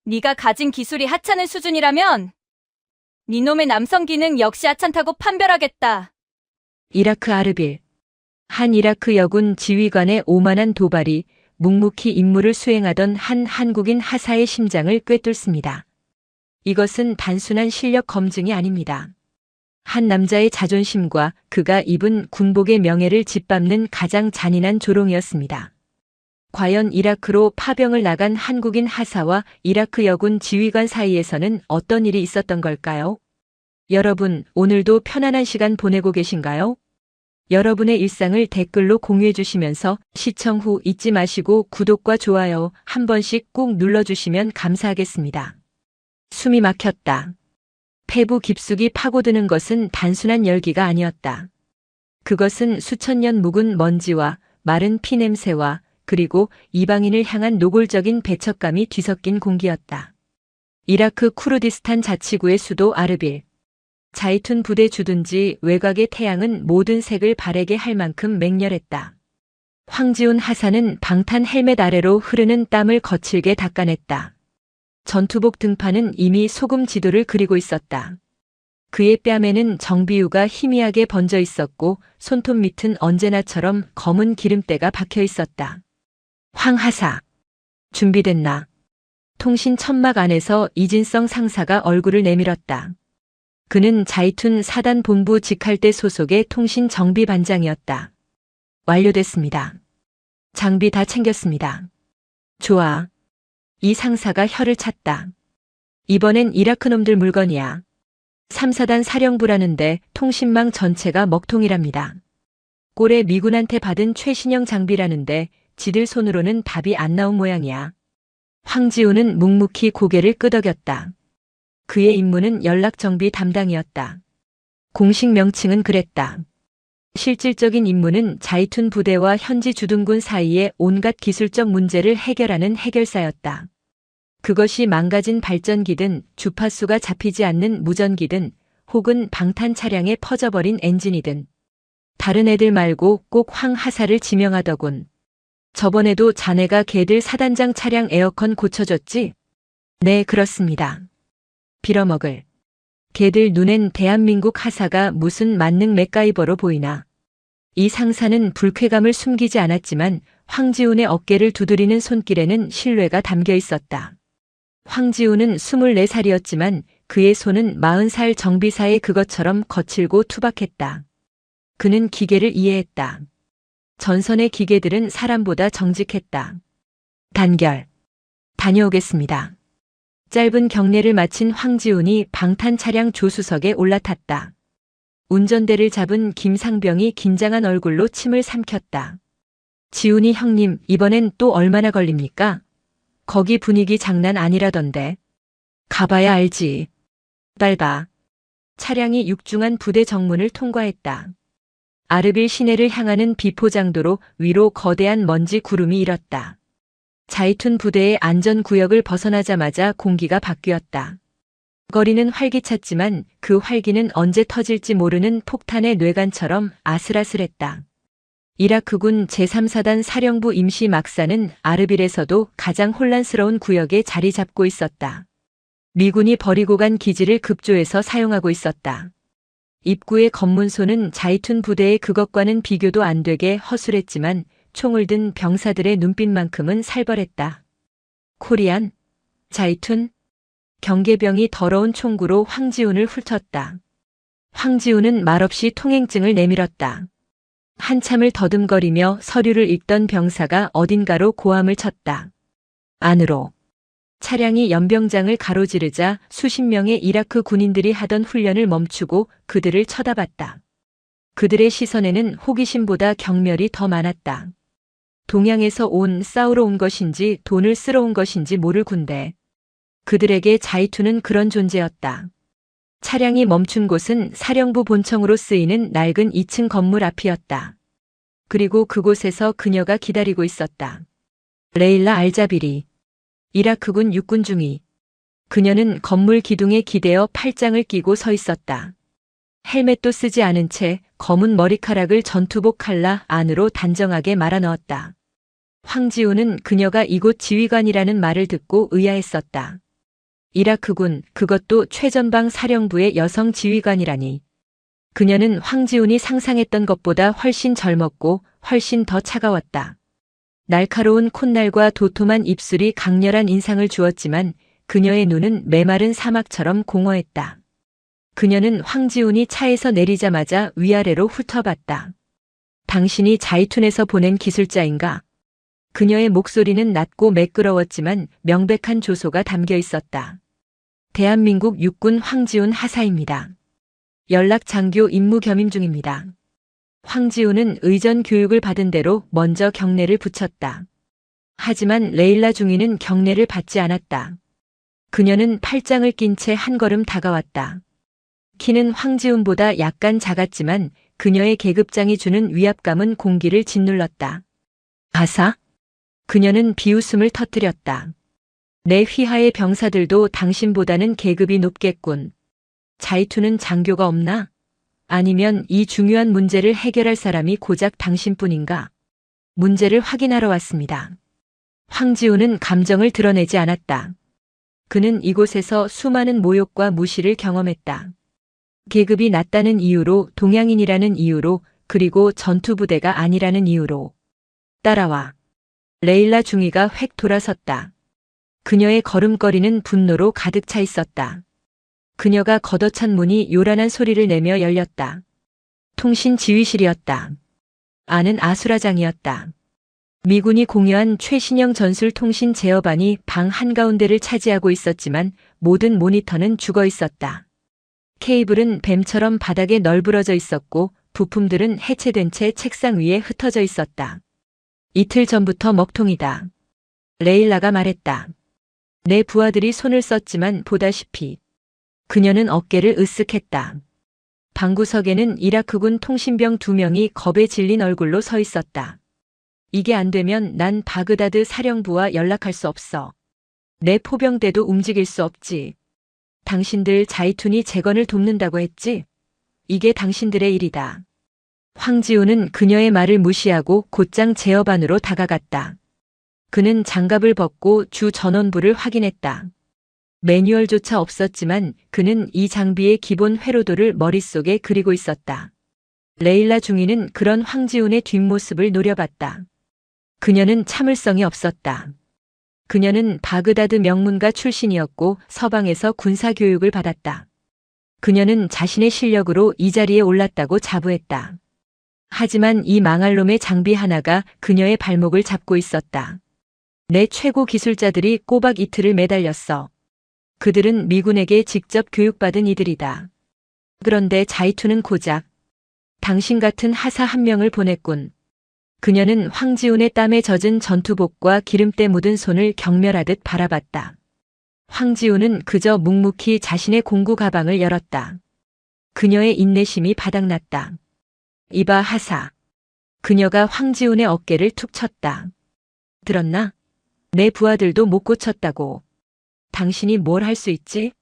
네가 가진 기술이 하찮은 수준이라면 네놈의 남성 기능 역시 하찮다고 판별하겠다. 이라크 아르빌. 한 이라크 여군 지휘관의 오만한 도발이 묵묵히 임무를 수행하던 한 한국인 하사의 심장을 꿰뚫습니다. 이것은 단순한 실력 검증이 아닙니다. 한 남자의 자존심과 그가 입은 군복의 명예를 짓밟는 가장 잔인한 조롱이었습니다. 과연 이라크로 파병을 나간 한국인 하사와 이라크 여군 지휘관 사이에서는 어떤 일이 있었던 걸까요? 여러분, 오늘도 편안한 시간 보내고 계신가요? 여러분의 일상을 댓글로 공유해 주시면서 시청 후 잊지 마시고 구독과 좋아요 한 번씩 꾹 눌러주시면 감사하겠습니다. 숨이 막혔다. 폐부 깊숙이 파고드는 것은 단순한 열기가 아니었다. 그것은 수천 년 묵은 먼지와 마른 피냄새와 그리고 이방인을 향한 노골적인 배척감이 뒤섞인 공기였다. 이라크 쿠르디스탄 자치구의 수도 아르빌. 자이툰 부대 주둔지 외곽의 태양은 모든 색을 바래게 할 만큼 맹렬했다. 황지훈 하사는 방탄 헬멧 아래로 흐르는 땀을 거칠게 닦아냈다. 전투복 등판은 이미 소금 지도를 그리고 있었다. 그의 뺨에는 정비유가 희미하게 번져 있었고 손톱 밑은 언제나처럼 검은 기름때가 박혀 있었다. 황 하사. 준비됐나? 통신 천막 안에서 이진성 상사가 얼굴을 내밀었다. 그는 자이툰 사단 본부 직할대 소속의 통신 정비 반장이었다. 완료됐습니다. 장비 다 챙겼습니다. 좋아. 이 상사가 혀를 찼다. 이번엔 이라크 놈들 물건이야. 3사단 사령부라는데 통신망 전체가 먹통이랍니다. 꼴에 미군한테 받은 최신형 장비라는데 지들 손으로는 답이 안 나온 모양이야. 황지우는 묵묵히 고개를 끄덕였다. 그의 임무는 연락정비 담당이었다. 공식 명칭은 그랬다. 실질적인 임무는 자이툰 부대와 현지 주둔군 사이의 온갖 기술적 문제를 해결하는 해결사였다. 그것이 망가진 발전기든 주파수가 잡히지 않는 무전기든 혹은 방탄 차량에 퍼져버린 엔진이든 다른 애들 말고 꼭 황 하사를 지명하더군. 저번에도 자네가 걔들 사단장 차량 에어컨 고쳐줬지? 네, 그렇습니다. 빌어먹을. 걔들 눈엔 대한민국 하사가 무슨 만능 맥가이버로 보이나. 이 상사는 불쾌감을 숨기지 않았지만 황지훈의 어깨를 두드리는 손길에는 신뢰가 담겨 있었다. 황지훈은 24살이었지만 그의 손은 40살 정비사의 그것처럼 거칠고 투박했다. 그는 기계를 이해했다. 전선의 기계들은 사람보다 정직했다. 단결. 다녀오겠습니다. 짧은 경례를 마친 황지훈이 방탄 차량 조수석에 올라탔다. 운전대를 잡은 김상병이 긴장한 얼굴로 침을 삼켰다. 지훈이 형님, 이번엔 또 얼마나 걸립니까? 거기 분위기 장난 아니라던데. 가봐야 알지. 빨봐. 차량이 육중한 부대 정문을 통과했다. 아르빌 시내를 향하는 비포장도로 위로 거대한 먼지 구름이 일었다. 자이툰 부대의 안전구역을 벗어나자마자 공기가 바뀌었다. 거리는 활기찼지만 그 활기는 언제 터질지 모르는 폭탄의 뇌관처럼 아슬아슬했다. 이라크군 제3사단 사령부 임시 막사는 아르빌에서도 가장 혼란스러운 구역에 자리 잡고 있었다. 미군이 버리고 간 기지를 급조해서 사용하고 있었다. 입구의 검문소는 자이툰 부대의 그것과는 비교도 안 되게 허술했지만 총을 든 병사들의 눈빛만큼은 살벌했다. 코리안? 자이툰? 경계병이 더러운 총구로 황지훈을 훑었다. 황지훈은 말없이 통행증을 내밀었다. 한참을 더듬거리며 서류를 읽던 병사가 어딘가로 고함을 쳤다. 안으로. 차량이 연병장을 가로지르자 수십 명의 이라크 군인들이 하던 훈련을 멈추고 그들을 쳐다봤다. 그들의 시선에는 호기심보다 경멸이 더 많았다. 동양에서 싸우러 온 것인지 돈을 쓰러 온 것인지 모를 군대. 그들에게 자이툰은 그런 존재였다. 차량이 멈춘 곳은 사령부 본청으로 쓰이는 낡은 2층 건물 앞이었다. 그리고 그곳에서 그녀가 기다리고 있었다. 레일라 알자비리. 이라크군 육군 중위. 그녀는 건물 기둥에 기대어 팔짱을 끼고 서 있었다. 헬멧도 쓰지 않은 채 검은 머리카락을 전투복 칼라 안으로 단정하게 말아 넣었다. 황지우는 그녀가 이곳 지휘관이라는 말을 듣고 의아했었다. 이라크군, 그것도 최전방 사령부의 여성 지휘관이라니. 그녀는 황지훈이 상상했던 것보다 훨씬 젊었고 훨씬 더 차가웠다. 날카로운 콧날과 도톰한 입술이 강렬한 인상을 주었지만 그녀의 눈은 메마른 사막처럼 공허했다. 그녀는 황지훈이 차에서 내리자마자 위아래로 훑어봤다. 당신이 자이툰에서 보낸 기술자인가? 그녀의 목소리는 낮고 매끄러웠지만 명백한 조소가 담겨 있었다. 대한민국 육군 황지훈 하사입니다. 연락 장교 임무 겸임 중입니다. 황지훈은 의전 교육을 받은 대로 먼저 경례를 붙였다. 하지만 레일라 중위는 경례를 받지 않았다. 그녀는 팔짱을 낀 채 한 걸음 다가왔다. 키는 황지훈보다 약간 작았지만 그녀의 계급장이 주는 위압감은 공기를 짓눌렀다. 하사? 그녀는 비웃음을 터뜨렸다. 내 휘하의 병사들도 당신보다는 계급이 높겠군. 자이툰은 장교가 없나? 아니면 이 중요한 문제를 해결할 사람이 고작 당신뿐인가? 문제를 확인하러 왔습니다. 황지훈은 감정을 드러내지 않았다. 그는 이곳에서 수많은 모욕과 무시를 경험했다. 계급이 낮다는 이유로, 동양인이라는 이유로, 그리고 전투부대가 아니라는 이유로. 따라와. 레일라 중위가 획 돌아섰다. 그녀의 걸음걸이는 분노로 가득 차 있었다. 그녀가 걷어찬 문이 요란한 소리를 내며 열렸다. 통신 지휘실이었다. 안은 아수라장이었다. 미군이 공유한 최신형 전술 통신 제어반이 방 한가운데를 차지하고 있었지만 모든 모니터는 죽어 있었다. 케이블은 뱀처럼 바닥에 널브러져 있었고 부품들은 해체된 채 책상 위에 흩어져 있었다. 이틀 전부터 먹통이다. 레일라가 말했다. 내 부하들이 손을 썼지만 보다시피 그녀는 어깨를 으쓱했다. 방구석에는 이라크군 통신병 2명이 겁에 질린 얼굴로 서 있었다. 이게 안 되면 난 바그다드 사령부와 연락할 수 없어. 내 포병대도 움직일 수 없지. 당신들 자이툰이 재건을 돕는다고 했지? 이게 당신들의 일이다. 황지훈은 그녀의 말을 무시하고 곧장 제어반으로 다가갔다. 그는 장갑을 벗고 주 전원부를 확인했다. 매뉴얼조차 없었지만 그는 이 장비의 기본 회로도를 머릿속에 그리고 있었다. 레일라 중위는 그런 황지훈의 뒷모습을 노려봤다. 그녀는 참을성이 없었다. 그녀는 바그다드 명문가 출신이었고 서방에서 군사교육을 받았다. 그녀는 자신의 실력으로 이 자리에 올랐다고 자부했다. 하지만 이 망할 놈의 장비 하나가 그녀의 발목을 잡고 있었다. 내 최고 기술자들이 꼬박 이틀을 매달렸어. 그들은 미군에게 직접 교육받은 이들이다. 그런데 자이툰은 고작 당신 같은 하사 한 명을 보냈군. 그녀는 황지훈의 땀에 젖은 전투복과 기름때 묻은 손을 경멸하듯 바라봤다. 황지훈은 그저 묵묵히 자신의 공구 가방을 열었다. 그녀의 인내심이 바닥났다. 이봐 하사. 그녀가 황지훈의 어깨를 툭 쳤다. 들었나? 내 부하들도 못 고쳤다고. 당신이 뭘 할 수 있지?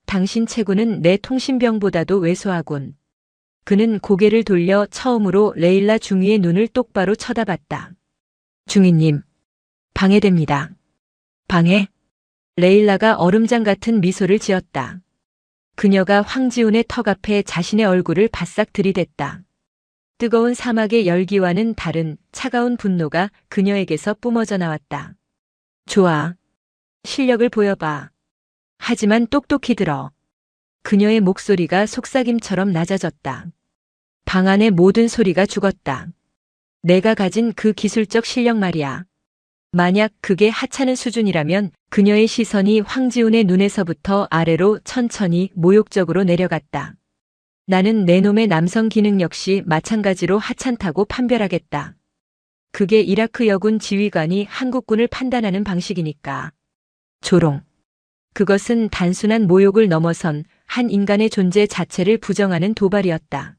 당신 체구는 내 통신병보다도 왜소하군. 그는 고개를 돌려 처음으로 레일라 중위의 눈을 똑바로 쳐다봤다. 중위님, 방해됩니다. 방해? 레일라가 얼음장 같은 미소를 지었다. 그녀가 황지훈의 턱 앞에 자신의 얼굴을 바싹 들이댔다. 뜨거운 사막의 열기와는 다른 차가운 분노가 그녀에게서 뿜어져 나왔다. 좋아. 실력을 보여봐. 하지만 똑똑히 들어. 그녀의 목소리가 속삭임처럼 낮아졌다. 방 안의 모든 소리가 죽었다. 내가 가진 그 기술적 실력 말이야. 만약 그게 하찮은 수준이라면 그녀의 시선이 황지훈의 눈에서부터 아래로 천천히 모욕적으로 내려갔다. 나는 내 놈의 남성 기능 역시 마찬가지로 하찮다고 판별하겠다. 그게 이라크 여군 지휘관이 한국군을 판단하는 방식이니까. 조롱. 그것은 단순한 모욕을 넘어선 한 인간의 존재 자체를 부정하는 도발이었다.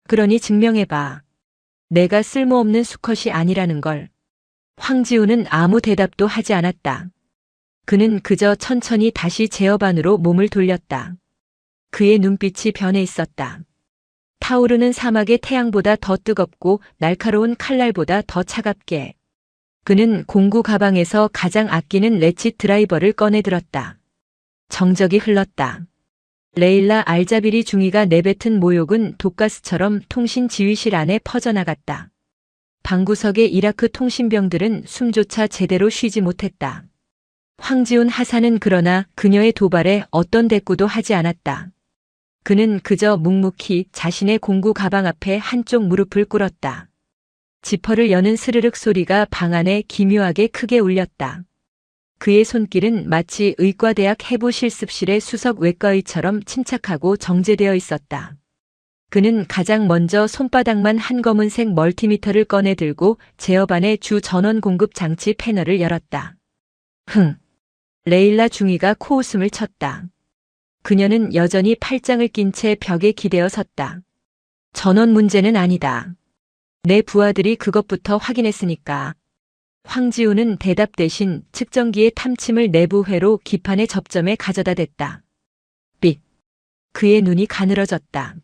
그러니 증명해봐. 내가 쓸모없는 수컷이 아니라는 걸. 황지훈은 아무 대답도 하지 않았다. 그는 그저 천천히 다시 제어반으로 몸을 돌렸다. 그의 눈빛이 변해 있었다. 타오르는 사막의 태양보다 더 뜨겁고 날카로운 칼날보다 더 차갑게. 그는 공구 가방에서 가장 아끼는 레칫 드라이버를 꺼내들었다. 정적이 흘렀다. 레일라 알자비리 중위가 내뱉은 모욕은 독가스처럼 통신 지휘실 안에 퍼져나갔다. 방구석의 이라크 통신병들은 숨조차 제대로 쉬지 못했다. 황지훈 하사는 그러나 그녀의 도발에 어떤 대꾸도 하지 않았다. 그는 그저 묵묵히 자신의 공구 가방 앞에 한쪽 무릎을 꿇었다. 지퍼를 여는 스르륵 소리가 방 안에 기묘하게 크게 울렸다. 그의 손길은 마치 의과대학 해부 실습실의 수석 외과의처럼 침착하고 정제되어 있었다. 그는 가장 먼저 손바닥만 한 검은색 멀티미터를 꺼내 들고 제어반의 주 전원 공급 장치 패널을 열었다. 흥! 레일라 중위가 코웃음을 쳤다. 그녀는 여전히 팔짱을 낀 채 벽에 기대어 섰다. 전원 문제는 아니다. 내 부하들이 그것부터 확인했으니까. 황지우는 대답 대신 측정기의 탐침을 내부회로 기판의 접점에 가져다 댔다. 삑. 그의 눈이 가늘어졌다.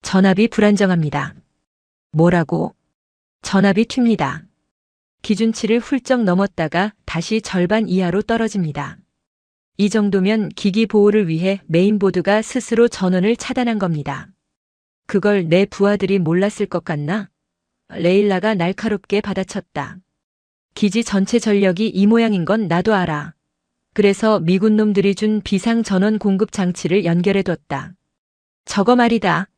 전압이 불안정합니다. 뭐라고? 전압이 튑니다. 기준치를 훌쩍 넘었다가 다시 절반 이하로 떨어집니다. 이 정도면 기기 보호를 위해 메인보드가 스스로 전원을 차단한 겁니다. 그걸 내 부하들이 몰랐을 것 같나? 레일라가 날카롭게 받아쳤다. 기지 전체 전력이 이 모양인 건 나도 알아. 그래서 미군 놈들이 준 비상 전원 공급 장치를 연결해뒀다. 저거 말이다.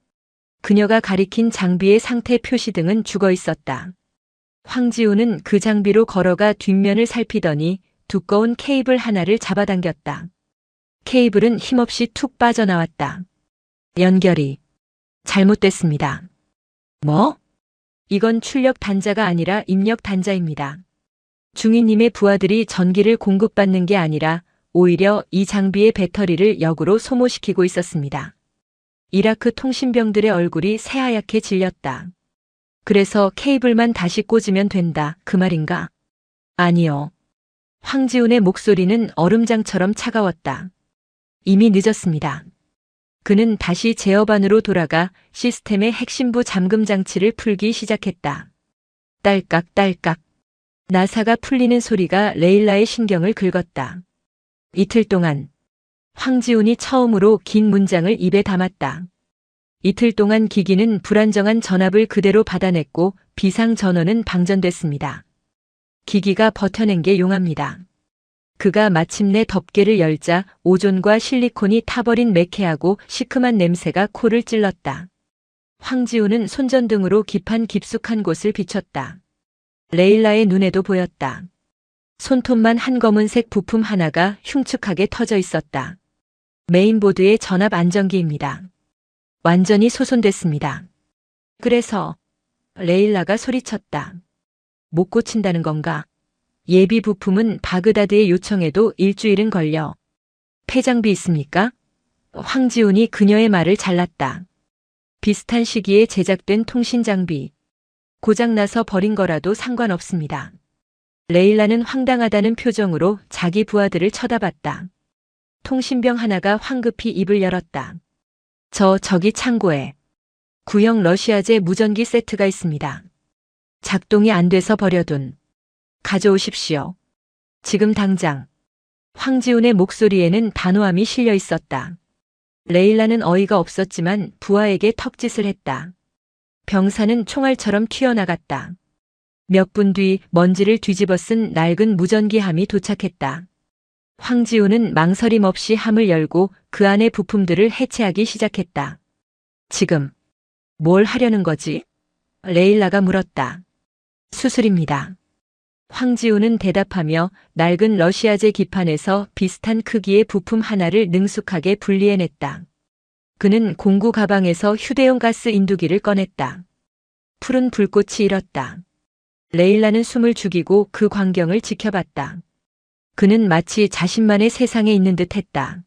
그녀가 가리킨 장비의 상태 표시등은 죽어 있었다. 황지우는 그 장비로 걸어가 뒷면을 살피더니 두꺼운 케이블 하나를 잡아당겼다. 케이블은 힘없이 툭 빠져나왔다. 연결이 잘못됐습니다. 뭐? 이건 출력 단자가 아니라 입력 단자입니다. 중위님의 부하들이 전기를 공급받는 게 아니라 오히려 이 장비의 배터리를 역으로 소모시키고 있었습니다. 이라크 통신병들의 얼굴이 새하얗게 질렸다. 그래서 케이블만 다시 꽂으면 된다, 그 말인가? 아니요. 황지훈의 목소리는 얼음장처럼 차가웠다. 이미 늦었습니다. 그는 다시 제어반으로 돌아가 시스템의 핵심부 잠금 장치를 풀기 시작했다. 딸깍딸깍. 나사가 풀리는 소리가 레일라의 신경을 긁었다. 이틀 동안 황지훈이 처음으로 긴 문장을 입에 담았다. 이틀 동안 기기는 불안정한 전압을 그대로 받아냈고 비상 전원은 방전됐습니다. 기기가 버텨낸 게 용합니다. 그가 마침내 덮개를 열자 오존과 실리콘이 타버린 매캐하고 시큼한 냄새가 코를 찔렀다. 황지우는 손전등으로 기판 깊숙한 곳을 비췄다. 레일라의 눈에도 보였다. 손톱만 한 검은색 부품 하나가 흉측하게 터져 있었다. 메인보드의 전압 안정기입니다. 완전히 소손됐습니다. 그래서 레일라가 소리쳤다. 못 고친다는 건가? 예비 부품은 바그다드의 요청에도 일주일은 걸려. 폐장비 있습니까? 황지훈이 그녀의 말을 잘랐다. 비슷한 시기에 제작된 통신장비. 고장나서 버린 거라도 상관없습니다. 레일라는 황당하다는 표정으로 자기 부하들을 쳐다봤다. 통신병 하나가 황급히 입을 열었다. 저기 창고에 구형 러시아제 무전기 세트가 있습니다. 작동이 안 돼서 버려둔. 가져오십시오. 지금 당장. 황지훈의 목소리에는 단호함이 실려 있었다. 레일라는 어이가 없었지만 부하에게 턱짓을 했다. 병사는 총알처럼 튀어나갔다. 몇 분 뒤 먼지를 뒤집어 쓴 낡은 무전기 함이 도착했다. 황지훈은 망설임 없이 함을 열고 그 안의 부품들을 해체하기 시작했다. 지금 뭘 하려는 거지? 레일라가 물었다. 수술입니다. 황지훈은 대답하며 낡은 러시아제 기판에서 비슷한 크기의 부품 하나를 능숙하게 분리해냈다. 그는 공구 가방에서 휴대용 가스 인두기를 꺼냈다. 푸른 불꽃이 일었다. 레일라는 숨을 죽이고 그 광경을 지켜봤다. 그는 마치 자신만의 세상에 있는 듯 했다.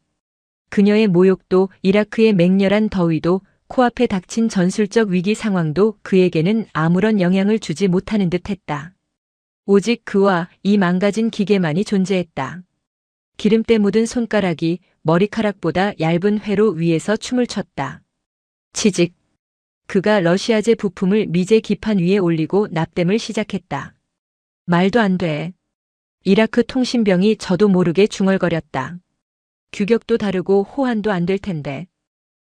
그녀의 모욕도 이라크의 맹렬한 더위도 코앞에 닥친 전술적 위기 상황도 그에게는 아무런 영향을 주지 못하는 듯 했다. 오직 그와 이 망가진 기계만이 존재했다. 기름때 묻은 손가락이 머리카락보다 얇은 회로 위에서 춤을 췄다. 치직. 그가 러시아제 부품을 미제 기판 위에 올리고 납땜을 시작했다. 말도 안 돼. 이라크 통신병이 저도 모르게 중얼거렸다. 규격도 다르고 호환도 안 될 텐데.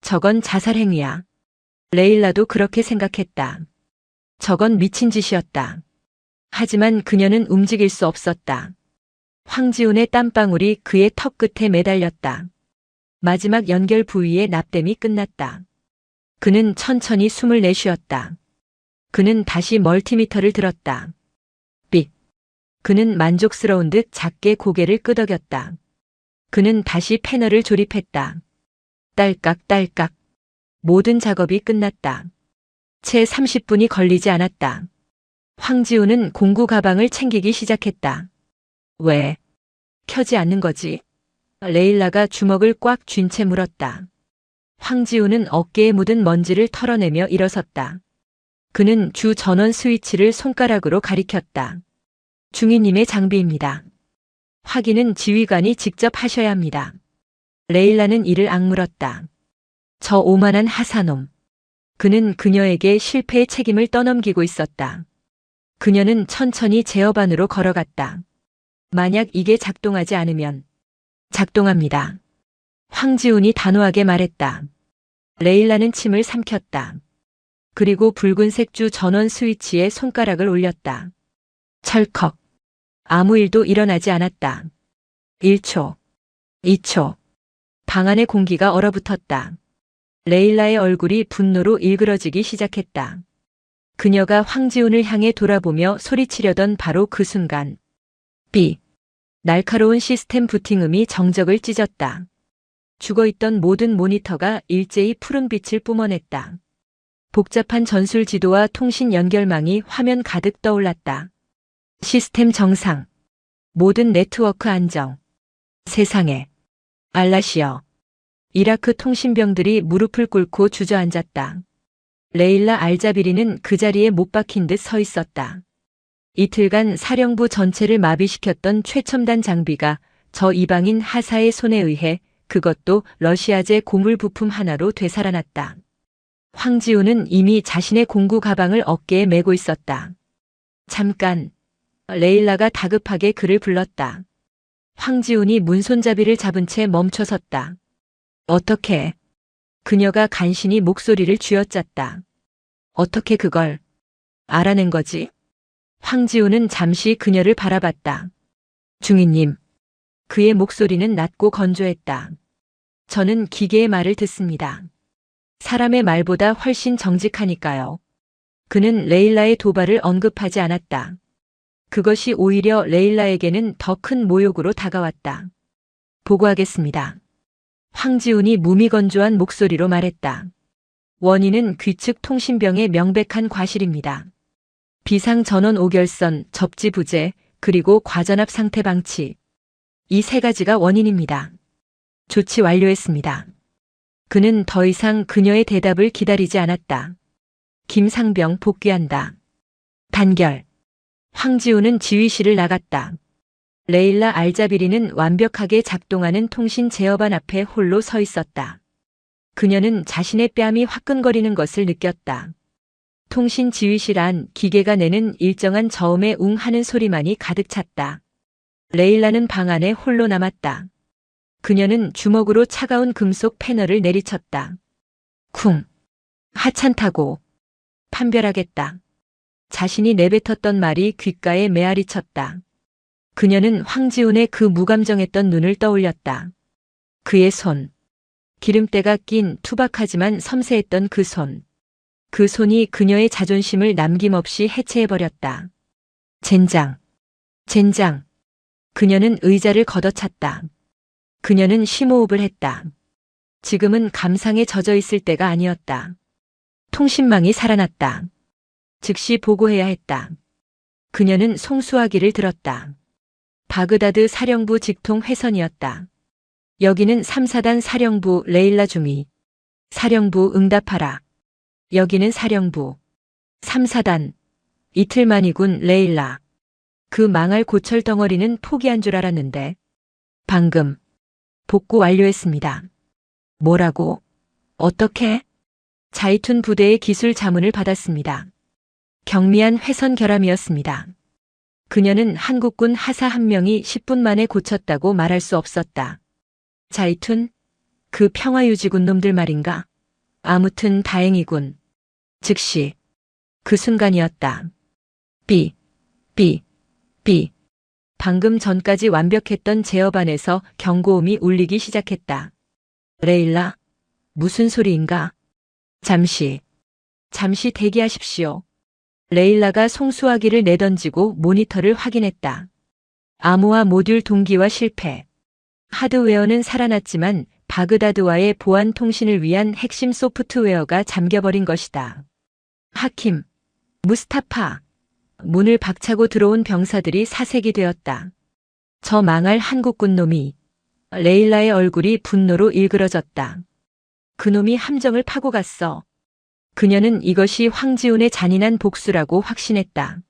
저건 자살 행위야. 레일라도 그렇게 생각했다. 저건 미친 짓이었다. 하지만 그녀는 움직일 수 없었다. 황지훈의 땀방울이 그의 턱 끝에 매달렸다. 마지막 연결 부위의 납땜이 끝났다. 그는 천천히 숨을 내쉬었다. 그는 다시 멀티미터를 들었다. 삑. 그는 만족스러운 듯 작게 고개를 끄덕였다. 그는 다시 패널을 조립했다. 딸깍딸깍. 모든 작업이 끝났다. 채 30분이 걸리지 않았다. 황지훈은 공구 가방을 챙기기 시작했다. 왜? 켜지 않는 거지? 레일라가 주먹을 꽉 쥔 채 물었다. 황지훈은 어깨에 묻은 먼지를 털어내며 일어섰다. 그는 주 전원 스위치를 손가락으로 가리켰다. 중위님의 장비입니다. 확인은 지휘관이 직접 하셔야 합니다. 레일라는 이를 악물었다. 저 오만한 하사놈. 그는 그녀에게 실패의 책임을 떠넘기고 있었다. 그녀는 천천히 제어 안으로 걸어갔다. 만약 이게 작동하지 않으면 작동합니다. 황지훈이 단호하게 말했다. 레일라는 침을 삼켰다. 그리고 붉은색 주 전원 스위치에 손가락을 올렸다. 철컥. 아무 일도 일어나지 않았다. 1초, 2초. 방 안의 공기가 얼어붙었다. 레일라의 얼굴이 분노로 일그러지기 시작했다. 그녀가 황지훈을 향해 돌아보며 소리치려던 바로 그 순간. 삐. 날카로운 시스템 부팅음이 정적을 찢었다. 죽어있던 모든 모니터가 일제히 푸른 빛을 뿜어냈다. 복잡한 전술 지도와 통신 연결망이 화면 가득 떠올랐다. 시스템 정상. 모든 네트워크 안정. 세상에. 알라시어. 이라크 통신병들이 무릎을 꿇고 주저앉았다. 레일라 알자비리는 그 자리에 못 박힌 듯 서 있었다. 이틀간 사령부 전체를 마비시켰던 최첨단 장비가 저 이방인 하사의 손에 의해 그것도 러시아제 고물 부품 하나로 되살아났다. 황지훈은 이미 자신의 공구 가방을 어깨에 메고 있었다. 잠깐. 레일라가 다급하게 그를 불렀다. 황지훈이 문손잡이를 잡은 채 멈춰섰다. 어떻게? 그녀가 간신히 목소리를 쥐어짰다. 어떻게 그걸 알아낸 거지? 황지훈은 잠시 그녀를 바라봤다. 중위님. 그의 목소리는 낮고 건조했다. 저는 기계의 말을 듣습니다. 사람의 말보다 훨씬 정직하니까요. 그는 레일라의 도발을 언급하지 않았다. 그것이 오히려 레일라에게는 더 큰 모욕으로 다가왔다. 보고하겠습니다. 황지훈이 무미건조한 목소리로 말했다. 원인은 귀측 통신병의 명백한 과실입니다. 비상 전원 오결선, 접지 부재, 그리고 과전압 상태 방치. 이 세 가지가 원인입니다. 조치 완료했습니다. 그는 더 이상 그녀의 대답을 기다리지 않았다. 김상병 복귀한다. 단결. 황지훈은 지휘실을 나갔다. 레일라 알자비리는 완벽하게 작동하는 통신 제어반 앞에 홀로 서 있었다. 그녀는 자신의 뺨이 화끈거리는 것을 느꼈다. 통신 지휘실 안 기계가 내는 일정한 저음의 웅 하는 소리만이 가득 찼다. 레일라는 방 안에 홀로 남았다. 그녀는 주먹으로 차가운 금속 패널을 내리쳤다. 쿵. 하찮다고. 판별하겠다. 자신이 내뱉었던 말이 귓가에 메아리 쳤다. 그녀는 황지훈의 그 무감정했던 눈을 떠올렸다. 그의 손. 기름때가 낀 투박하지만 섬세했던 그 손. 그 손이 그녀의 자존심을 남김없이 해체해버렸다. 젠장. 젠장. 그녀는 의자를 걷어찼다. 그녀는 심호흡을 했다. 지금은 감상에 젖어 있을 때가 아니었다. 통신망이 살아났다. 즉시 보고해야 했다. 그녀는 송수화기를 들었다. 바그다드 사령부 직통 회선이었다. 여기는 3사단 사령부 레일라 중위. 사령부 응답하라. 여기는 사령부. 3사단. 이틀만이군 레일라. 그 망할 고철 덩어리는 포기한 줄 알았는데. 방금. 복구 완료했습니다. 뭐라고? 어떻게? 자이툰 부대의 기술 자문을 받았습니다. 경미한 회선 결함이었습니다. 그녀는 한국군 하사 한 명이 10분 만에 고쳤다고 말할 수 없었다. 자이툰? 그 평화유지군 놈들 말인가? 아무튼 다행이군. 즉시 그 순간이었다. 삐, 삐, 삐. 방금 전까지 완벽했던 제어반에서 경고음이 울리기 시작했다. 레일라, 무슨 소리인가? 잠시 대기하십시오. 레일라가 송수화기를 내던지고 모니터를 확인했다. 암호화 모듈 동기화 실패. 하드웨어는 살아났지만 바그다드와의 보안 통신을 위한 핵심 소프트웨어가 잠겨버린 것이다. 하킴, 무스타파. 문을 박차고 들어온 병사들이 사색이 되었다. 저 망할 한국군 놈이. 레일라의 얼굴이 분노로 일그러졌다. 그놈이 함정을 파고 갔어. 그녀는 이것이 황지훈의 잔인한 복수라고 확신했다.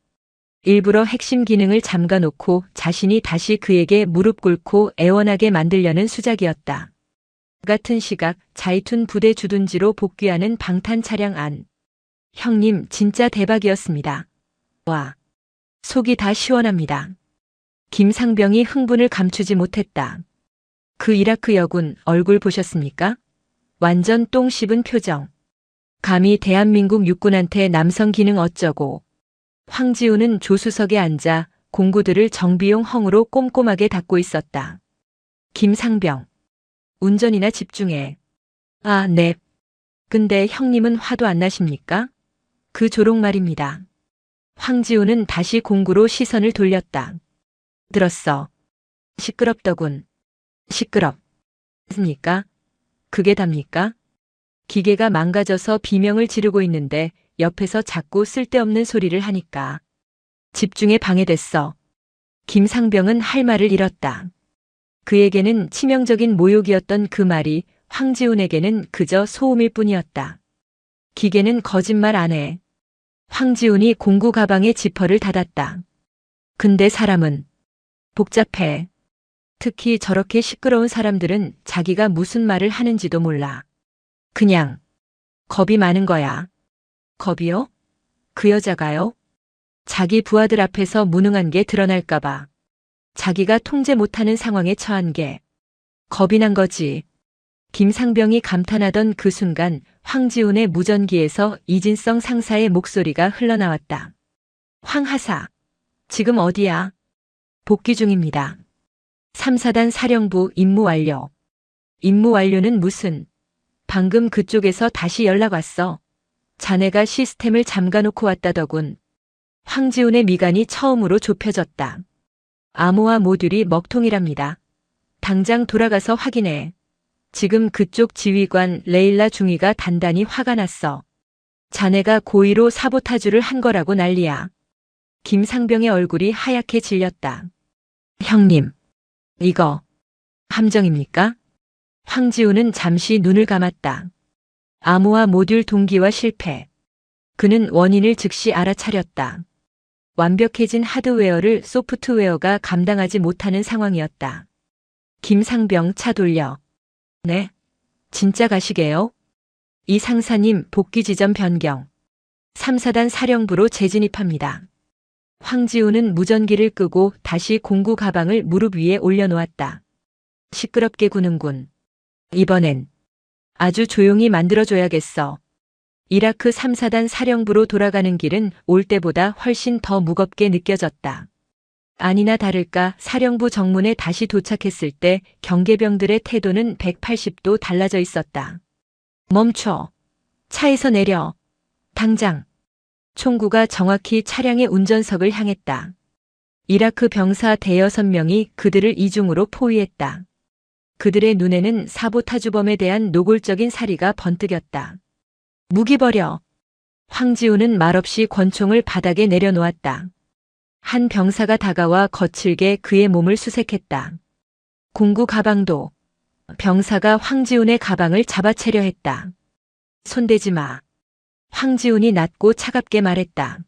일부러 핵심 기능을 잠가놓고 자신이 다시 그에게 무릎 꿇고 애원하게 만들려는 수작이었다. 같은 시각 자이툰 부대 주둔지로 복귀하는 방탄 차량 안. 형님 진짜 대박이었습니다. 와. 속이 다 시원합니다. 김상병이 흥분을 감추지 못했다. 그 이라크 여군 얼굴 보셨습니까? 완전 똥 씹은 표정. 감히 대한민국 육군한테 남성 기능 어쩌고. 황지우는 조수석에 앉아 공구들을 정비용 헝으로 꼼꼼하게 닫고 있었다. 김상병. 운전이나 집중해. 아, 네. 근데 형님은 화도 안 나십니까? 그 조롱 말입니다. 황지우는 다시 공구로 시선을 돌렸다. 들었어. 시끄럽더군. 시끄럽습니까? 그게 답니까? 기계가 망가져서 비명을 지르고 있는데 옆에서 자꾸 쓸데없는 소리를 하니까. 집중에 방해됐어. 김상병은 할 말을 잃었다. 그에게는 치명적인 모욕이었던 그 말이 황지훈에게는 그저 소음일 뿐이었다. 기계는 거짓말 안 해. 황지훈이 공구 가방의 지퍼를 닫았다. 근데 사람은 복잡해. 특히 저렇게 시끄러운 사람들은 자기가 무슨 말을 하는지도 몰라. 그냥 겁이 많은 거야. 겁이요? 그 여자가요? 자기 부하들 앞에서 무능한 게 드러날까봐. 자기가 통제 못하는 상황에 처한 게 겁이 난 거지. 김상병이 감탄하던 그 순간 황지훈의 무전기에서 이진성 상사의 목소리가 흘러나왔다. 황 하사, 지금 어디야? 복귀 중입니다. 3사단 사령부 임무 완료. 임무 완료는 무슨? 방금 그쪽에서 다시 연락 왔어. 자네가 시스템을 잠가놓고 왔다더군. 황지훈의 미간이 처음으로 좁혀졌다. 암호화 모듈이 먹통이랍니다. 당장 돌아가서 확인해. 지금 그쪽 지휘관 레일라 중위가 단단히 화가 났어. 자네가 고의로 사보타주를 한 거라고 난리야. 김상병의 얼굴이 하얗게 질렸다. 형님, 이거 함정입니까? 황지훈은 잠시 눈을 감았다. 암호화 모듈 동기화 실패. 그는 원인을 즉시 알아차렸다. 완벽해진 하드웨어를 소프트웨어가 감당하지 못하는 상황이었다. 김상병 차 돌려. 네? 진짜 가시게요? 이 상사님 복귀 지점 변경. 3사단 사령부로 재진입합니다. 황지훈은 무전기를 끄고 다시 공구 가방을 무릎 위에 올려놓았다. 시끄럽게 구는군. 이번엔 아주 조용히 만들어줘야겠어. 이라크 3사단 사령부로 돌아가는 길은 올 때보다 훨씬 더 무겁게 느껴졌다. 아니나 다를까 사령부 정문에 다시 도착했을 때 경계병들의 태도는 180도 달라져 있었다. 멈춰. 차에서 내려. 당장. 총구가 정확히 차량의 운전석을 향했다. 이라크 병사 대여섯 명이 그들을 이중으로 포위했다. 그들의 눈에는 사보타주범에 대한 노골적인 사리가 번뜩였다. 무기 버려. 황지훈은 말없이 권총을 바닥에 내려놓았다. 한 병사가 다가와 거칠게 그의 몸을 수색했다. 공구 가방도. 병사가 황지훈의 가방을 잡아채려 했다. 손대지 마. 황지훈이 낮고 차갑게 말했다.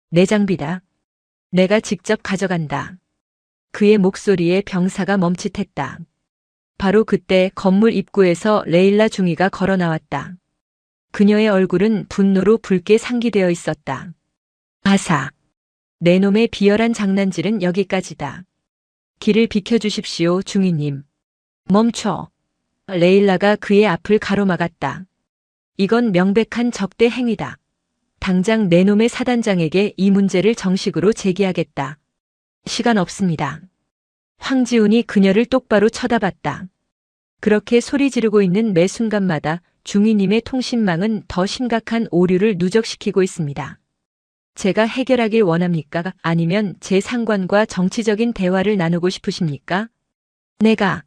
내 장비다. 내가 직접 가져간다. 그의 목소리에 병사가 멈칫했다. 바로 그때 건물 입구에서 레일라 중위가 걸어 나왔다. 그녀의 얼굴은 분노로 붉게 상기되어 있었다. 아사. 내 놈의 비열한 장난질은 여기까지다. 길을 비켜주십시오, 중위님. 멈춰. 레일라가 그의 앞을 가로막았다. 이건 명백한 적대 행위다. 당장 내 놈의 사단장에게 이 문제를 정식으로 제기하겠다. 시간 없습니다. 황지훈이 그녀를 똑바로 쳐다봤다. 그렇게 소리 지르고 있는 매 순간마다 중위님의 통신망은 더 심각한 오류를 누적시키고 있습니다. 제가 해결하길 원합니까? 아니면 제 상관과 정치적인 대화를 나누고 싶으십니까? 내가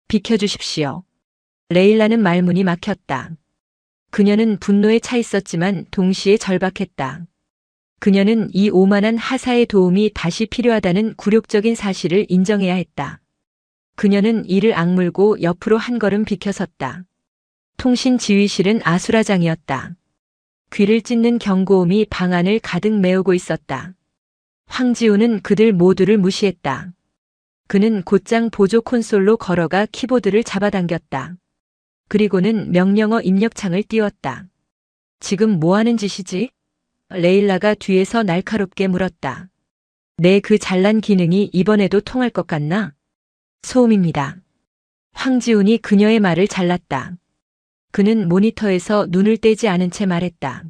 비켜주십시오. 레일라는 말문이 막혔다. 그녀는 분노에 차 있었지만 동시에 절박했다. 그녀는 이 오만한 하사의 도움이 다시 필요하다는 굴욕적인 사실을 인정해야 했다. 그녀는 이를 악물고 옆으로 한 걸음 비켜섰다. 통신지휘실은 아수라장이었다. 귀를 찢는 경고음이 방 안을 가득 메우고 있었다. 황지우는 그들 모두를 무시했다. 그는 곧장 보조 콘솔로 걸어가 키보드를 잡아당겼다. 그리고는 명령어 입력창을 띄웠다. 지금 뭐 하는 짓이지? 레일라가 뒤에서 날카롭게 물었다. 내 그 잘난 기능이 이번에도 통할 것 같나? 소음입니다. 황지훈이 그녀의 말을 잘랐다. 그는 모니터에서 눈을 떼지 않은 채 말했다.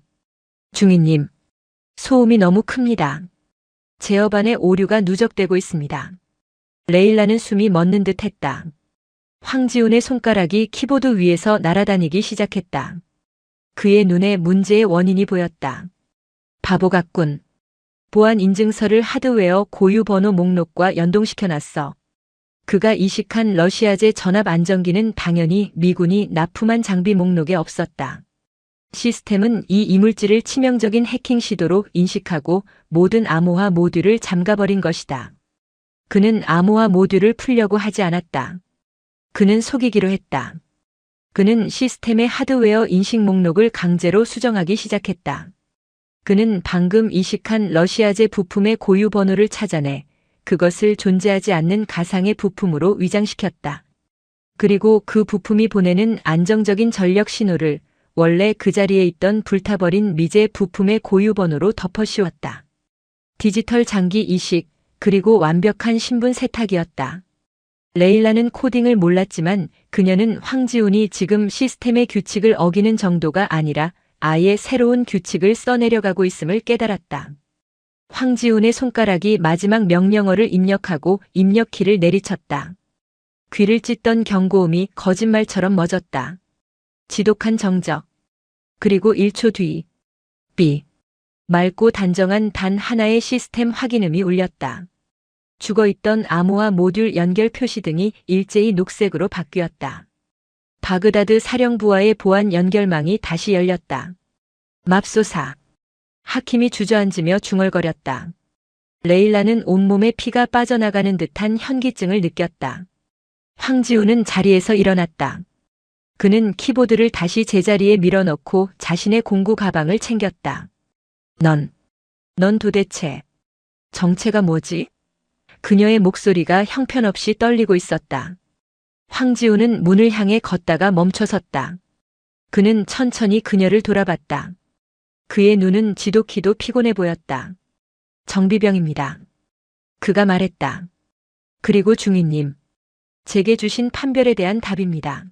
중위님, 소음이 너무 큽니다. 제어반에 오류가 누적되고 있습니다. 레일라는 숨이 멎는 듯 했다. 황지훈의 손가락이 키보드 위에서 날아다니기 시작했다. 그의 눈에 문제의 원인이 보였다. 바보 같군. 보안 인증서를 하드웨어 고유 번호 목록과 연동시켜놨어. 그가 이식한 러시아제 전압 안정기는 당연히 미군이 납품한 장비 목록에 없었다. 시스템은 이 이물질을 치명적인 해킹 시도로 인식하고 모든 암호화 모듈을 잠가버린 것이다. 그는 암호화 모듈을 풀려고 하지 않았다. 그는 속이기로 했다. 그는 시스템의 하드웨어 인식 목록을 강제로 수정하기 시작했다. 그는 방금 이식한 러시아제 부품의 고유 번호를 찾아내 그것을 존재하지 않는 가상의 부품으로 위장시켰다. 그리고 그 부품이 보내는 안정적인 전력 신호를 원래 그 자리에 있던 불타버린 미제 부품의 고유 번호로 덮어씌웠다. 디지털 장기 이식, 그리고 완벽한 신분 세탁이었다. 레일라는 코딩을 몰랐지만 그녀는 황지훈이 지금 시스템의 규칙을 어기는 정도가 아니라 아예 새로운 규칙을 써내려가고 있음을 깨달았다. 황지훈의 손가락이 마지막 명령어를 입력하고 입력키를 내리쳤다. 귀를 찢던 경고음이 거짓말처럼 멎었다. 지독한 정적. 그리고 1초 뒤. 삐. 맑고 단정한 단 하나의 시스템 확인음이 울렸다. 죽어있던 암호화 모듈 연결 표시 등이 일제히 녹색으로 바뀌었다. 바그다드 사령부와의 보안 연결망이 다시 열렸다. 맙소사. 하킴이 주저앉으며 중얼거렸다. 레일라는 온몸에 피가 빠져나가는 듯한 현기증을 느꼈다. 황지훈은 자리에서 일어났다. 그는 키보드를 다시 제자리에 밀어넣고 자신의 공구 가방을 챙겼다. 넌 도대체 정체가 뭐지? 그녀의 목소리가 형편없이 떨리고 있었다. 황지훈은 문을 향해 걷다가 멈춰섰다. 그는 천천히 그녀를 돌아봤다. 그의 눈은 지독히도 피곤해 보였다. 정비병입니다. 그가 말했다. 그리고 중위님, 제게 주신 판별에 대한 답입니다.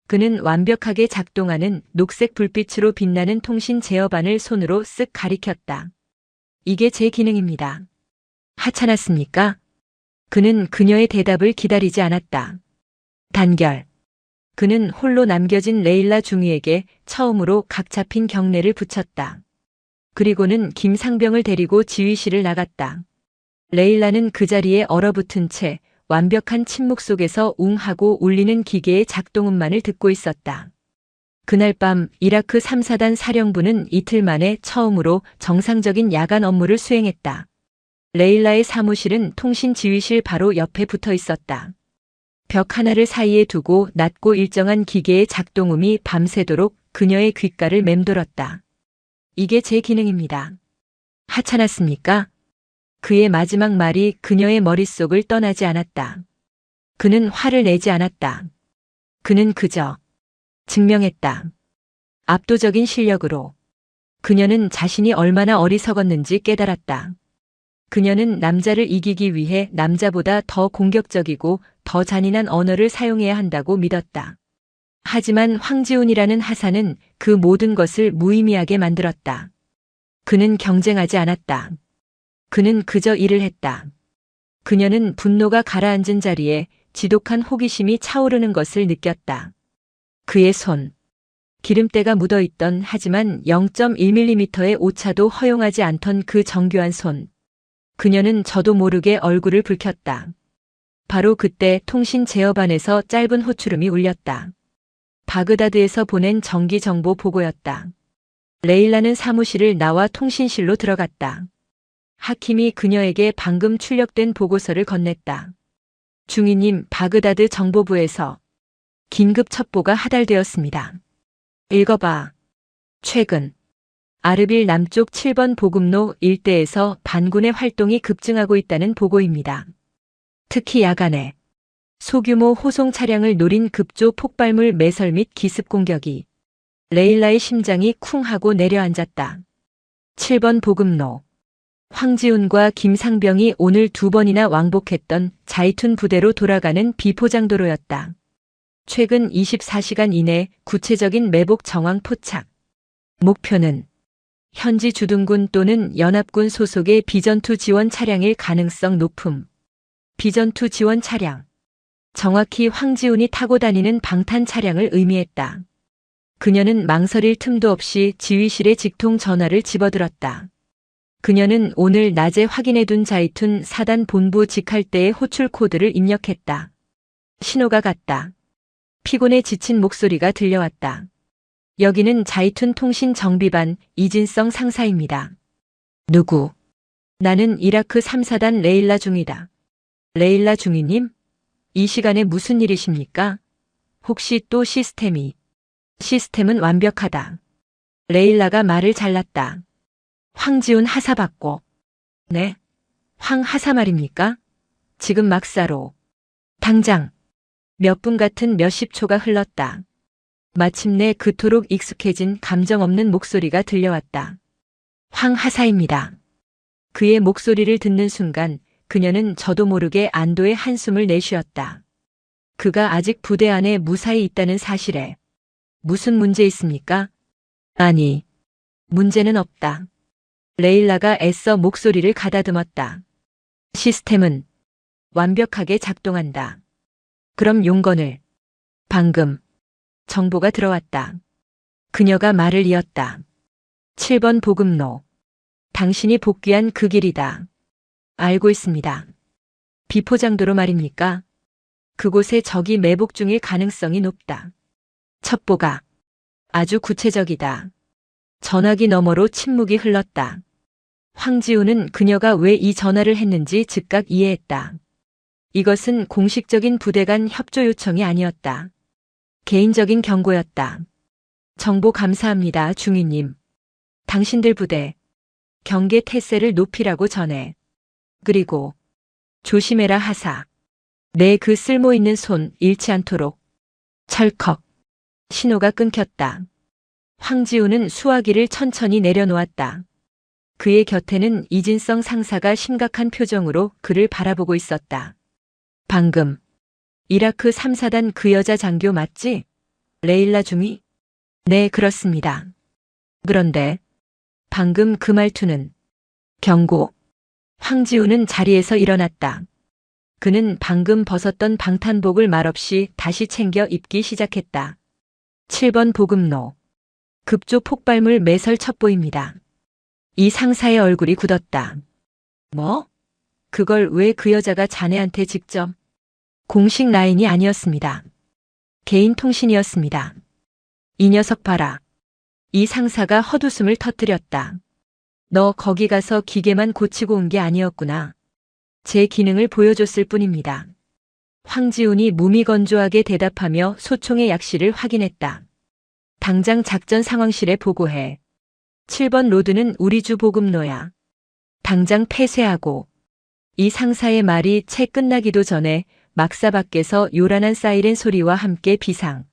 그는 완벽하게 작동하는 녹색 불빛으로 빛나는 통신 제어반을 손으로 쓱 가리켰다. 이게 제 기능입니다. 하찮았습니까? 그는 그녀의 대답을 기다리지 않았다. 단결. 그는 홀로 남겨진 레일라 중위에게 처음으로 각 잡힌 경례를 붙였다. 그리고는 김상병을 데리고 지휘실을 나갔다. 레일라는 그 자리에 얼어붙은 채 완벽한 침묵 속에서 웅하고 울리는 기계의 작동음만을 듣고 있었다. 그날 밤 이라크 3사단 사령부는 이틀 만에 처음으로 정상적인 야간 업무를 수행했다. 레일라의 사무실은 통신지휘실 바로 옆에 붙어 있었다. 벽 하나를 사이에 두고 낮고 일정한 기계의 작동음이 밤새도록 그녀의 귓가를 맴돌았다. 이게 제 기능입니다. 하찮았습니까? 그의 마지막 말이 그녀의 머릿속을 떠나지 않았다. 그는 화를 내지 않았다. 그는 그저 증명했다. 압도적인 실력으로. 그녀는 자신이 얼마나 어리석었는지 깨달았다. 그녀는 남자를 이기기 위해 남자보다 더 공격적이고 더 잔인한 언어를 사용해야 한다고 믿었다. 하지만 황지훈이라는 하사는 그 모든 것을 무의미하게 만들었다. 그는 경쟁하지 않았다. 그는 그저 일을 했다. 그녀는 분노가 가라앉은 자리에 지독한 호기심이 차오르는 것을 느꼈다. 그의 손. 기름때가 묻어있던 하지만 0.1mm의 오차도 허용하지 않던 그 정교한 손. 그녀는 저도 모르게 얼굴을 붉혔다. 바로 그때 통신 제어반에서 짧은 호출음이 울렸다. 바그다드에서 보낸 정기 정보 보고였다. 레일라는 사무실을 나와 통신실로 들어갔다. 하킴이 그녀에게 방금 출력된 보고서를 건넸다. 중위님, 바그다드 정보부에서 긴급 첩보가 하달되었습니다. 읽어봐. 최근 아르빌 남쪽 7번 보급로 일대에서 반군의 활동이 급증하고 있다는 보고입니다. 특히 야간에 소규모 호송 차량을 노린 급조 폭발물 매설 및 기습 공격이 레일라의 심장이 쿵 하고 내려앉았다. 7번 보급로. 황지훈과 김상병이 오늘 2번이나 왕복했던 자이툰 부대로 돌아가는 비포장도로였다. 최근 24시간 이내 구체적인 매복 정황 포착. 목표는 현지 주둔군 또는 연합군 소속의 비전투 지원 차량일 가능성 높음. 비전투 지원 차량. 정확히 황지훈이 타고 다니는 방탄 차량을 의미했다. 그녀는 망설일 틈도 없이 지휘실에 직통 전화를 집어들었다. 그녀는 오늘 낮에 확인해둔 자이툰 사단 본부 직할대의 호출 코드를 입력했다. 신호가 갔다. 피곤에 지친 목소리가 들려왔다. 여기는 자이툰 통신 정비반 이진성 상사입니다. 누구? 나는 이라크 3사단 레일라 중이다. 레일라 중위님? 이 시간에 무슨 일이십니까? 혹시 또 시스템이? 시스템은 완벽하다. 레일라가 말을 잘랐다. 황지훈 하사 받고. 네? 황 하사 말입니까? 지금 막사로. 당장. 몇 분 같은 몇십 초가 흘렀다. 마침내 그토록 익숙해진 감정 없는 목소리가 들려왔다. 황 하사입니다. 그의 목소리를 듣는 순간 그녀는 저도 모르게 안도의 한숨을 내쉬었다. 그가 아직 부대 안에 무사히 있다는 사실에. 무슨 문제 있습니까? 아니, 문제는 없다. 레일라가 애써 목소리를 가다듬었다. 시스템은 완벽하게 작동한다. 그럼 용건을. 방금 정보가 들어왔다. 그녀가 말을 이었다. 7번 보급로. 당신이 복귀한 그 길이다. 알고 있습니다. 비포장도로 말입니까? 그곳에 적이 매복 중일 가능성이 높다. 첩보가 아주 구체적이다. 전화기 너머로 침묵이 흘렀다. 황지훈은 그녀가 왜 이 전화를 했는지 즉각 이해했다. 이것은 공식적인 부대 간 협조 요청이 아니었다. 개인적인 경고였다. 정보 감사합니다, 중위님. 당신들 부대 경계 태세를 높이라고 전해. 그리고 조심해라 하사. 내 그 쓸모있는 손 잃지 않도록. 철컥. 신호가 끊겼다. 황지훈은 수화기를 천천히 내려놓았다. 그의 곁에는 이진성 상사가 심각한 표정으로 그를 바라보고 있었다. 방금 이라크 3사단 그 여자 장교 맞지? 레일라 중위? 네, 그렇습니다. 그런데 방금 그 말투는 경고. 황지훈은 자리에서 일어났다. 그는 방금 벗었던 방탄복을 말없이 다시 챙겨 입기 시작했다. 7번 보급로. 급조 폭발물 매설 첩보입니다. 이 상사의 얼굴이 굳었다. 뭐? 그걸 왜 그 여자가 자네한테 직접? 공식 라인이 아니었습니다. 개인 통신이었습니다. 이 녀석 봐라. 이 상사가 헛웃음을 터뜨렸다. 너 거기 가서 기계만 고치고 온 게 아니었구나. 제 기능을 보여줬을 뿐입니다. 황지훈이 무미건조하게 대답하며 소총의 약실을 확인했다. 당장 작전 상황실에 보고해. 7번 로드는 우리 주 보급로야. 당장 폐쇄하고. 이 상사의 말이 채 끝나기도 전에 막사 밖에서 요란한 사이렌 소리와 함께 비상,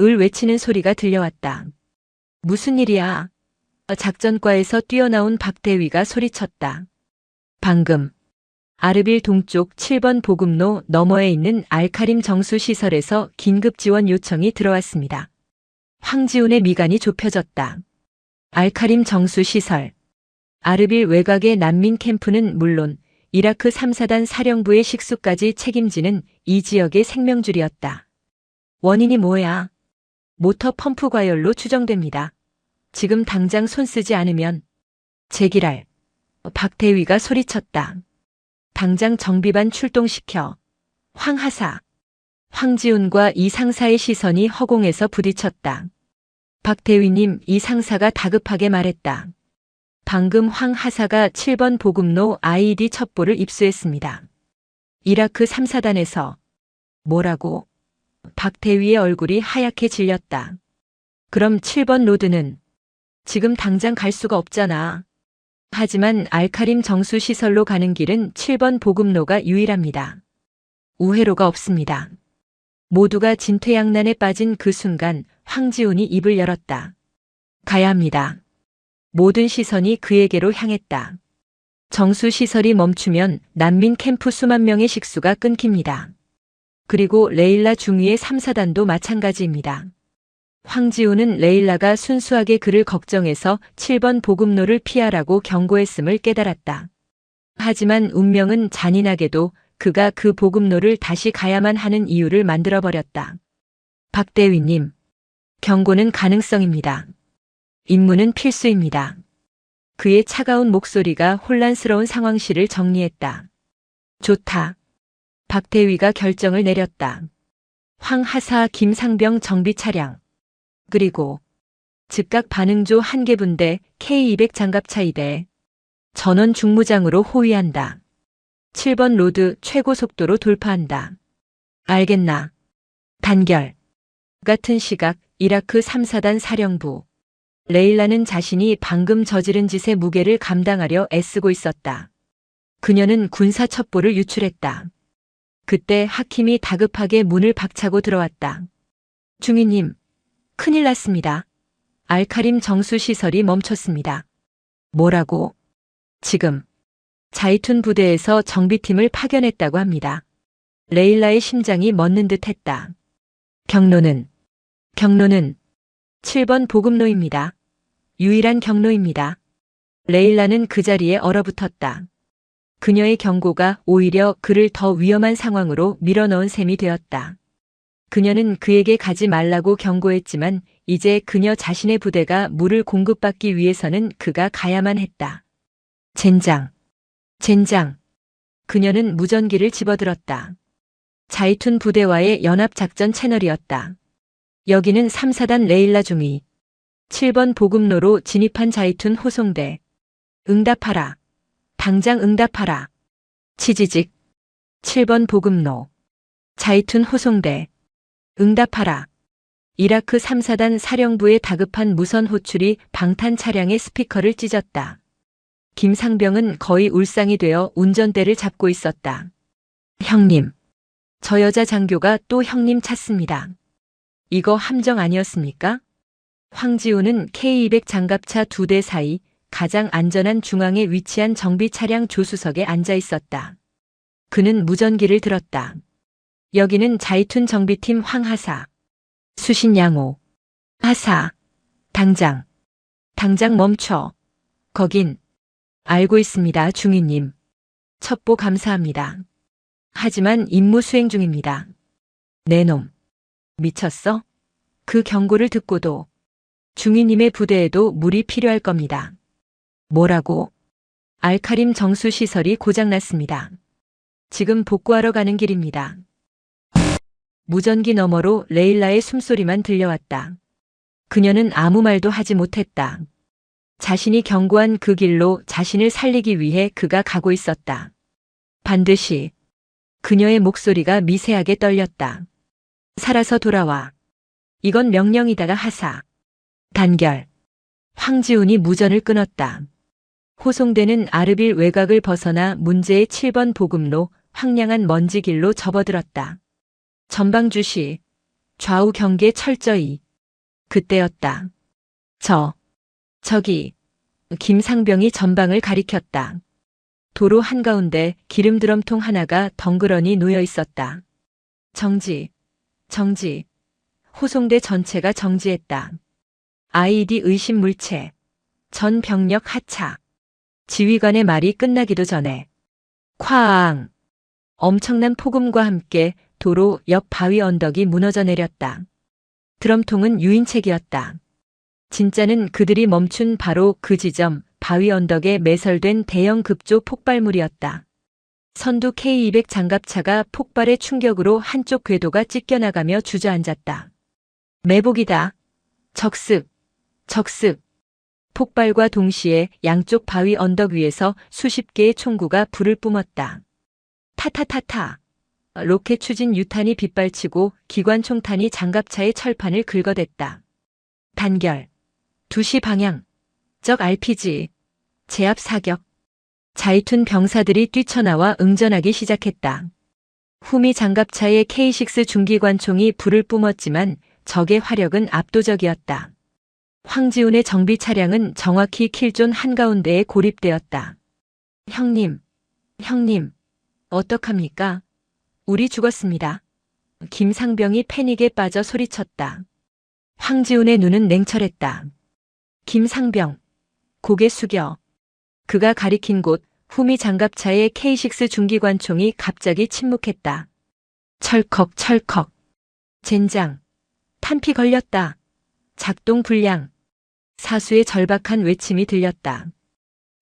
을 외치는 소리가 들려왔다. 무슨 일이야? 작전과에서 뛰어나온 박 대위가 소리쳤다. 방금 아르빌 동쪽 7번 보급로 너머에 있는 알카림 정수 시설에서 긴급 지원 요청이 들어왔습니다. 황지훈의 미간이 좁혀졌다. 알카림 정수 시설. 아르빌 외곽의 난민 캠프는 물론 이라크 3사단 사령부의 식수까지 책임지는 이 지역의 생명줄이었다. 원인이 뭐야? 모터 펌프 과열로 추정됩니다. 지금 당장 손 쓰지 않으면 제기랄. 박대위가 소리쳤다. 당장 정비반 출동시켜. 황하사. 황지훈과 이 상사의 시선이 허공에서 부딪혔다. 박대위님, 이 상사가 다급하게 말했다. 방금 황하사가 7번 보급로 IED 첩보를 입수했습니다. 이라크 3사단에서. 뭐라고? 박대위의 얼굴이 하얗게 질렸다. 그럼 7번 로드는? 지금 당장 갈 수가 없잖아. 하지만 알카림 정수 시설로 가는 길은 7번 보급로가 유일합니다. 우회로가 없습니다. 모두가 진퇴양난에 빠진 그 순간 황지훈이 입을 열었다. 가야 합니다. 모든 시선이 그에게로 향했다. 정수 시설이 멈추면 난민 캠프 수만 명의 식수가 끊깁니다. 그리고 레일라 중위의 3사단도 마찬가지입니다. 황지훈은 레일라가 순수하게 그를 걱정해서 7번 보급로를 피하라고 경고했음을 깨달았다. 하지만 운명은 잔인하게도 그가 그 보급로를 다시 가야만 하는 이유를 만들어버렸다. 박대위님, 경고는 가능성입니다. 임무는 필수입니다. 그의 차가운 목소리가 혼란스러운 상황실을 정리했다. 좋다. 박대위가 결정을 내렸다. 황하사 김상병 정비 차량. 그리고 즉각 반응조 1개 분대 K200 장갑차 2대. 전원 중무장으로 호위한다. 7번 로드 최고 속도로 돌파한다. 알겠나? 단결. 같은 시각 이라크 3사단 사령부. 레일라는 자신이 방금 저지른 짓의 무게를 감당하려 애쓰고 있었다. 그녀는 군사 첩보를 유출했다. 그때 하킴이 다급하게 문을 박차고 들어왔다. 중위님, 큰일 났습니다. 알카림 정수 시설이 멈췄습니다. 뭐라고? 지금 자이툰 부대에서 정비팀을 파견했다고 합니다. 레일라의 심장이 멎는 듯 했다. 경로는 7번 보급로입니다. 유일한 경로입니다. 레일라는 그 자리에 얼어붙었다. 그녀의 경고가 오히려 그를 더 위험한 상황으로 밀어넣은 셈이 되었다. 그녀는 그에게 가지 말라고 경고했지만 이제 그녀 자신의 부대가 물을 공급받기 위해서는 그가 가야만 했다. 젠장. 그녀는 무전기를 집어들었다. 자이툰 부대와의 연합작전 채널이었다. 여기는 3사단 레일라 중위. 7번 보급로로 진입한 자이툰 호송대. 응답하라. 당장 응답하라. 치지직. 7번 보급로. 자이툰 호송대. 응답하라. 이라크 3사단 사령부의 다급한 무선 호출이 방탄 차량의 스피커를 찢었다. 김상병은 거의 울상이 되어 운전대를 잡고 있었다. 형님. 저 여자 장교가 또 형님 찾습니다. 이거 함정 아니었습니까? 황지훈은 K200 장갑차 2대 사이 가장 안전한 중앙에 위치한 정비 차량 조수석에 앉아 있었다. 그는 무전기를 들었다. 여기는 자이툰 정비팀 황하사. 수신양호. 하사. 당장 멈춰. 거긴. 알고 있습니다, 중위님. 첩보 감사합니다. 하지만 임무 수행 중입니다. 내 놈. 미쳤어? 그 경고를 듣고도 중위님의 부대에도 물이 필요할 겁니다. 뭐라고? 알카림 정수 시설이 고장났습니다. 지금 복구하러 가는 길입니다. 무전기 너머로 레일라의 숨소리만 들려왔다. 그녀는 아무 말도 하지 못했다. 자신이 경고한 그 길로 자신을 살리기 위해 그가 가고 있었다. 반드시. 그녀의 목소리가 미세하게 떨렸다. 살아서 돌아와. 이건 명령이다가 하사. 단결. 황지훈이 무전을 끊었다. 호송대는 아르빌 외곽을 벗어나 문제의 7번 보급로 황량한 먼지길로 접어들었다. 전방 주시. 좌우 경계 철저히. 그때였다. 저기. 김상병이 전방을 가리켰다. 도로 한가운데 기름 드럼통 하나가 덩그러니 놓여 있었다. 정지, 정지. 호송대 전체가 정지했다. IED 의심 물체. 전 병력 하차. 지휘관의 말이 끝나기도 전에 쾅! 엄청난 폭음과 함께 도로 옆 바위 언덕이 무너져 내렸다. 드럼통은 유인책이었다. 진짜는 그들이 멈춘 바로 그 지점 바위 언덕에 매설된 대형 급조 폭발물이었다. 선두 K200 장갑차가 폭발의 충격으로 한쪽 궤도가 찢겨나가며 주저앉았다. 매복이다. 적습, 적습. 폭발과 동시에 양쪽 바위 언덕 위에서 수십 개의 총구가 불을 뿜었다. 타타타타. 로켓 추진 유탄이 빗발치고 기관 총탄이 장갑차의 철판을 긁어댔다. 단결. 2시 방향. 적 RPG. 제압 사격. 자이툰 병사들이 뛰쳐나와 응전하기 시작했다. 후미 장갑차의 K6 중기관총이 불을 뿜었지만 적의 화력은 압도적이었다. 황지훈의 정비 차량은 정확히 킬존 한가운데에 고립되었다. 형님, 형님, 어떡합니까? 우리 죽었습니다. 김상병이 패닉에 빠져 소리쳤다. 황지훈의 눈은 냉철했다. 김상병, 고개 숙여. 그가 가리킨 곳 후미 장갑차의 K6 중기관총이 갑자기 침묵했다. 철컥 철컥. 젠장. 탄피 걸렸다. 작동 불량. 사수의 절박한 외침이 들렸다.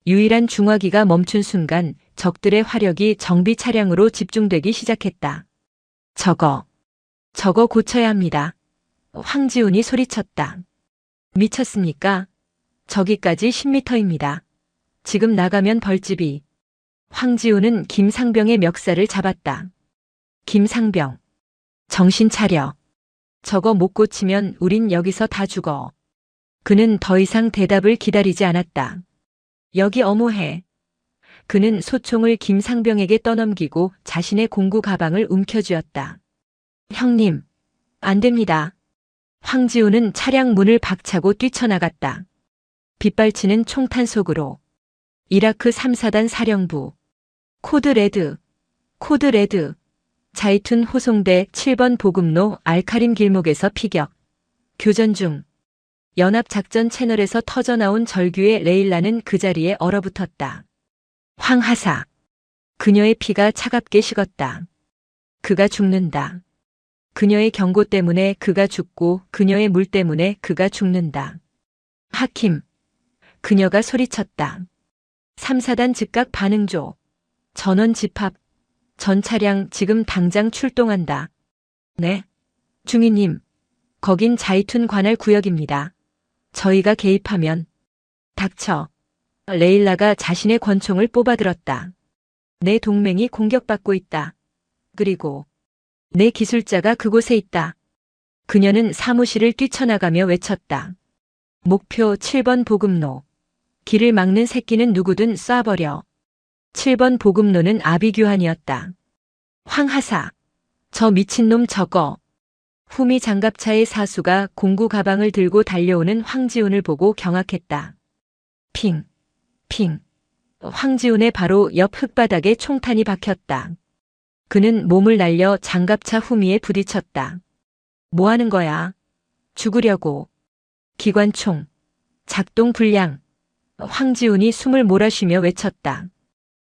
유일한 중화기가 멈춘 순간 적들의 화력이 정비 차량으로 집중되기 시작했다. 저거 고쳐야 합니다. 황지훈이 소리쳤다. 미쳤습니까? 저기까지 10m입니다. 지금 나가면 벌집이. 황지훈은 김상병의 멱살을 잡았다. 김상병. 정신 차려. 저거 못 고치면 우린 여기서 다 죽어. 그는 더 이상 대답을 기다리지 않았다. 여기 어머해. 그는 소총을 김상병에게 떠넘기고 자신의 공구 가방을 움켜쥐었다. 형님, 안 됩니다. 황지훈은 차량 문을 박차고 뛰쳐나갔다. 빗발치는 총탄 속으로. 이라크 3사단 사령부. 코드 레드. 코드 레드. 자이툰 호송대 7번 보급로 알카림 길목에서 피격. 교전 중. 연합작전 채널에서 터져나온 절규의 레일라는 그 자리에 얼어붙었다. 황하사. 그녀의 피가 차갑게 식었다. 그가 죽는다. 그녀의 경고 때문에 그가 죽고 그녀의 물 때문에 그가 죽는다. 하킴. 그녀가 소리쳤다. 3사단 즉각 반응조. 전원 집합. 전 차량 지금 당장 출동한다. 네. 중위님. 거긴 자이툰 관할 구역입니다. 저희가 개입하면. 닥쳐. 레일라가 자신의 권총을 뽑아들었다. 내 동맹이 공격받고 있다. 그리고 내 기술자가 그곳에 있다. 그녀는 사무실을 뛰쳐나가며 외쳤다. 목표 7번 보급로. 길을 막는 새끼는 누구든 쏴버려. 7번 보급로는 아비규환이었다. 황하사. 저 미친놈 저거. 후미 장갑차의 사수가 공구 가방을 들고 달려오는 황지훈을 보고 경악했다. 핑. 핑. 황지훈의 바로 옆 흙바닥에 총탄이 박혔다. 그는 몸을 날려 장갑차 후미에 부딪혔다. 뭐 하는 거야? 죽으려고. 기관총. 작동 불량. 황지훈이 숨을 몰아쉬며 외쳤다.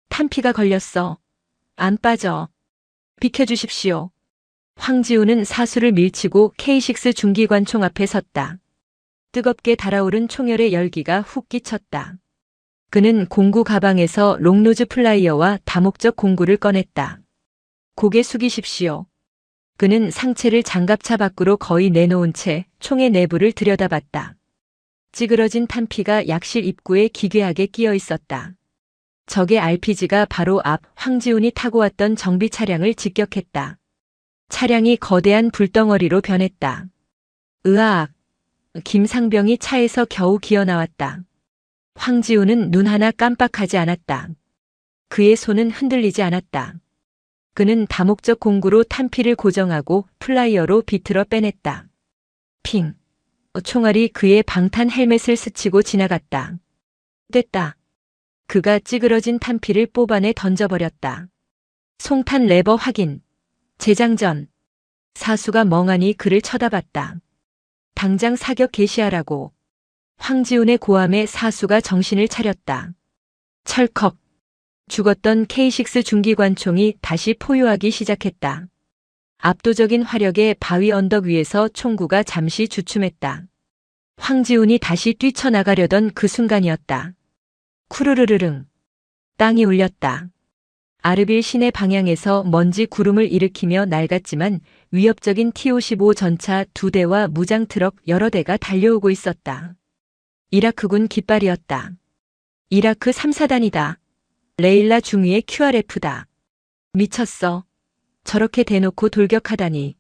탄피가 걸렸어. 안 빠져. 비켜주십시오. 황지훈은 사수를 밀치고 K6 중기관총 앞에 섰다. 뜨겁게 달아오른 총열의 열기가 훅 끼쳤다. 그는 공구 가방에서 롱노즈 플라이어와 다목적 공구를 꺼냈다. 고개 숙이십시오. 그는 상체를 장갑차 밖으로 거의 내놓은 채 총의 내부를 들여다봤다. 찌그러진 탄피가 약실 입구에 기괴하게 끼어 있었다. 적의 RPG가 바로 앞 황지훈이 타고 왔던 정비 차량을 직격했다. 차량이 거대한 불덩어리로 변했다. 으악! 김상병이 차에서 겨우 기어 나왔다. 황지훈은 눈 하나 깜빡하지 않았다. 그의 손은 흔들리지 않았다. 그는 다목적 공구로 탄피를 고정하고 플라이어로 비틀어 빼냈다. 핑! 총알이 그의 방탄 헬멧을 스치고 지나갔다. 됐다. 그가 찌그러진 탄피를 뽑아내 던져버렸다. 송탄 레버 확인. 재장전. 사수가 멍하니 그를 쳐다봤다. 당장 사격 개시하라고. 황지훈의 고함에 사수가 정신을 차렸다. 철컥. 죽었던 K6 중기관총이 다시 포효하기 시작했다. 압도적인 화력의 바위 언덕 위에서 총구가 잠시 주춤했다. 황지훈이 다시 뛰쳐나가려던 그 순간이었다. 쿠르르르릉. 땅이 울렸다. 아르빌 시내 방향에서 먼지 구름을 일으키며 낡았지만 위협적인 T-55 전차 2대와 무장 트럭 여러 대가 달려오고 있었다. 이라크군 깃발이었다. 이라크 3사단이다. 레일라 중위의 QRF다. 미쳤어. 저렇게 대놓고 돌격하다니.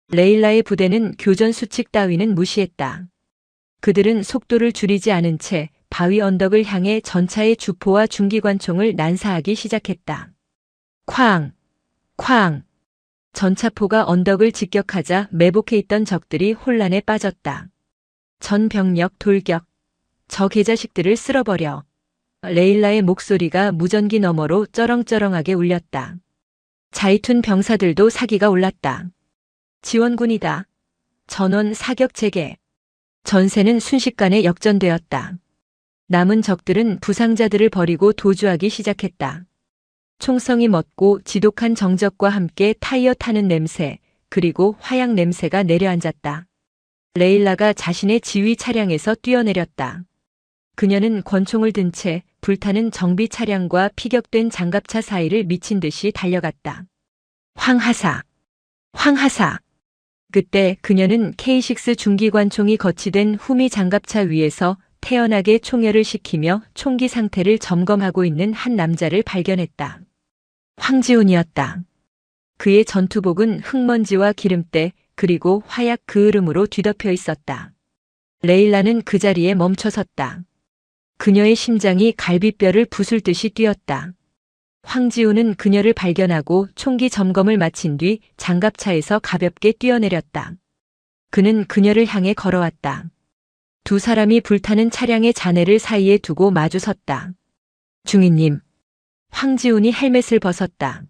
레일라의 부대는 교전 수칙 따위는 무시했다. 그들은 속도를 줄이지 않은 채 바위 언덕을 향해 전차의 주포와 중기관총을 난사하기 시작했다. 쾅! 쾅! 전차포가 언덕을 직격하자 매복해 있던 적들이 혼란에 빠졌다. 전 병력 돌격. 저 개자식들을 쓸어버려. 레일라의 목소리가 무전기 너머로 쩌렁쩌렁하게 울렸다. 자이툰 병사들도 사기가 올랐다. 지원군이다. 전원 사격 재개. 전세는 순식간에 역전되었다. 남은 적들은 부상자들을 버리고 도주하기 시작했다. 총성이 멎고 지독한 정적과 함께 타이어 타는 냄새, 그리고 화약 냄새가 내려앉았다. 레일라가 자신의 지휘 차량에서 뛰어내렸다. 그녀는 권총을 든 채 불타는 정비 차량과 피격된 장갑차 사이를 미친 듯이 달려갔다. 황하사! 황하사! 그때 그녀는 K6 중기관총이 거치된 후미 장갑차 위에서 태연하게 총열을 시키며 총기 상태를 점검하고 있는 한 남자를 발견했다. 황지훈이었다. 그의 전투복은 흙먼지와 기름때 그리고 화약 그을음으로 뒤덮여 있었다. 레일라는 그 자리에 멈춰섰다. 그녀의 심장이 갈비뼈를 부술듯이 뛰었다. 황지훈은 그녀를 발견하고 총기 점검을 마친 뒤 장갑차에서 가볍게 뛰어내렸다. 그는 그녀를 향해 걸어왔다. 두 사람이 불타는 차량의 잔해를 사이에 두고 마주 섰다. 중위님. 황지훈이 헬멧을 벗었다.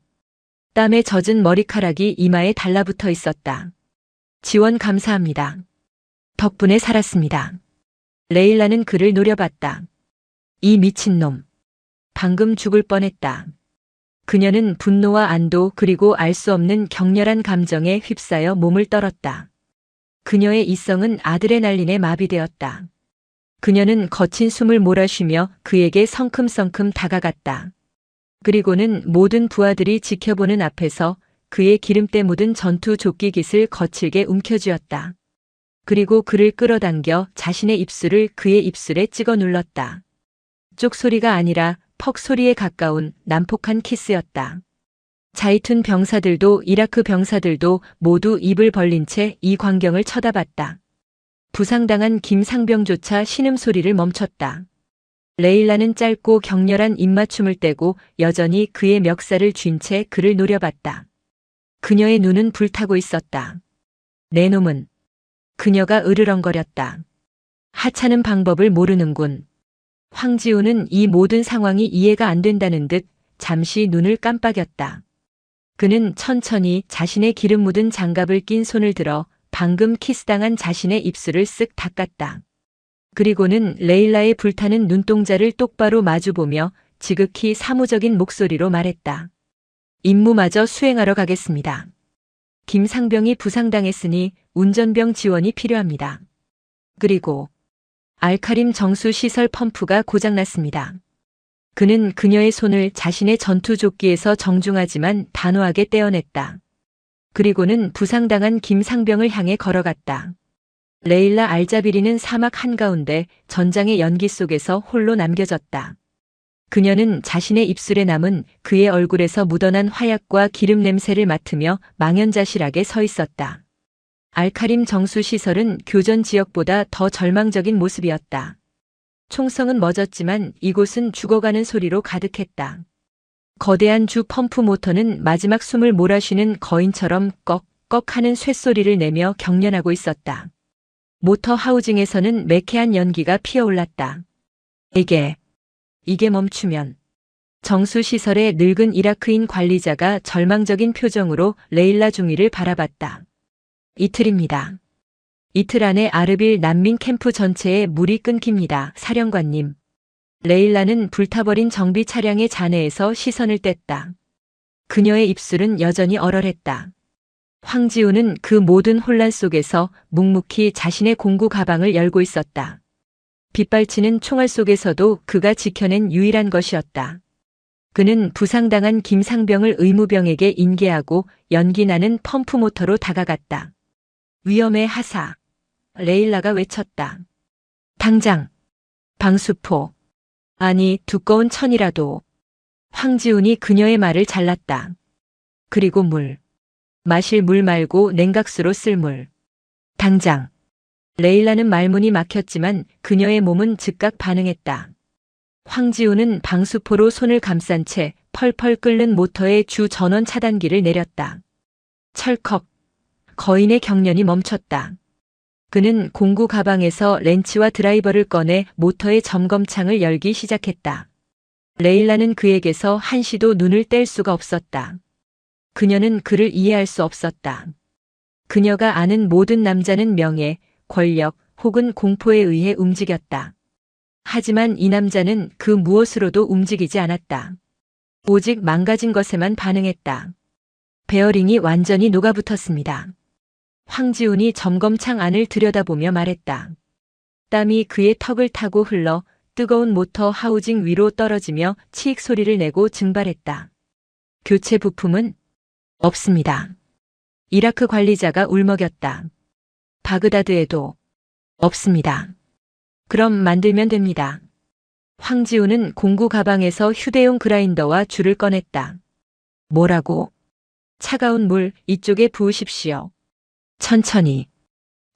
땀에 젖은 머리카락이 이마에 달라붙어 있었다. 지원 감사합니다. 덕분에 살았습니다. 레일라는 그를 노려봤다. 이 미친놈. 방금 죽을 뻔했다. 그녀는 분노와 안도 그리고 알 수 없는 격렬한 감정에 휩싸여 몸을 떨었다. 그녀의 이성은 아드레날린에 마비되었다. 그녀는 거친 숨을 몰아쉬며 그에게 성큼성큼 다가갔다. 그리고는 모든 부하들이 지켜보는 앞에서 그의 기름때 묻은 전투 조끼 깃을 거칠게 움켜쥐었다. 그리고 그를 끌어당겨 자신의 입술을 그의 입술에 찍어 눌렀다. 쪽 소리가 아니라 퍽 소리에 가까운 난폭한 키스였다. 자이툰 병사들도 이라크 병사들도 모두 입을 벌린 채 이 광경을 쳐다봤다. 부상당한 김상병조차 신음소리를 멈췄다. 레일라는 짧고 격렬한 입맞춤을 떼고 여전히 그의 멱살을 쥔 채 그를 노려봤다. 그녀의 눈은 불타고 있었다. 내 놈은. 그녀가 으르렁거렸다. 하찮은 방법을 모르는군. 황지훈은 이 모든 상황이 이해가 안 된다는 듯 잠시 눈을 깜빡였다. 그는 천천히 자신의 기름 묻은 장갑을 낀 손을 들어 방금 키스당한 자신의 입술을 쓱 닦았다. 그리고는 레일라의 불타는 눈동자를 똑바로 마주보며 지극히 사무적인 목소리로 말했다. 임무마저 수행하러 가겠습니다. 김상병이 부상당했으니 운전병 지원이 필요합니다. 그리고 알카림 정수 시설 펌프가 고장났습니다. 그는 그녀의 손을 자신의 전투조끼에서 정중하지만 단호하게 떼어냈다. 그리고는 부상당한 김상병을 향해 걸어갔다. 레일라 알자비리는 사막 한가운데 전장의 연기 속에서 홀로 남겨졌다. 그녀는 자신의 입술에 남은 그의 얼굴에서 묻어난 화약과 기름 냄새를 맡으며 망연자실하게 서 있었다. 알카림 정수 시설은 교전 지역보다 더 절망적인 모습이었다. 총성은 멎었지만 이곳은 죽어가는 소리로 가득했다. 거대한 주 펌프 모터는 마지막 숨을 몰아쉬는 거인처럼 꺽꺽 하는 쇳소리를 내며 경련하고 있었다. 모터 하우징에서는 매캐한 연기가 피어올랐다. 이게 멈추면. 정수시설의 늙은 이라크인 관리자가 절망적인 표정으로 레일라 중위를 바라봤다. 이틀입니다. 이틀 안에 아르빌 난민 캠프 전체에 물이 끊깁니다. 사령관님. 레일라는 불타버린 정비 차량의 잔해에서 시선을 뗐다. 그녀의 입술은 여전히 얼얼했다. 황지우는 그 모든 혼란 속에서 묵묵히 자신의 공구 가방을 열고 있었다. 빗발치는 총알 속에서도 그가 지켜낸 유일한 것이었다. 그는 부상당한 김상병을 의무병에게 인계하고 연기 나는 펌프 모터로 다가갔다. 위험해 하사. 레일라가 외쳤다. 당장. 방수포. 아니 두꺼운 천이라도. 황지훈이 그녀의 말을 잘랐다. 그리고 물. 마실 물 말고 냉각수로 쓸 물. 당장. 레일라는 말문이 막혔지만 그녀의 몸은 즉각 반응했다. 황지훈은 방수포로 손을 감싼 채 펄펄 끓는 모터의 주 전원 차단기를 내렸다. 철컥. 거인의 경련이 멈췄다. 그는 공구 가방에서 렌치와 드라이버를 꺼내 모터의 점검창을 열기 시작했다. 레일라는 그에게서 한시도 눈을 뗄 수가 없었다. 그녀는 그를 이해할 수 없었다. 그녀가 아는 모든 남자는 명예, 권력 혹은 공포에 의해 움직였다. 하지만 이 남자는 그 무엇으로도 움직이지 않았다. 오직 망가진 것에만 반응했다. 베어링이 완전히 녹아붙었습니다. 황지훈이 점검창 안을 들여다보며 말했다. 땀이 그의 턱을 타고 흘러 뜨거운 모터 하우징 위로 떨어지며 치익 소리를 내고 증발했다. 교체 부품은 없습니다. 이라크 관리자가 울먹였다. 바그다드에도 없습니다. 그럼 만들면 됩니다. 황지훈은 공구 가방에서 휴대용 그라인더와 줄을 꺼냈다. 뭐라고? 차가운 물 이쪽에 부으십시오. 천천히.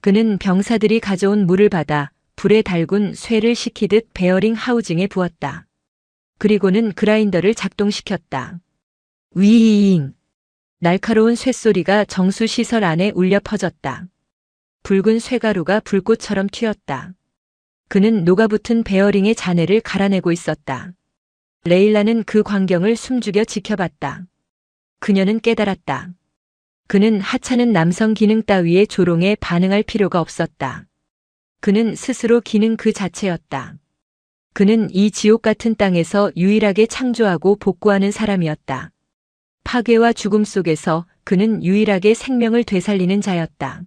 그는 병사들이 가져온 물을 받아 불에 달군 쇠를 식히듯 베어링 하우징에 부었다. 그리고는 그라인더를 작동시켰다. 위잉. 날카로운 쇠소리가 정수시설 안에 울려 퍼졌다. 붉은 쇠가루가 불꽃처럼 튀었다. 그는 녹아붙은 베어링의 잔해를 갈아내고 있었다. 레일라는 그 광경을 숨죽여 지켜봤다. 그녀는 깨달았다. 그는 하찮은 남성 기능 따위의 조롱에 반응할 필요가 없었다. 그는 스스로 기능 그 자체였다. 그는 이 지옥 같은 땅에서 유일하게 창조하고 복구하는 사람이었다. 파괴와 죽음 속에서 그는 유일하게 생명을 되살리는 자였다.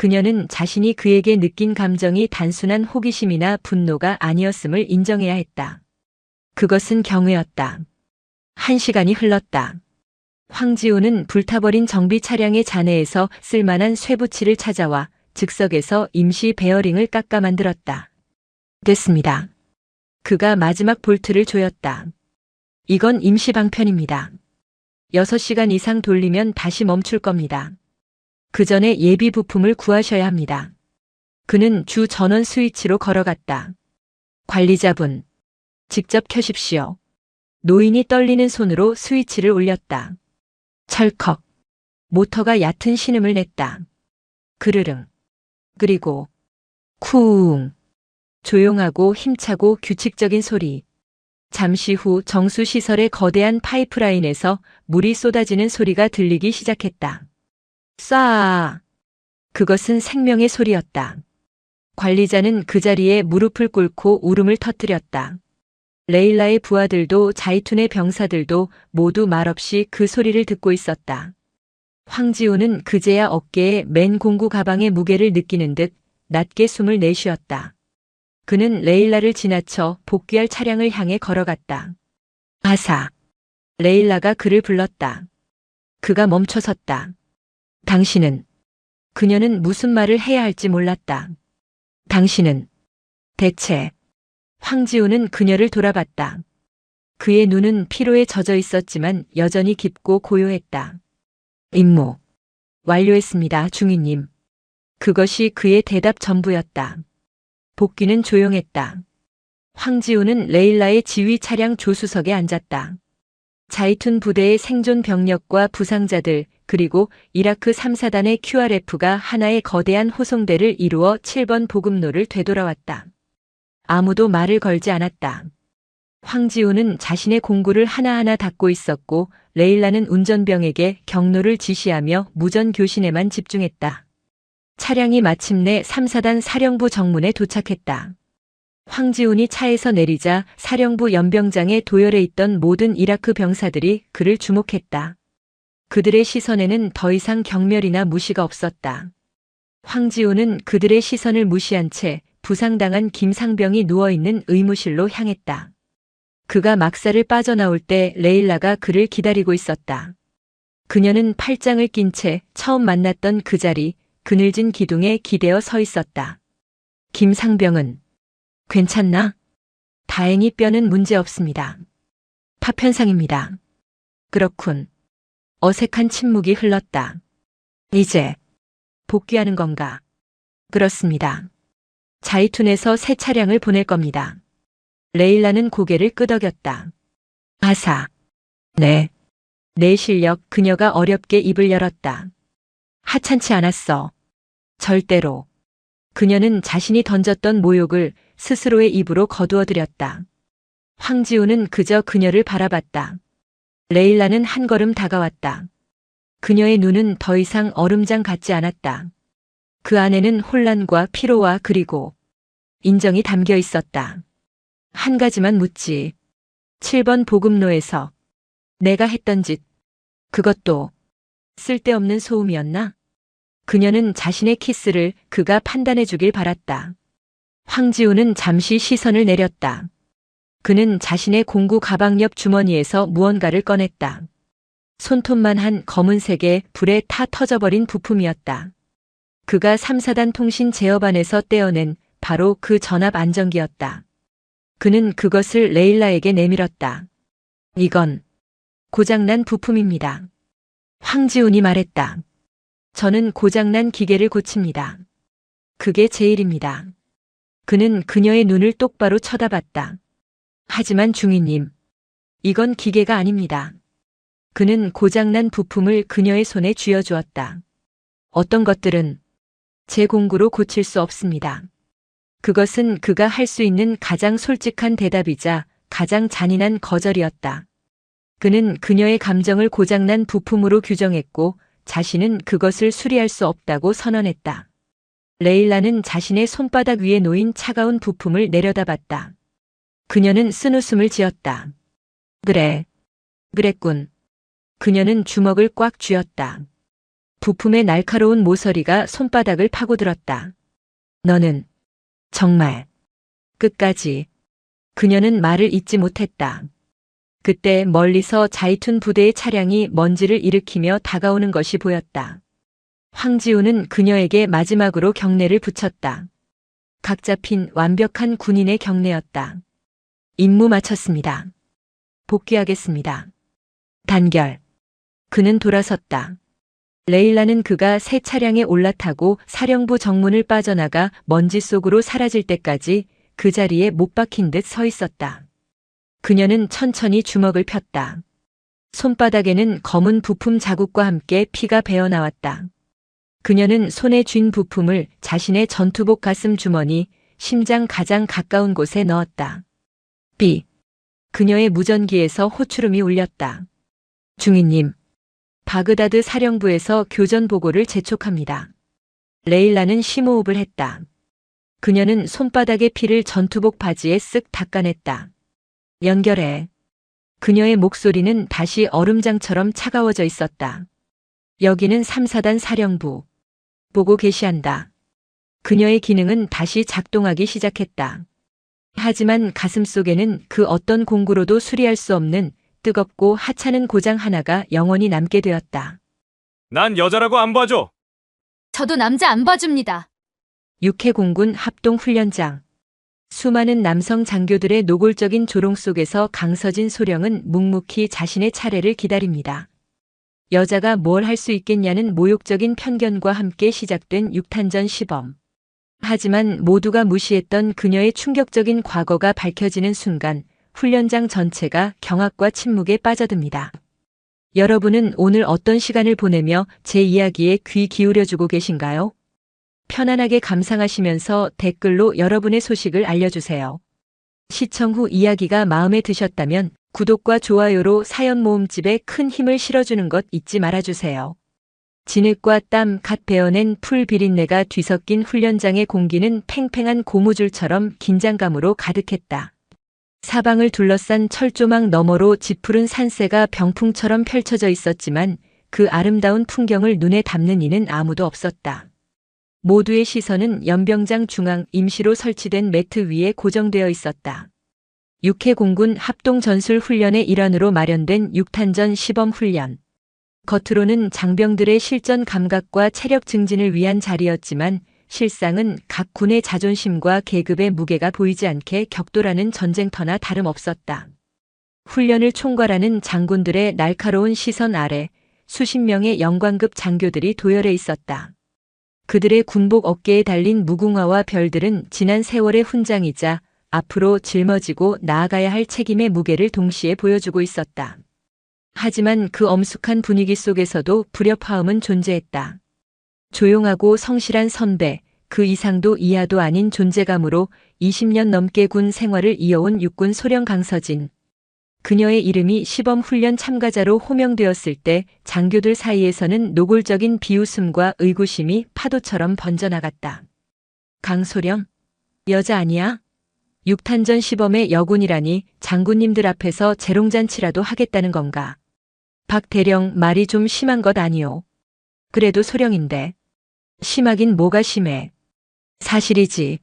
그녀는 자신이 그에게 느낀 감정이 단순한 호기심이나 분노가 아니었음을 인정해야 했다. 그것은 경외였다. 1시간이 흘렀다. 황지우는 불타버린 정비 차량의 잔해에서 쓸만한 쇠붙이를 찾아와 즉석에서 임시 베어링을 깎아 만들었다. 됐습니다. 그가 마지막 볼트를 조였다. 이건 임시 방편입니다. 6시간 이상 돌리면 다시 멈출 겁니다. 그 전에 예비 부품을 구하셔야 합니다. 그는 주 전원 스위치로 걸어갔다. 관리자분, 직접 켜십시오. 노인이 떨리는 손으로 스위치를 올렸다. 철컥. 모터가 얕은 신음을 냈다. 그르릉. 그리고 쿵. 조용하고 힘차고 규칙적인 소리. 잠시 후 정수시설의 거대한 파이프라인에서 물이 쏟아지는 소리가 들리기 시작했다. 쏴. 그것은 생명의 소리였다. 관리자는 그 자리에 무릎을 꿇고 울음을 터뜨렸다. 레일라의 부하들도 자이툰의 병사들도 모두 말없이 그 소리를 듣고 있었다. 황지우는 그제야 어깨에 맨 공구 가방의 무게를 느끼는 듯 낮게 숨을 내쉬었다. 그는 레일라를 지나쳐 복귀할 차량을 향해 걸어갔다. 아사. 레일라가 그를 불렀다. 그가 멈춰섰다. 당신은. 그녀는 무슨 말을 해야 할지 몰랐다. 당신은. 대체. 황지우는 그녀를 돌아봤다. 그의 눈은 피로에 젖어 있었지만 여전히 깊고 고요했다. 임무. 완료했습니다, 중위님. 그것이 그의 대답 전부였다. 복귀는 조용했다. 황지우는 레일라의 지휘 차량 조수석에 앉았다. 자이툰 부대의 생존 병력과 부상자들 그리고 이라크 3사단의 QRF가 하나의 거대한 호송대를 이루어 7번 보급로를 되돌아왔다. 아무도 말을 걸지 않았다. 황지우는 자신의 공구를 하나하나 닦고 있었고 레일라는 운전병에게 경로를 지시하며 무전 교신에만 집중했다. 차량이 마침내 3사단 사령부 정문에 도착했다. 황지훈이 차에서 내리자 사령부 연병장에 도열해 있던 모든 이라크 병사들이 그를 주목했다. 그들의 시선에는 더 이상 경멸이나 무시가 없었다. 황지훈은 그들의 시선을 무시한 채 부상당한 김상병이 누워있는 의무실로 향했다. 그가 막사를 빠져나올 때 레일라가 그를 기다리고 있었다. 그녀는 팔짱을 낀 채 처음 만났던 그 자리, 그늘진 기둥에 기대어 서 있었다. 김상병은 괜찮나? 다행히 뼈는 문제 없습니다. 파편상입니다. 그렇군. 어색한 침묵이 흘렀다. 이제 복귀하는 건가? 그렇습니다. 자이툰에서 새 차량을 보낼 겁니다. 레일라는 고개를 끄덕였다. 아사. 네. 내 실력. 그녀가 어렵게 입을 열었다. 하찮지 않았어. 절대로. 그녀는 자신이 던졌던 모욕을 스스로의 입으로 거두어들였다. 황지우는 그저 그녀를 바라봤다. 레일라는 한 걸음 다가왔다. 그녀의 눈은 더 이상 얼음장 같지 않았다. 그 안에는 혼란과 피로와 그리고 인정이 담겨 있었다. 한 가지만 묻지. 7번 보급로에서 내가 했던 짓, 그것도 쓸데없는 소음이었나? 그녀는 자신의 키스를 그가 판단해 주길 바랐다. 황지우는 잠시 시선을 내렸다. 그는 자신의 공구 가방 옆 주머니에서 무언가를 꺼냈다. 손톱만한 검은색의 불에 타 터져버린 부품이었다. 그가 3사단 통신 제어반에서 떼어낸 바로 그 전압 안정기였다. 그는 그것을 레일라에게 내밀었다. 이건 고장난 부품입니다. 황지훈이 말했다. 저는 고장난 기계를 고칩니다. 그게 제 일입니다. 그는 그녀의 눈을 똑바로 쳐다봤다. 하지만 중위님, 이건 기계가 아닙니다. 그는 고장난 부품을 그녀의 손에 쥐어주었다. 어떤 것들은 제 공구로 고칠 수 없습니다. 그것은 그가 할 수 있는 가장 솔직한 대답이자 가장 잔인한 거절이었다. 그는 그녀의 감정을 고장난 부품으로 규정했고 자신은 그것을 수리할 수 없다고 선언했다. 레일라는 자신의 손바닥 위에 놓인 차가운 부품을 내려다봤다. 그녀는 쓴웃음을 지었다. 그래. 그랬군. 그녀는 주먹을 꽉 쥐었다. 부품의 날카로운 모서리가 손바닥을 파고들었다. 너는 정말 끝까지. 그녀는 말을 잇지 못했다. 그때 멀리서 자이툰 부대의 차량이 먼지를 일으키며 다가오는 것이 보였다. 황지우는 그녀에게 마지막으로 경례를 붙였다. 각 잡힌 완벽한 군인의 경례였다. 임무 마쳤습니다. 복귀하겠습니다. 단결. 그는 돌아섰다. 레일라는 그가 새 차량에 올라타고 사령부 정문을 빠져나가 먼지 속으로 사라질 때까지 그 자리에 못 박힌 듯 서 있었다. 그녀는 천천히 주먹을 폈다. 손바닥에는 검은 부품 자국과 함께 피가 배어나왔다. 그녀는 손에 쥔 부품을 자신의 전투복 가슴 주머니, 심장 가장 가까운 곳에 넣었다. 삐. 그녀의 무전기에서 호출음이 울렸다. 중위님. 바그다드 사령부에서 교전 보고를 재촉합니다. 레일라는 심호흡을 했다. 그녀는 손바닥의 피를 전투복 바지에 쓱 닦아냈다. 연결해. 그녀의 목소리는 다시 얼음장처럼 차가워져 있었다. 여기는 3사단 사령부. 보고 개시한다. 그녀의 기능은 다시 작동하기 시작했다. 하지만 가슴속에는 그 어떤 공구로도 수리할 수 없는 뜨겁고 하찮은 고장 하나가 영원히 남게 되었다. 난 여자라고 안 봐줘. 저도 남자 안 봐줍니다. 육해공군 합동훈련장. 수많은 남성 장교들의 노골적인 조롱 속에서 강서진 소령은 묵묵히 자신의 차례를 기다립니다. 여자가 뭘 할 수 있겠냐는 모욕적인 편견과 함께 시작된 6탄전 시범. 하지만 모두가 무시했던 그녀의 충격적인 과거가 밝혀지는 순간 훈련장 전체가 경악과 침묵에 빠져듭니다. 여러분은 오늘 어떤 시간을 보내며 제 이야기에 귀 기울여주고 계신가요? 편안하게 감상하시면서 댓글로 여러분의 소식을 알려주세요. 시청 후 이야기가 마음에 드셨다면 구독과 좋아요로 사연 모음집에 큰 힘을 실어주는 것 잊지 말아주세요. 진흙과 땀 갓 베어낸 풀 비린내가 뒤섞인 훈련장의 공기는 팽팽한 고무줄처럼 긴장감으로 가득했다. 사방을 둘러싼 철조망 너머로 짙푸른 산세가 병풍처럼 펼쳐져 있었지만 그 아름다운 풍경을 눈에 담는 이는 아무도 없었다. 모두의 시선은 연병장 중앙 임시로 설치된 매트 위에 고정되어 있었다. 육해공군 합동전술훈련의 일환으로 마련된 6탄전 시범훈련. 겉으로는 장병들의 실전 감각과 체력 증진을 위한 자리였지만 실상은 각 군의 자존심과 계급의 무게가 보이지 않게 격돌하는 전쟁터나 다름없었다. 훈련을 총괄하는 장군들의 날카로운 시선 아래 수십 명의 영관급 장교들이 도열해 있었다. 그들의 군복 어깨에 달린 무궁화와 별들은 지난 세월의 훈장이자 앞으로 짊어지고 나아가야 할 책임의 무게를 동시에 보여주고 있었다. 하지만 그 엄숙한 분위기 속에서도 불협화음은 존재했다. 조용하고 성실한 선배, 그 이상도 이하도 아닌 존재감으로 20년 넘게 군 생활을 이어온 육군 소령 강서진. 그녀의 이름이 시범훈련 참가자로 호명되었을 때 장교들 사이에서는 노골적인 비웃음과 의구심이 파도처럼 번져나갔다. 강소령? 여자 아니야? 6탄전 시범의 여군이라니 장군님들 앞에서 재롱잔치라도 하겠다는 건가? 박 대령 말이 좀 심한 것 아니오. 그래도 소령인데. 심하긴 뭐가 심해. 사실이지.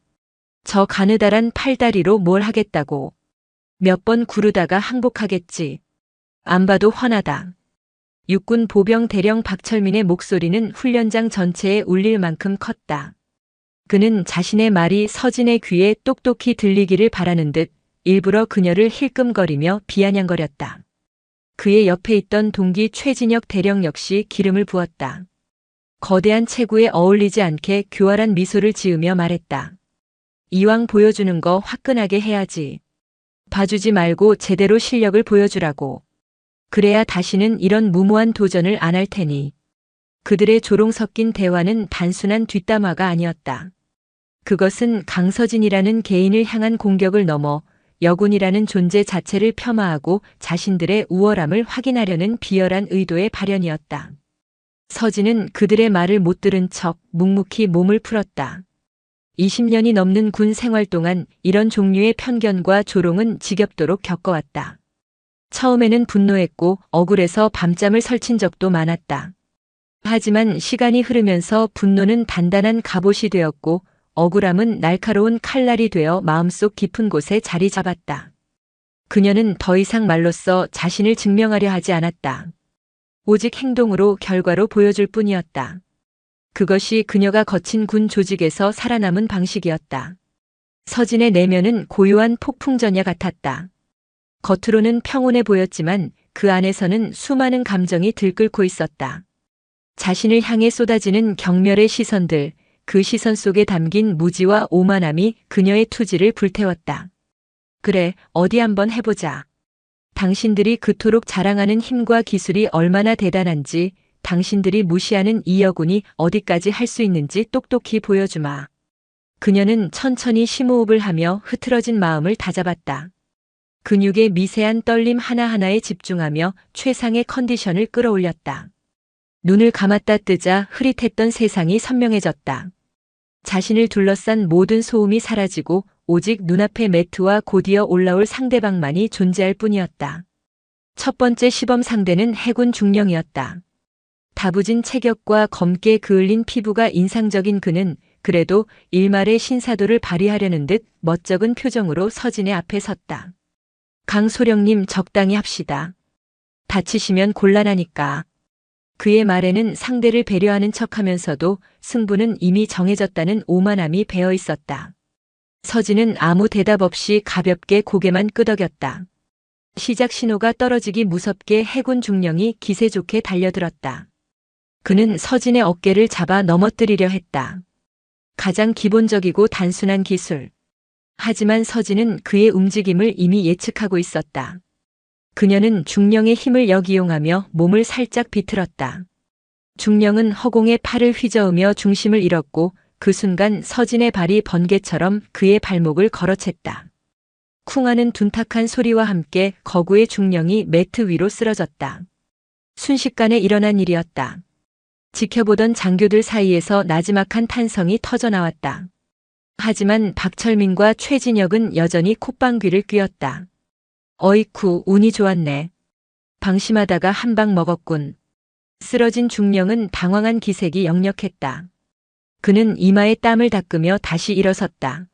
저 가느다란 팔다리로 뭘 하겠다고. 몇 번 구르다가 항복하겠지. 안 봐도 훤하다. 육군 보병 대령 박철민의 목소리는 훈련장 전체에 울릴 만큼 컸다. 그는 자신의 말이 서진의 귀에 똑똑히 들리기를 바라는 듯 일부러 그녀를 힐끔거리며 비아냥거렸다. 그의 옆에 있던 동기 최진혁 대령 역시 기름을 부었다. 거대한 체구에 어울리지 않게 교활한 미소를 지으며 말했다. 이왕 보여주는 거 화끈하게 해야지. 봐주지 말고 제대로 실력을 보여주라고. 그래야 다시는 이런 무모한 도전을 안 할 테니. 그들의 조롱 섞인 대화는 단순한 뒷담화가 아니었다. 그것은 강서진이라는 개인을 향한 공격을 넘어 여군이라는 존재 자체를 폄하하고 자신들의 우월함을 확인하려는 비열한 의도의 발현이었다. 서진은 그들의 말을 못 들은 척 묵묵히 몸을 풀었다. 20년이 넘는 군 생활 동안 이런 종류의 편견과 조롱은 지겹도록 겪어왔다. 처음에는 분노했고 억울해서 밤잠을 설친 적도 많았다. 하지만 시간이 흐르면서 분노는 단단한 갑옷이 되었고 억울함은 날카로운 칼날이 되어 마음속 깊은 곳에 자리 잡았다. 그녀는 더 이상 말로써 자신을 증명하려 하지 않았다. 오직 행동으로 결과로 보여줄 뿐이었다. 그것이 그녀가 거친 군 조직에서 살아남은 방식이었다. 서진의 내면은 고요한 폭풍전야 같았다. 겉으로는 평온해 보였지만 그 안에서는 수많은 감정이 들끓고 있었다. 자신을 향해 쏟아지는 경멸의 시선들, 그 시선 속에 담긴 무지와 오만함이 그녀의 투지를 불태웠다. 그래, 어디 한번 해보자. 당신들이 그토록 자랑하는 힘과 기술이 얼마나 대단한지, 당신들이 무시하는 이 여군이 어디까지 할 수 있는지 똑똑히 보여주마. 그녀는 천천히 심호흡을 하며 흐트러진 마음을 다잡았다. 근육의 미세한 떨림 하나하나에 집중하며 최상의 컨디션을 끌어올렸다. 눈을 감았다 뜨자 흐릿했던 세상이 선명해졌다. 자신을 둘러싼 모든 소음이 사라지고 오직 눈앞의 매트와 곧이어 올라올 상대방만이 존재할 뿐이었다. 첫 번째 시범 상대는 해군 중령이었다. 다부진 체격과 검게 그을린 피부가 인상적인 그는 그래도 일말의 신사도를 발휘하려는 듯 멋쩍은 표정으로 서진의 앞에 섰다. 강소령님 적당히 합시다. 다치시면 곤란하니까. 그의 말에는 상대를 배려하는 척하면서도 승부는 이미 정해졌다는 오만함이 배어 있었다. 서진은 아무 대답 없이 가볍게 고개만 끄덕였다. 시작 신호가 떨어지기 무섭게 해군 중령이 기세 좋게 달려들었다. 그는 서진의 어깨를 잡아 넘어뜨리려 했다. 가장 기본적이고 단순한 기술. 하지만 서진은 그의 움직임을 이미 예측하고 있었다. 그녀는 중령의 힘을 역이용하며 몸을 살짝 비틀었다. 중령은 허공에 팔을 휘저으며 중심을 잃었고 그 순간 서진의 발이 번개처럼 그의 발목을 걸어챘다. 쿵하는 둔탁한 소리와 함께 거구의 중령이 매트 위로 쓰러졌다. 순식간에 일어난 일이었다. 지켜보던 장교들 사이에서 나지막한 탄성이 터져나왔다. 하지만 박철민과 최진혁은 여전히 콧방귀를 뀌었다. 어이쿠, 운이 좋았네. 방심하다가 한 방 먹었군. 쓰러진 중령은 당황한 기색이 역력했다. 그는 이마에 땀을 닦으며 다시 일어섰다.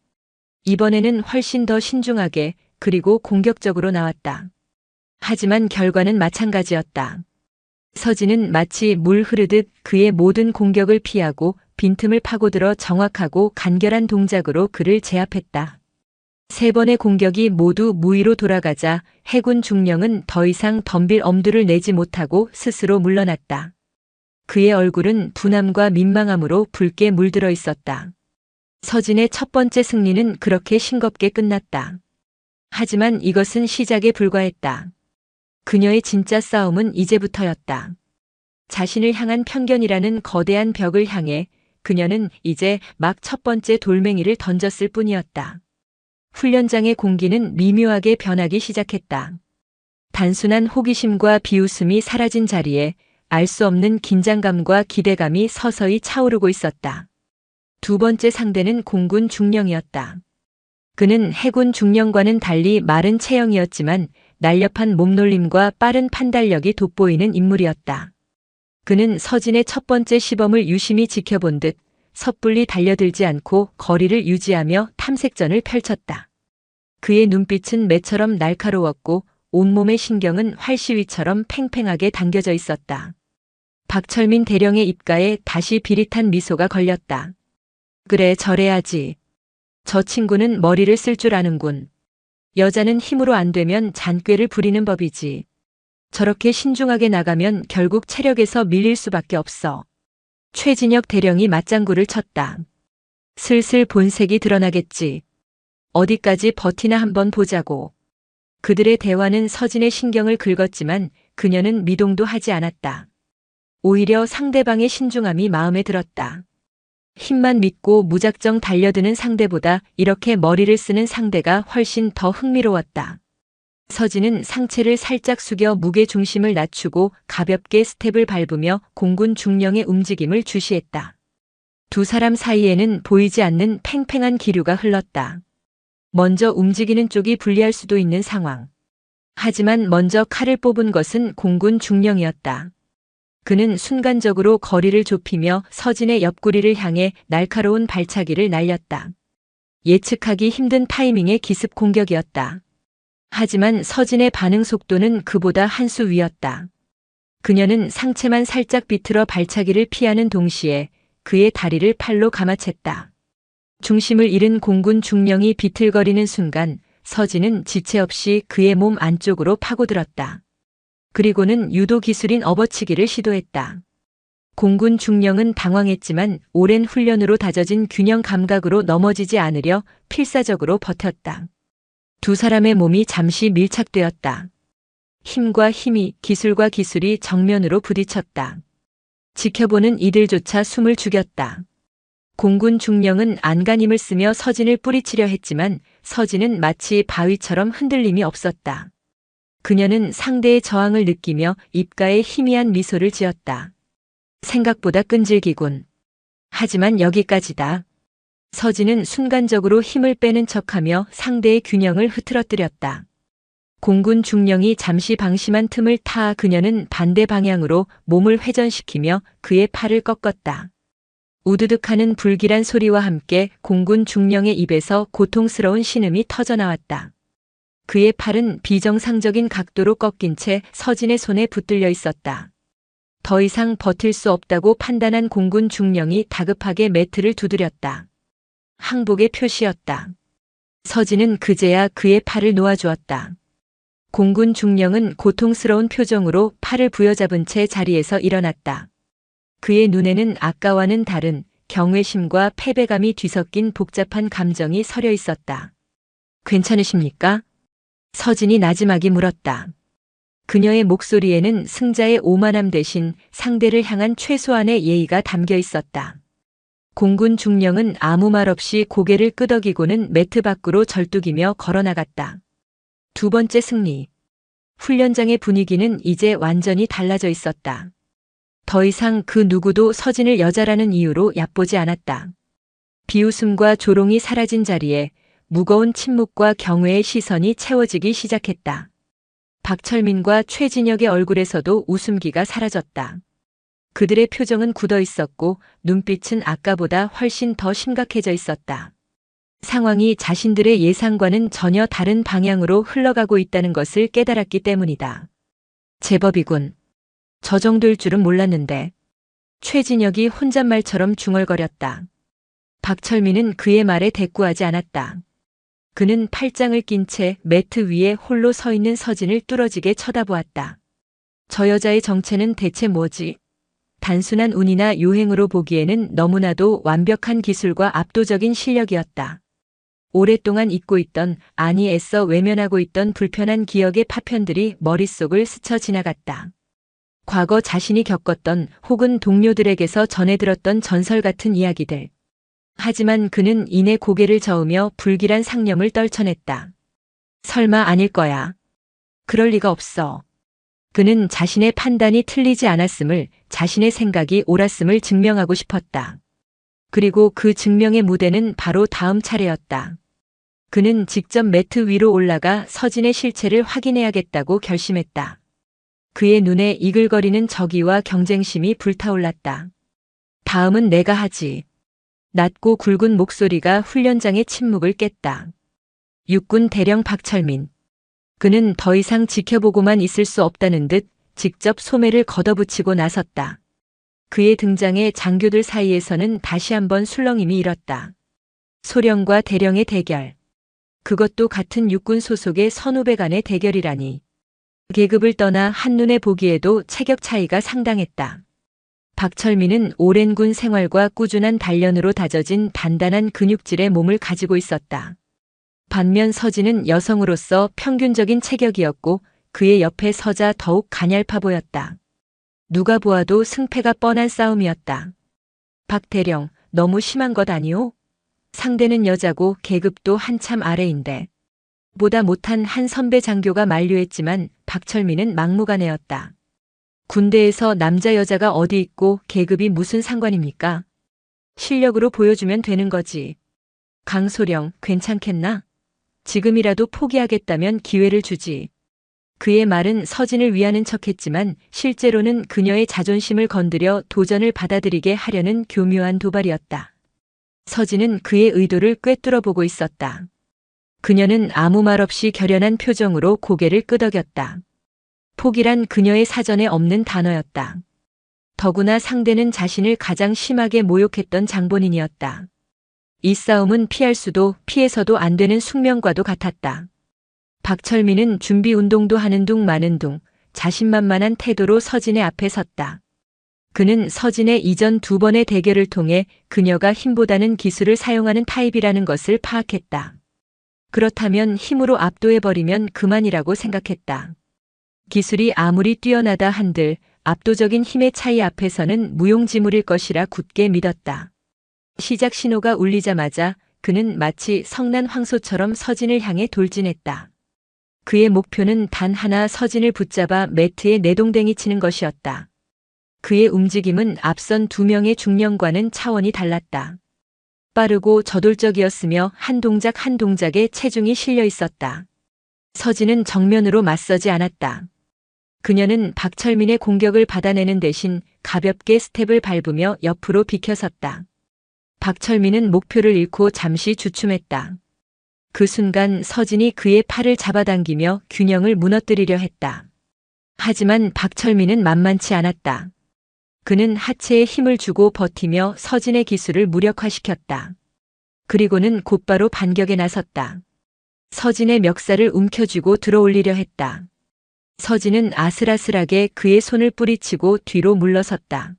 이번에는 훨씬 더 신중하게 그리고 공격적으로 나왔다. 하지만 결과는 마찬가지였다. 서진은 마치 물 흐르듯 그의 모든 공격을 피하고 빈틈을 파고들어 정확하고 간결한 동작으로 그를 제압했다. 세 번의 공격이 모두 무의로 돌아가자 해군 중령은 더 이상 덤빌 엄두를 내지 못하고 스스로 물러났다. 그의 얼굴은 분함과 민망함으로 붉게 물들어 있었다. 서진의 첫 번째 승리는 그렇게 싱겁게 끝났다. 하지만 이것은 시작에 불과했다. 그녀의 진짜 싸움은 이제부터였다. 자신을 향한 편견이라는 거대한 벽을 향해 그녀는 이제 막 첫 번째 돌멩이를 던졌을 뿐이었다. 훈련장의 공기는 미묘하게 변하기 시작했다. 단순한 호기심과 비웃음이 사라진 자리에 알 수 없는 긴장감과 기대감이 서서히 차오르고 있었다. 두 번째 상대는 공군 중령이었다. 그는 해군 중령과는 달리 마른 체형이었지만 날렵한 몸놀림과 빠른 판단력이 돋보이는 인물이었다. 그는 서진의 첫 번째 시범을 유심히 지켜본 듯 섣불리 달려들지 않고 거리를 유지하며 탐색전을 펼쳤다. 그의 눈빛은 매처럼 날카로웠고 온몸의 신경은 활시위처럼 팽팽하게 당겨져 있었다. 박철민 대령의 입가에 다시 비릿한 미소가 걸렸다. 그래, 저래야지. 저 친구는 머리를 쓸 줄 아는군. 여자는 힘으로 안 되면 잔꾀를 부리는 법이지. 저렇게 신중하게 나가면 결국 체력에서 밀릴 수밖에 없어. 최진혁 대령이 맞장구를 쳤다. 슬슬 본색이 드러나겠지. 어디까지 버티나 한번 보자고. 그들의 대화는 서진의 신경을 긁었지만 그녀는 미동도 하지 않았다. 오히려 상대방의 신중함이 마음에 들었다. 힘만 믿고 무작정 달려드는 상대보다 이렇게 머리를 쓰는 상대가 훨씬 더 흥미로웠다. 서진은 상체를 살짝 숙여 무게 중심을 낮추고 가볍게 스텝을 밟으며 공군 중령의 움직임을 주시했다. 두 사람 사이에는 보이지 않는 팽팽한 기류가 흘렀다. 먼저 움직이는 쪽이 불리할 수도 있는 상황. 하지만 먼저 칼을 뽑은 것은 공군 중령이었다. 그는 순간적으로 거리를 좁히며 서진의 옆구리를 향해 날카로운 발차기를 날렸다. 예측하기 힘든 타이밍의 기습 공격이었다. 하지만 서진의 반응 속도는 그보다 한 수 위였다. 그녀는 상체만 살짝 비틀어 발차기를 피하는 동시에 그의 다리를 팔로 감아챘다. 중심을 잃은 공군 중령이 비틀거리는 순간 서진은 지체 없이 그의 몸 안쪽으로 파고들었다. 그리고는 유도 기술인 업어치기를 시도했다. 공군 중령은 당황했지만 오랜 훈련으로 다져진 균형 감각으로 넘어지지 않으려 필사적으로 버텼다. 두 사람의 몸이 잠시 밀착되었다. 힘과 힘이, 기술과 기술이 정면으로 부딪혔다. 지켜보는 이들조차 숨을 죽였다. 공군 중령은 안간힘을 쓰며 서진을 뿌리치려 했지만 서진은 마치 바위처럼 흔들림이 없었다. 그녀는 상대의 저항을 느끼며 입가에 희미한 미소를 지었다. 생각보다 끈질기군. 하지만 여기까지다. 서진은 순간적으로 힘을 빼는 척하며 상대의 균형을 흐트러뜨렸다. 공군 중령이 잠시 방심한 틈을 타 그녀는 반대 방향으로 몸을 회전시키며 그의 팔을 꺾었다. 우드득하는 불길한 소리와 함께 공군 중령의 입에서 고통스러운 신음이 터져나왔다. 그의 팔은 비정상적인 각도로 꺾인 채 서진의 손에 붙들려 있었다. 더 이상 버틸 수 없다고 판단한 공군 중령이 다급하게 매트를 두드렸다. 항복의 표시였다. 서진은 그제야 그의 팔을 놓아주었다. 공군 중령은 고통스러운 표정으로 팔을 부여잡은 채 자리에서 일어났다. 그의 눈에는 아까와는 다른 경외심과 패배감이 뒤섞인 복잡한 감정이 서려 있었다. 괜찮으십니까? 서진이 나지막이 물었다. 그녀의 목소리에는 승자의 오만함 대신 상대를 향한 최소한의 예의가 담겨 있었다. 공군 중령은 아무 말 없이 고개를 끄덕이고는 매트 밖으로 절뚝이며 걸어나갔다. 두 번째 승리. 훈련장의 분위기는 이제 완전히 달라져 있었다. 더 이상 그 누구도 서진을 여자라는 이유로 얕보지 않았다. 비웃음과 조롱이 사라진 자리에 무거운 침묵과 경외의 시선이 채워지기 시작했다. 박철민과 최진혁의 얼굴에서도 웃음기가 사라졌다. 그들의 표정은 굳어 있었고 눈빛은 아까보다 훨씬 더 심각해져 있었다. 상황이 자신들의 예상과는 전혀 다른 방향으로 흘러가고 있다는 것을 깨달았기 때문이다. 제법이군. 저 정도일 줄은 몰랐는데. 최진혁이 혼잣말처럼 중얼거렸다. 박철민은 그의 말에 대꾸하지 않았다. 그는 팔짱을 낀 채 매트 위에 홀로 서 있는 서진을 뚫어지게 쳐다보았다. 저 여자의 정체는 대체 뭐지? 단순한 운이나 요행으로 보기에는 너무나도 완벽한 기술과 압도적인 실력이었다. 오랫동안 잊고 있던, 아니 애써 외면하고 있던 불편한 기억의 파편들이 머릿속을 스쳐 지나갔다. 과거 자신이 겪었던 혹은 동료들에게서 전해 들었던 전설 같은 이야기들. 하지만 그는 이내 고개를 저으며 불길한 상념을 떨쳐냈다. 설마 아닐 거야. 그럴 리가 없어. 그는 자신의 판단이 틀리지 않았음을, 자신의 생각이 옳았음을 증명하고 싶었다. 그리고 그 증명의 무대는 바로 다음 차례였다. 그는 직접 매트 위로 올라가 서진의 실체를 확인해야겠다고 결심했다. 그의 눈에 이글거리는 적의와 경쟁심이 불타올랐다. 다음은 내가 하지. 낮고 굵은 목소리가 훈련장의 침묵을 깼다. 육군 대령 박철민. 그는 더 이상 지켜보고만 있을 수 없다는 듯 직접 소매를 걷어붙이고 나섰다. 그의 등장에 장교들 사이에서는 다시 한번 술렁임이 일었다. 소령과 대령의 대결. 그것도 같은 육군 소속의 선후배 간의 대결이라니. 계급을 떠나 한눈에 보기에도 체격 차이가 상당했다. 박철민은 오랜 군 생활과 꾸준한 단련으로 다져진 단단한 근육질의 몸을 가지고 있었다. 반면 서진은 여성으로서 평균적인 체격이었고 그의 옆에 서자 더욱 가냘파 보였다. 누가 보아도 승패가 뻔한 싸움이었다. 박 대령, 너무 심한 것 아니오? 상대는 여자고 계급도 한참 아래인데. 보다 못한 한 선배 장교가 만류했지만 박철민은 막무가내였다. 군대에서 남자 여자가 어디 있고 계급이 무슨 상관입니까? 실력으로 보여주면 되는 거지. 강소령, 괜찮겠나? 지금이라도 포기하겠다면 기회를 주지. 그의 말은 서진을 위하는 척했지만 실제로는 그녀의 자존심을 건드려 도전을 받아들이게 하려는 교묘한 도발이었다. 서진은 그의 의도를 꿰뚫어 보고 있었다. 그녀는 아무 말 없이 결연한 표정으로 고개를 끄덕였다. 포기란 그녀의 사전에 없는 단어였다. 더구나 상대는 자신을 가장 심하게 모욕했던 장본인이었다. 이 싸움은 피할 수도 피해서도 안 되는 숙명과도 같았다. 박철민은 준비 운동도 하는 둥 마는 둥 자신만만한 태도로 서진의 앞에 섰다. 그는 서진의 이전 두 번의 대결을 통해 그녀가 힘보다는 기술을 사용하는 타입이라는 것을 파악했다. 그렇다면 힘으로 압도해버리면 그만이라고 생각했다. 기술이 아무리 뛰어나다 한들 압도적인 힘의 차이 앞에서는 무용지물일 것이라 굳게 믿었다. 시작 신호가 울리자마자 그는 마치 성난 황소처럼 서진을 향해 돌진했다. 그의 목표는 단 하나, 서진을 붙잡아 매트에 내동댕이 치는 것이었다. 그의 움직임은 앞선 두 명의 중령과는 차원이 달랐다. 빠르고 저돌적이었으며 한 동작 한 동작에 체중이 실려 있었다. 서진은 정면으로 맞서지 않았다. 그녀는 박철민의 공격을 받아내는 대신 가볍게 스텝을 밟으며 옆으로 비켜섰다. 박철민은 목표를 잃고 잠시 주춤했다. 그 순간 서진이 그의 팔을 잡아당기며 균형을 무너뜨리려 했다. 하지만 박철민은 만만치 않았다. 그는 하체에 힘을 주고 버티며 서진의 기술을 무력화시켰다. 그리고는 곧바로 반격에 나섰다. 서진의 멱살을 움켜쥐고 들어올리려 했다. 서진은 아슬아슬하게 그의 손을 뿌리치고 뒤로 물러섰다.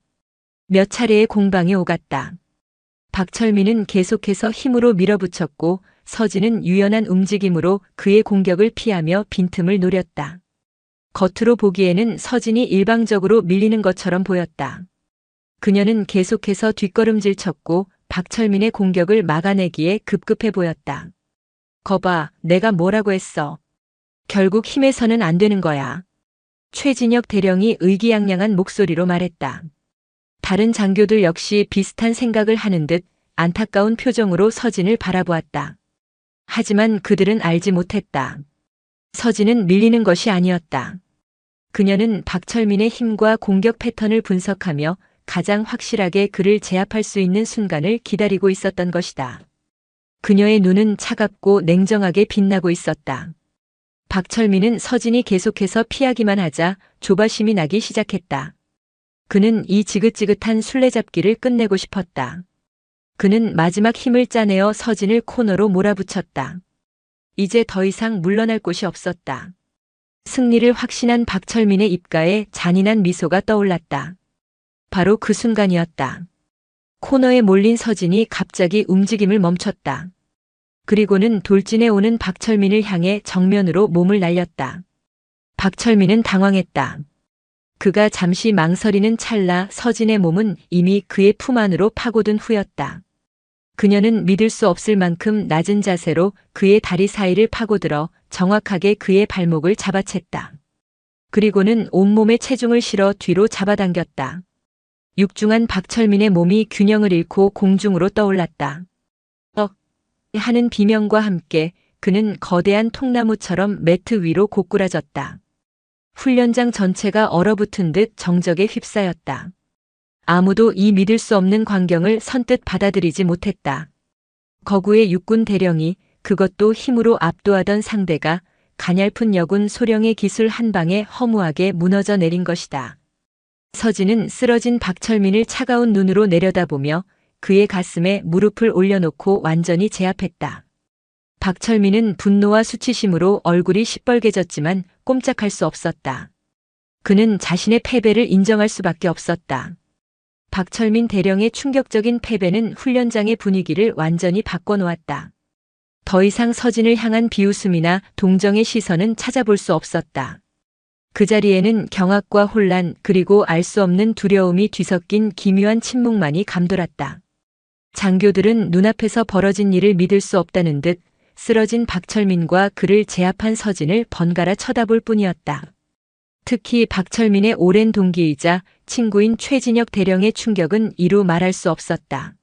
몇 차례의 공방이 오갔다. 박철민은 계속해서 힘으로 밀어붙였고 서진은 유연한 움직임으로 그의 공격을 피하며 빈틈을 노렸다. 겉으로 보기에는 서진이 일방적으로 밀리는 것처럼 보였다. 그녀는 계속해서 뒷걸음질 쳤고 박철민의 공격을 막아내기에 급급해 보였다. 거봐, 내가 뭐라고 했어. 결국 힘에서는 안 되는 거야. 최진혁 대령이 의기양양한 목소리로 말했다. 다른 장교들 역시 비슷한 생각을 하는 듯 안타까운 표정으로 서진을 바라보았다. 하지만 그들은 알지 못했다. 서진은 밀리는 것이 아니었다. 그녀는 박철민의 힘과 공격 패턴을 분석하며 가장 확실하게 그를 제압할 수 있는 순간을 기다리고 있었던 것이다. 그녀의 눈은 차갑고 냉정하게 빛나고 있었다. 박철민은 서진이 계속해서 피하기만 하자 조바심이 나기 시작했다. 그는 이 지긋지긋한 술래잡기를 끝내고 싶었다. 그는 마지막 힘을 짜내어 서진을 코너로 몰아붙였다. 이제 더 이상 물러날 곳이 없었다. 승리를 확신한 박철민의 입가에 잔인한 미소가 떠올랐다. 바로 그 순간이었다. 코너에 몰린 서진이 갑자기 움직임을 멈췄다. 그리고는 돌진해 오는 박철민을 향해 정면으로 몸을 날렸다. 박철민은 당황했다. 그가 잠시 망설이는 찰나 서진의 몸은 이미 그의 품 안으로 파고든 후였다. 그녀는 믿을 수 없을 만큼 낮은 자세로 그의 다리 사이를 파고들어 정확하게 그의 발목을 잡아챘다. 그리고는 온몸에 체중을 실어 뒤로 잡아당겼다. 육중한 박철민의 몸이 균형을 잃고 공중으로 떠올랐다. 하는 비명과 함께 그는 거대한 통나무처럼 매트 위로 고꾸라졌다. 훈련장 전체가 얼어붙은 듯 정적에 휩싸였다. 아무도 이 믿을 수 없는 광경을 선뜻 받아들이지 못했다. 거구의 육군 대령이, 그것도 힘으로 압도하던 상대가 가냘픈 여군 소령의 기술 한 방에 허무하게 무너져 내린 것이다. 서진은 쓰러진 박철민을 차가운 눈으로 내려다보며 그의 가슴에 무릎을 올려놓고 완전히 제압했다. 박철민은 분노와 수치심으로 얼굴이 시뻘개졌지만 꼼짝할 수 없었다. 그는 자신의 패배를 인정할 수밖에 없었다. 박철민 대령의 충격적인 패배는 훈련장의 분위기를 완전히 바꿔놓았다. 더 이상 서진을 향한 비웃음이나 동정의 시선은 찾아볼 수 없었다. 그 자리에는 경악과 혼란 그리고 알 수 없는 두려움이 뒤섞인 기묘한 침묵만이 감돌았다. 장교들은 눈앞에서 벌어진 일을 믿을 수 없다는 듯 쓰러진 박철민과 그를 제압한 서진을 번갈아 쳐다볼 뿐이었다. 특히 박철민의 오랜 동기이자 친구인 최진혁 대령의 충격은 이루 말할 수 없었다.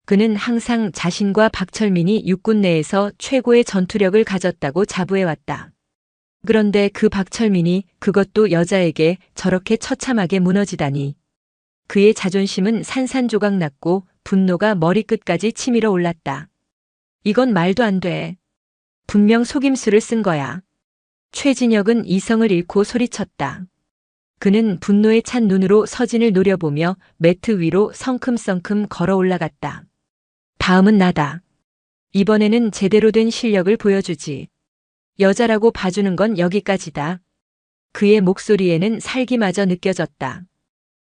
그는 항상 자신과 박철민이 육군 내에서 최고의 전투력을 가졌다고 자부해왔다. 그런데 그 박철민이, 그것도 여자에게 저렇게 처참하게 무너지다니. 그의 자존심은 산산조각 났고 분노가 머리끝까지 치밀어 올랐다. 이건 말도 안 돼. 분명 속임수를 쓴 거야. 최진혁은 이성을 잃고 소리쳤다. 그는 분노에 찬 눈으로 서진을 노려보며 매트 위로 성큼성큼 걸어 올라갔다. 다음은 나다. 이번에는 제대로 된 실력을 보여주지. 여자라고 봐주는 건 여기까지다. 그의 목소리에는 살기마저 느껴졌다.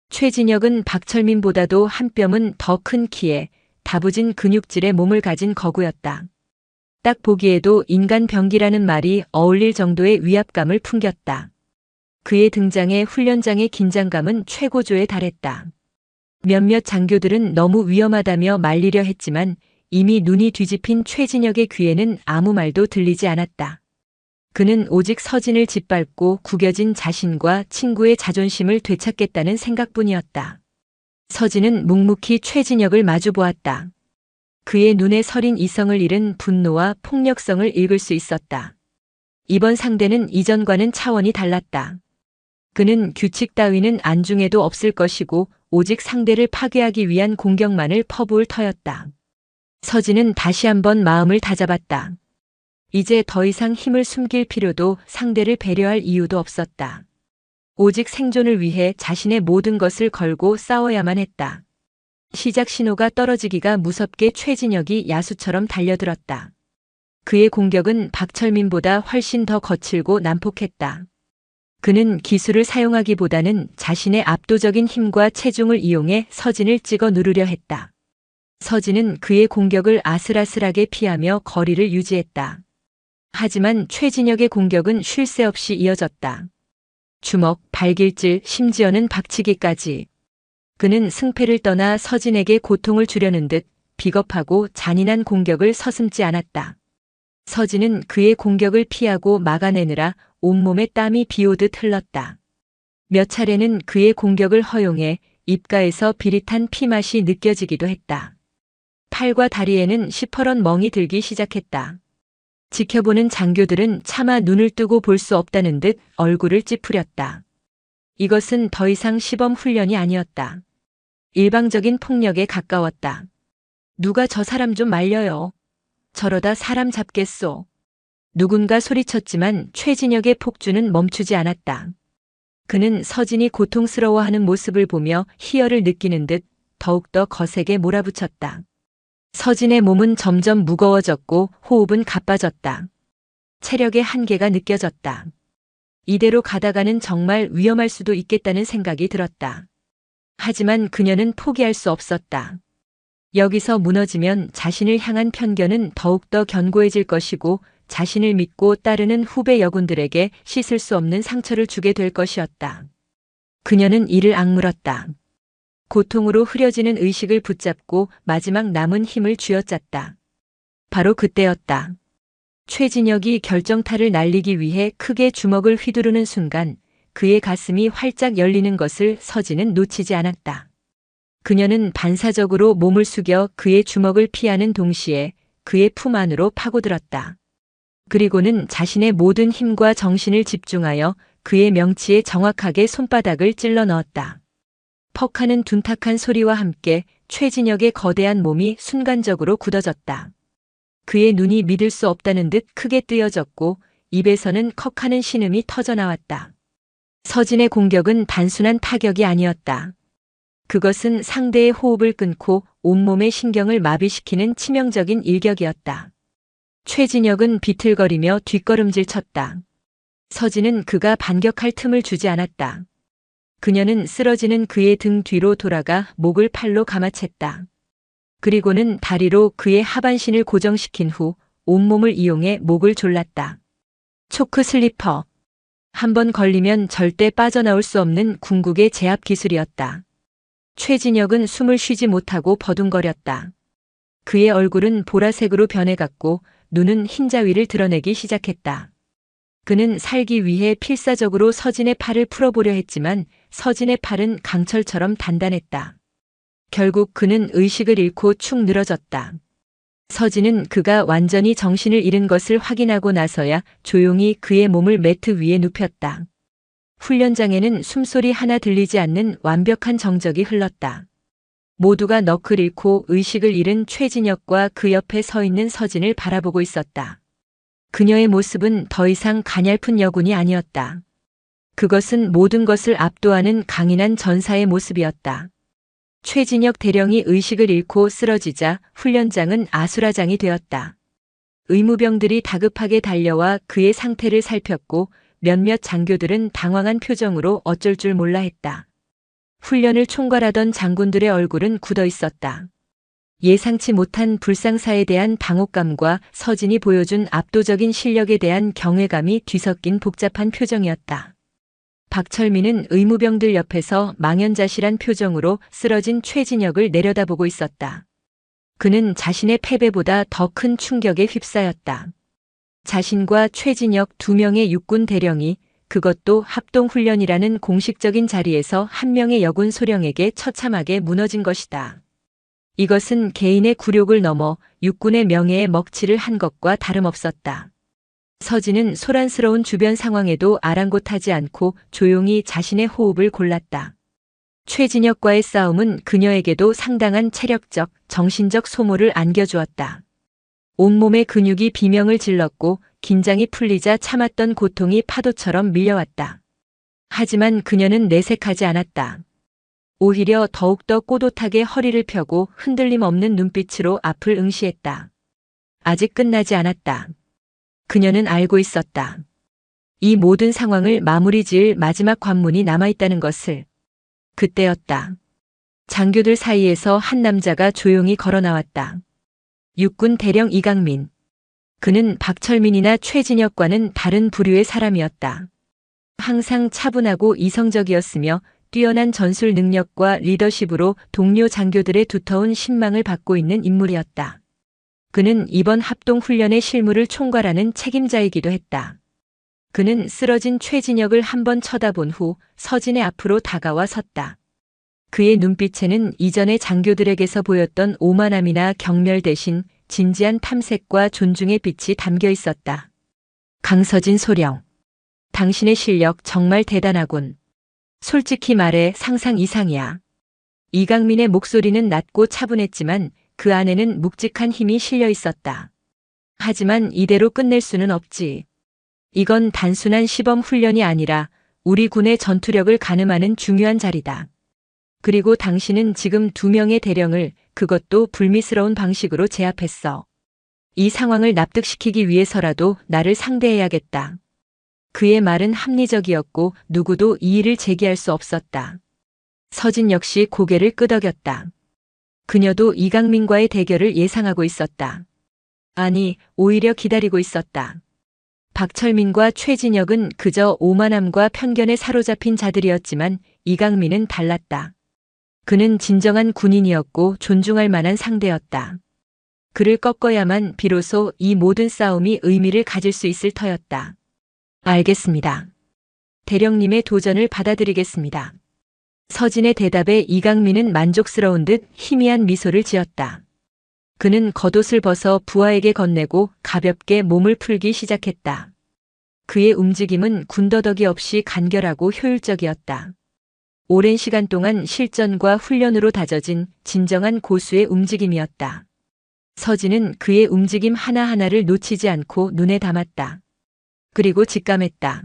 최진혁은 박철민보다도 한 뼘은 더 큰 키에 다부진 근육질의 몸을 가진 거구였다. 딱 보기에도 인간 병기라는 말이 어울릴 정도의 위압감을 풍겼다. 그의 등장에 훈련장의 긴장감은 최고조에 달했다. 몇몇 장교들은 너무 위험하다며 말리려 했지만 이미 눈이 뒤집힌 최진혁의 귀에는 아무 말도 들리지 않았다. 그는 오직 서진을 짓밟고 구겨진 자신과 친구의 자존심을 되찾겠다는 생각뿐이었다. 서진은 묵묵히 최진혁을 마주보았다. 그의 눈에 서린 이성을 잃은 분노와 폭력성을 읽을 수 있었다. 이번 상대는 이전과는 차원이 달랐다. 그는 규칙 따위는 안중에도 없을 것이고 오직 상대를 파괴하기 위한 공격만을 퍼부을 터였다. 서진은 다시 한번 마음을 다잡았다. 이제 더 이상 힘을 숨길 필요도 상대를 배려할 이유도 없었다. 오직 생존을 위해 자신의 모든 것을 걸고 싸워야만 했다. 시작 신호가 떨어지기가 무섭게 최진혁이 야수처럼 달려들었다. 그의 공격은 박철민보다 훨씬 더 거칠고 난폭했다. 그는 기술을 사용하기보다는 자신의 압도적인 힘과 체중을 이용해 서진을 찍어 누르려 했다. 서진은 그의 공격을 아슬아슬하게 피하며 거리를 유지했다. 하지만 최진혁의 공격은 쉴 새 없이 이어졌다. 주먹, 발길질, 심지어는 박치기까지. 그는 승패를 떠나 서진에게 고통을 주려는 듯 비겁하고 잔인한 공격을 서슴지 않았다. 서진은 그의 공격을 피하고 막아내느라 온몸에 땀이 비오듯 흘렀다. 몇 차례는 그의 공격을 허용해 입가에서 비릿한 피맛이 느껴지기도 했다. 팔과 다리에는 시퍼런 멍이 들기 시작했다. 지켜보는 장교들은 차마 눈을 뜨고 볼 수 없다는 듯 얼굴을 찌푸렸다. 이것은 더 이상 시범 훈련이 아니었다. 일방적인 폭력에 가까웠다. 누가 저 사람 좀 말려요. 저러다 사람 잡겠소. 누군가 소리쳤지만 최진혁의 폭주는 멈추지 않았다. 그는 서진이 고통스러워하는 모습을 보며 희열을 느끼는 듯 더욱더 거세게 몰아붙였다. 서진의 몸은 점점 무거워졌고 호흡은 가빠졌다. 체력의 한계가 느껴졌다. 이대로 가다가는 정말 위험할 수도 있겠다는 생각이 들었다. 하지만 그녀는 포기할 수 없었다. 여기서 무너지면 자신을 향한 편견은 더욱더 견고해질 것이고 자신을 믿고 따르는 후배 여군들에게 씻을 수 없는 상처를 주게 될 것이었다. 그녀는 이를 악물었다. 고통으로 흐려지는 의식을 붙잡고 마지막 남은 힘을 쥐어짰다. 바로 그때였다. 최진혁이 결정타를 날리기 위해 크게 주먹을 휘두르는 순간 그의 가슴이 활짝 열리는 것을 서진은 놓치지 않았다. 그녀는 반사적으로 몸을 숙여 그의 주먹을 피하는 동시에 그의 품 안으로 파고들었다. 그리고는 자신의 모든 힘과 정신을 집중하여 그의 명치에 정확하게 손바닥을 찔러 넣었다. 퍽 하는 둔탁한 소리와 함께 최진혁의 거대한 몸이 순간적으로 굳어졌다. 그의 눈이 믿을 수 없다는 듯 크게 뜨여졌고 입에서는 컥 하는 신음이 터져나왔다. 서진의 공격은 단순한 타격이 아니었다. 그것은 상대의 호흡을 끊고 온몸의 신경을 마비시키는 치명적인 일격이었다. 최진혁은 비틀거리며 뒷걸음질 쳤다. 서진은 그가 반격할 틈을 주지 않았다. 그녀는 쓰러지는 그의 등 뒤로 돌아가 목을 팔로 감아챘다. 그리고는 다리로 그의 하반신을 고정시킨 후 온몸을 이용해 목을 졸랐다. 초크 슬리퍼. 한번 걸리면 절대 빠져나올 수 없는 궁극의 제압 기술이었다. 최진혁은 숨을 쉬지 못하고 버둥거렸다. 그의 얼굴은 보라색으로 변해갔고 눈은 흰자위를 드러내기 시작했다. 그는 살기 위해 필사적으로 서진의 팔을 풀어보려 했지만 서진의 팔은 강철처럼 단단했다. 결국 그는 의식을 잃고 축 늘어졌다. 서진은 그가 완전히 정신을 잃은 것을 확인하고 나서야 조용히 그의 몸을 매트 위에 눕혔다. 훈련장에는 숨소리 하나 들리지 않는 완벽한 정적이 흘렀다. 모두가 넋을 잃고 의식을 잃은 최진혁과 그 옆에 서 있는 서진을 바라보고 있었다. 그녀의 모습은 더 이상 가냘픈 여군이 아니었다. 그것은 모든 것을 압도하는 강인한 전사의 모습이었다. 최진혁 대령이 의식을 잃고 쓰러지자 훈련장은 아수라장이 되었다. 의무병들이 다급하게 달려와 그의 상태를 살폈고 몇몇 장교들은 당황한 표정으로 어쩔 줄 몰라 했다. 훈련을 총괄하던 장군들의 얼굴은 굳어 있었다. 예상치 못한 불상사에 대한 당혹감과 서진이 보여준 압도적인 실력에 대한 경외감이 뒤섞인 복잡한 표정이었다. 박철민은 의무병들 옆에서 망연자실한 표정으로 쓰러진 최진혁을 내려다보고 있었다. 그는 자신의 패배보다 더 큰 충격에 휩싸였다. 자신과 최진혁 두 명의 육군 대령이 그것도 합동훈련이라는 공식적인 자리에서 한 명의 여군 소령에게 처참하게 무너진 것이다. 이것은 개인의 굴욕을 넘어 육군의 명예에 먹칠을 한 것과 다름없었다. 서진은 소란스러운 주변 상황에도 아랑곳하지 않고 조용히 자신의 호흡을 골랐다. 최진혁과의 싸움은 그녀에게도 상당한 체력적, 정신적 소모를 안겨주었다. 온몸의 근육이 비명을 질렀고 긴장이 풀리자 참았던 고통이 파도처럼 밀려왔다. 하지만 그녀는 내색하지 않았다. 오히려 더욱더 꼿꼿하게 허리를 펴고 흔들림 없는 눈빛으로 앞을 응시했다. 아직 끝나지 않았다. 그녀는 알고 있었다. 이 모든 상황을 마무리 지을 마지막 관문이 남아있다는 것을. 그때였다. 장교들 사이에서 한 남자가 조용히 걸어 나왔다. 육군 대령 이강민. 그는 박철민이나 최진혁과는 다른 부류의 사람이었다. 항상 차분하고 이성적이었으며 뛰어난 전술 능력과 리더십으로 동료 장교들의 두터운 신망을 받고 있는 인물이었다. 그는 이번 합동훈련의 실무를 총괄하는 책임자이기도 했다. 그는 쓰러진 최진혁을 한번 쳐다본 후 서진의 앞으로 다가와 섰다. 그의 눈빛에는 이전의 장교들에게서 보였던 오만함이나 경멸 대신 진지한 탐색과 존중의 빛이 담겨 있었다. 강서진 소령. 당신의 실력 정말 대단하군. 솔직히 말해 상상 이상이야. 이강민의 목소리는 낮고 차분했지만 그 안에는 묵직한 힘이 실려 있었다. 하지만 이대로 끝낼 수는 없지. 이건 단순한 시범 훈련이 아니라 우리 군의 전투력을 가늠하는 중요한 자리다. 그리고 당신은 지금 2명의 대령을 그것도 불미스러운 방식으로 제압했어. 이 상황을 납득시키기 위해서라도 나를 상대해야겠다. 그의 말은 합리적이었고 누구도 이의를 제기할 수 없었다. 서진 역시 고개를 끄덕였다. 그녀도 이강민과의 대결을 예상하고 있었다. 아니, 오히려 기다리고 있었다. 박철민과 최진혁은 그저 오만함과 편견에 사로잡힌 자들이었지만 이강민은 달랐다. 그는 진정한 군인이었고 존중할 만한 상대였다. 그를 꺾어야만 비로소 이 모든 싸움이 의미를 가질 수 있을 터였다. 알겠습니다. 대령님의 도전을 받아들이겠습니다. 서진의 대답에 이강민은 만족스러운 듯 희미한 미소를 지었다. 그는 겉옷을 벗어 부하에게 건네고 가볍게 몸을 풀기 시작했다. 그의 움직임은 군더더기 없이 간결하고 효율적이었다. 오랜 시간 동안 실전과 훈련으로 다져진 진정한 고수의 움직임이었다. 서진은 그의 움직임 하나하나를 놓치지 않고 눈에 담았다. 그리고 직감했다.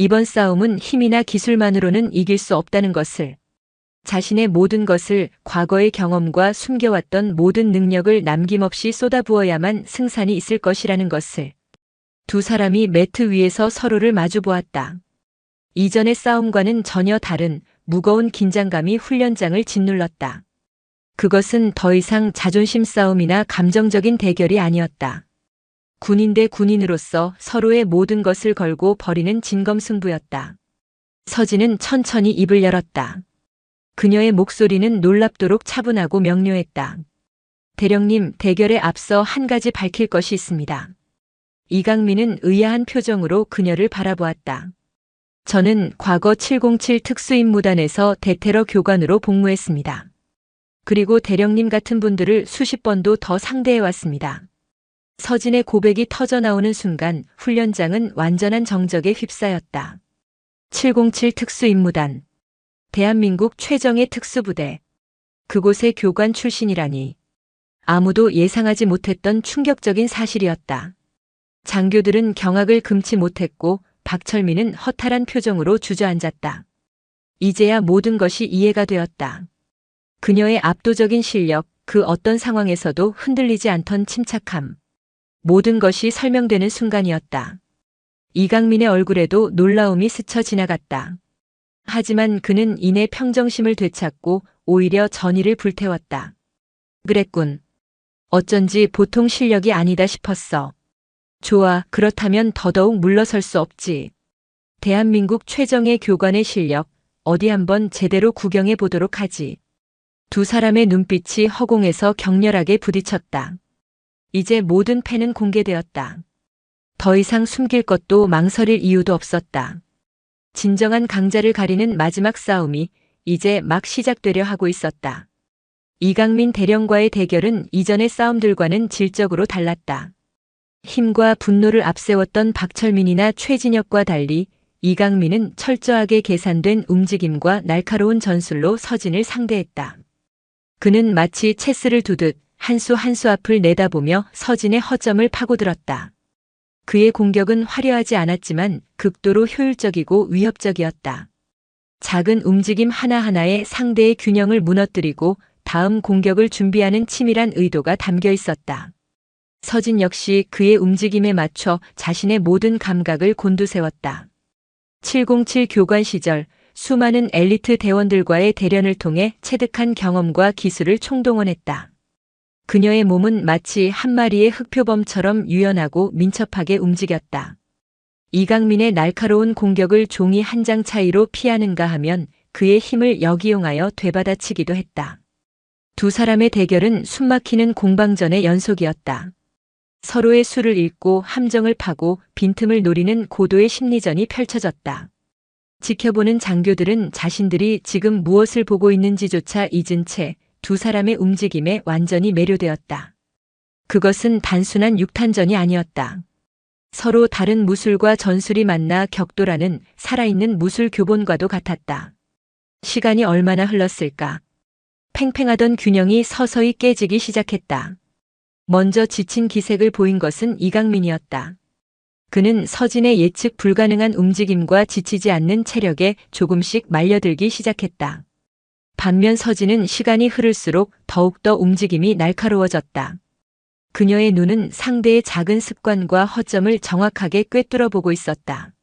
이번 싸움은 힘이나 기술만으로는 이길 수 없다는 것을. 자신의 모든 것을, 과거의 경험과 숨겨왔던 모든 능력을 남김없이 쏟아부어야만 승산이 있을 것이라는 것을. 두 사람이 매트 위에서 서로를 마주보았다. 이전의 싸움과는 전혀 다른 무거운 긴장감이 훈련장을 짓눌렀다. 그것은 더 이상 자존심 싸움이나 감정적인 대결이 아니었다. 군인 대 군인으로서 서로의 모든 것을 걸고 벌이는 진검승부였다. 서진은 천천히 입을 열었다. 그녀의 목소리는 놀랍도록 차분하고 명료했다. 대령님, 대결에 앞서 한 가지 밝힐 것이 있습니다. 이강민은 의아한 표정으로 그녀를 바라보았다. 저는 과거 707 특수임무단에서 대테러 교관으로 복무했습니다. 그리고 대령님 같은 분들을 수십 번도 더 상대해왔습니다. 서진의 고백이 터져나오는 순간 훈련장은 완전한 정적에 휩싸였다. 707 특수임무단. 대한민국 최정예 특수부대. 그곳의 교관 출신이라니. 아무도 예상하지 못했던 충격적인 사실이었다. 장교들은 경악을 금치 못했고 박철민은 허탈한 표정으로 주저앉았다. 이제야 모든 것이 이해가 되었다. 그녀의 압도적인 실력, 그 어떤 상황에서도 흔들리지 않던 침착함. 모든 것이 설명되는 순간이었다. 이강민의 얼굴에도 놀라움이 스쳐 지나갔다. 하지만 그는 이내 평정심을 되찾고 오히려 전의를 불태웠다. 그랬군. 어쩐지 보통 실력이 아니다 싶었어. 좋아, 그렇다면 더더욱 물러설 수 없지. 대한민국 최정예 교관의 실력, 어디 한번 제대로 구경해 보도록 하지. 두 사람의 눈빛이 허공에서 격렬하게 부딪혔다. 이제 모든 패는 공개되었다. 더 이상 숨길 것도 망설일 이유도 없었다. 진정한 강자를 가리는 마지막 싸움이 이제 막 시작되려 하고 있었다. 이강민 대령과의 대결은 이전의 싸움들과는 질적으로 달랐다. 힘과 분노를 앞세웠던 박철민이나 최진혁과 달리 이강민은 철저하게 계산된 움직임과 날카로운 전술로 서진을 상대했다. 그는 마치 체스를 두듯 한 수 한 수 앞을 내다보며 서진의 허점을 파고들었다. 그의 공격은 화려하지 않았지만 극도로 효율적이고 위협적이었다. 작은 움직임 하나하나에 상대의 균형을 무너뜨리고 다음 공격을 준비하는 치밀한 의도가 담겨 있었다. 서진 역시 그의 움직임에 맞춰 자신의 모든 감각을 곤두세웠다. 707 교관 시절 수많은 엘리트 대원들과의 대련을 통해 체득한 경험과 기술을 총동원했다. 그녀의 몸은 마치 한 마리의 흑표범처럼 유연하고 민첩하게 움직였다. 이강민의 날카로운 공격을 종이 한 장 차이로 피하는가 하면 그의 힘을 역이용하여 되받아치기도 했다. 두 사람의 대결은 숨막히는 공방전의 연속이었다. 서로의 수를 읽고 함정을 파고 빈틈을 노리는 고도의 심리전이 펼쳐졌다. 지켜보는 장교들은 자신들이 지금 무엇을 보고 있는지조차 잊은 채 두 사람의 움직임에 완전히 매료되었다. 그것은 단순한 육탄전이 아니었다. 서로 다른 무술과 전술이 만나 격돌하는 살아있는 무술 교본과도 같았다. 시간이 얼마나 흘렀을까? 팽팽하던 균형이 서서히 깨지기 시작했다. 먼저 지친 기색을 보인 것은 이강민이었다. 그는 서진의 예측 불가능한 움직임과 지치지 않는 체력에 조금씩 말려들기 시작했다. 반면 서진은 시간이 흐를수록 더욱더 움직임이 날카로워졌다. 그녀의 눈은 상대의 작은 습관과 허점을 정확하게 꿰뚫어 보고 있었다.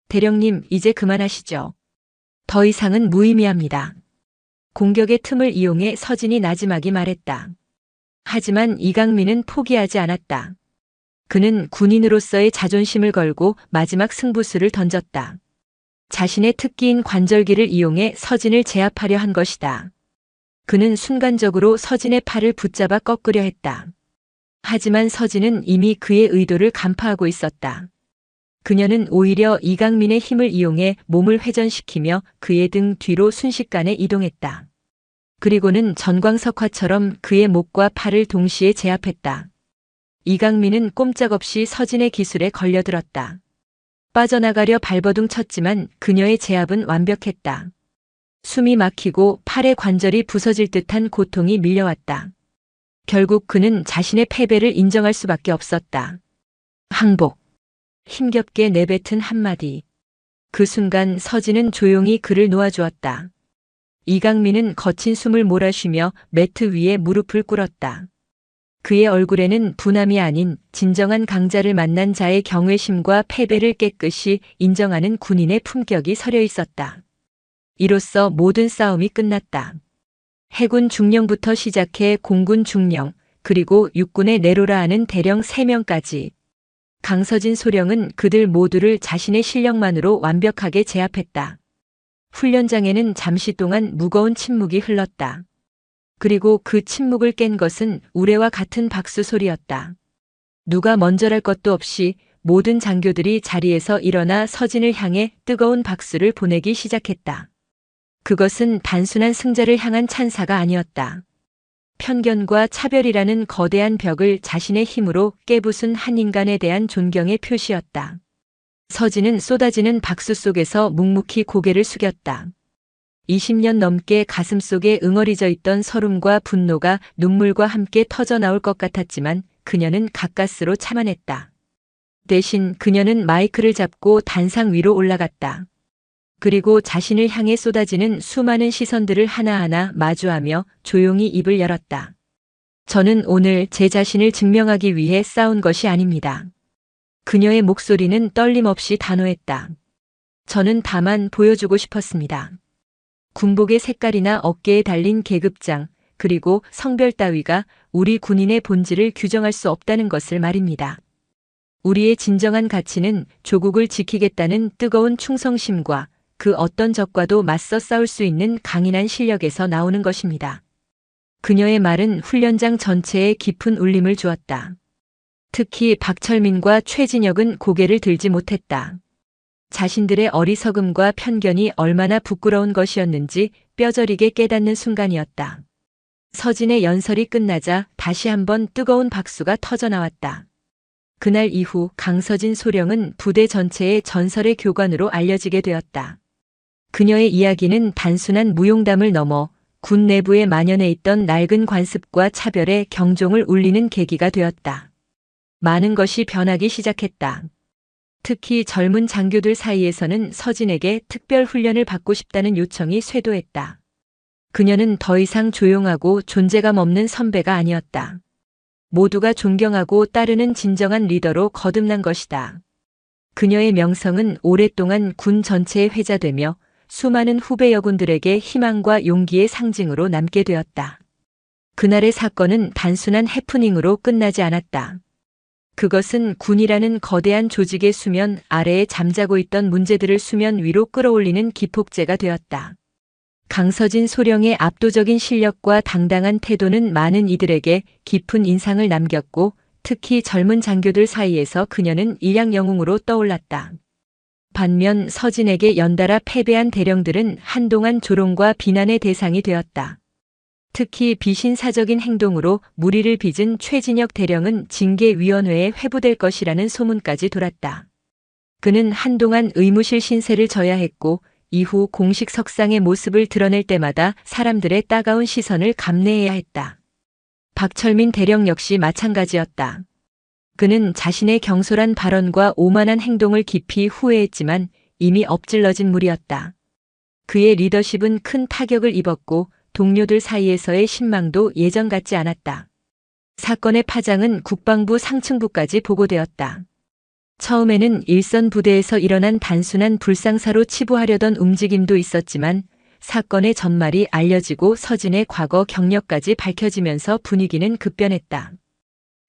대령님, 이제 그만하시죠. 더 이상은 무의미합니다. 공격의 틈을 이용해 서진이 나지막이 말했다. 하지만 이강민은 포기하지 않았다. 그는 군인으로서의 자존심을 걸고 마지막 승부수를 던졌다. 자신의 특기인 관절기를 이용해 서진을 제압하려 한 것이다. 그는 순간적으로 서진의 팔을 붙잡아 꺾으려 했다. 하지만 서진은 이미 그의 의도를 간파하고 있었다. 그녀는 오히려 이강민의 힘을 이용해 몸을 회전시키며 그의 등 뒤로 순식간에 이동했다. 그리고는 전광석화처럼 그의 목과 팔을 동시에 제압했다. 이강민은 꼼짝없이 서진의 기술에 걸려들었다. 빠져나가려 발버둥 쳤지만 그녀의 제압은 완벽했다. 숨이 막히고 팔의 관절이 부서질 듯한 고통이 밀려왔다. 결국 그는 자신의 패배를 인정할 수밖에 없었다. 항복. 힘겹게 내뱉은 한마디. 그 순간 서진은 조용히 그를 놓아주었다. 이강민은 거친 숨을 몰아쉬며 매트 위에 무릎을 꿇었다. 그의 얼굴에는 분함이 아닌 진정한 강자를 만난 자의 경외심과 패배를 깨끗이 인정하는 군인의 품격이 서려 있었다. 이로써 모든 싸움이 끝났다. 해군 중령부터 시작해 공군 중령, 그리고 육군의 내로라 하는 대령 3명까지. 강서진 소령은 그들 모두를 자신의 실력만으로 완벽하게 제압했다. 훈련장에는 잠시 동안 무거운 침묵이 흘렀다. 그리고 그 침묵을 깬 것은 우레와 같은 박수 소리였다. 누가 먼저랄 것도 없이 모든 장교들이 자리에서 일어나 서진을 향해 뜨거운 박수를 보내기 시작했다. 그것은 단순한 승자를 향한 찬사가 아니었다. 편견과 차별이라는 거대한 벽을 자신의 힘으로 깨부순 한 인간에 대한 존경의 표시였다. 서진은 쏟아지는 박수 속에서 묵묵히 고개를 숙였다. 20년 넘게 가슴속에 응어리져 있던 서름과 분노가 눈물과 함께 터져나올 것 같았지만 그녀는 가까스로 참아냈다. 대신 그녀는 마이크를 잡고 단상 위로 올라갔다. 그리고 자신을 향해 쏟아지는 수많은 시선들을 하나하나 마주하며 조용히 입을 열었다. 저는 오늘 제 자신을 증명하기 위해 싸운 것이 아닙니다. 그녀의 목소리는 떨림 없이 단호했다. 저는 다만 보여주고 싶었습니다. 군복의 색깔이나 어깨에 달린 계급장, 그리고 성별 따위가 우리 군인의 본질을 규정할 수 없다는 것을 말입니다. 우리의 진정한 가치는 조국을 지키겠다는 뜨거운 충성심과 그 어떤 적과도 맞서 싸울 수 있는 강인한 실력에서 나오는 것입니다. 그녀의 말은 훈련장 전체에 깊은 울림을 주었다. 특히 박철민과 최진혁은 고개를 들지 못했다. 자신들의 어리석음과 편견이 얼마나 부끄러운 것이었는지 뼈저리게 깨닫는 순간이었다. 서진의 연설이 끝나자 다시 한번 뜨거운 박수가 터져나왔다. 그날 이후 강서진 소령은 부대 전체의 전설의 교관으로 알려지게 되었다. 그녀의 이야기는 단순한 무용담을 넘어 군 내부에 만연해 있던 낡은 관습과 차별의 경종을 울리는 계기가 되었다. 많은 것이 변하기 시작했다. 특히 젊은 장교들 사이에서는 서진에게 특별 훈련을 받고 싶다는 요청이 쇄도했다. 그녀는 더 이상 조용하고 존재감 없는 선배가 아니었다. 모두가 존경하고 따르는 진정한 리더로 거듭난 것이다. 그녀의 명성은 오랫동안 군 전체에 회자되며 수많은 후배 여군들에게 희망과 용기의 상징으로 남게 되었다. 그날의 사건은 단순한 해프닝으로 끝나지 않았다. 그것은 군이라는 거대한 조직의 수면 아래에 잠자고 있던 문제들을 수면 위로 끌어올리는 기폭제가 되었다. 강서진 소령의 압도적인 실력과 당당한 태도는 많은 이들에게 깊은 인상을 남겼고 특히 젊은 장교들 사이에서 그녀는 일양 영웅으로 떠올랐다. 반면 서진에게 연달아 패배한 대령들은 한동안 조롱과 비난의 대상이 되었다. 특히 비신사적인 행동으로 무리를 빚은 최진혁 대령은 징계위원회에 회부될 것이라는 소문까지 돌았다. 그는 한동안 의무실 신세를 져야 했고 이후 공식 석상의 모습을 드러낼 때마다 사람들의 따가운 시선을 감내해야 했다. 박철민 대령 역시 마찬가지였다. 그는 자신의 경솔한 발언과 오만한 행동을 깊이 후회했지만 이미 엎질러진 물이었다. 그의 리더십은 큰 타격을 입었고 동료들 사이에서의 신망도 예전 같지 않았다. 사건의 파장은 국방부 상층부까지 보고되었다. 처음에는 일선 부대에서 일어난 단순한 불상사로 치부하려던 움직임도 있었지만 사건의 전말이 알려지고 서진의 과거 경력까지 밝혀지면서 분위기는 급변했다.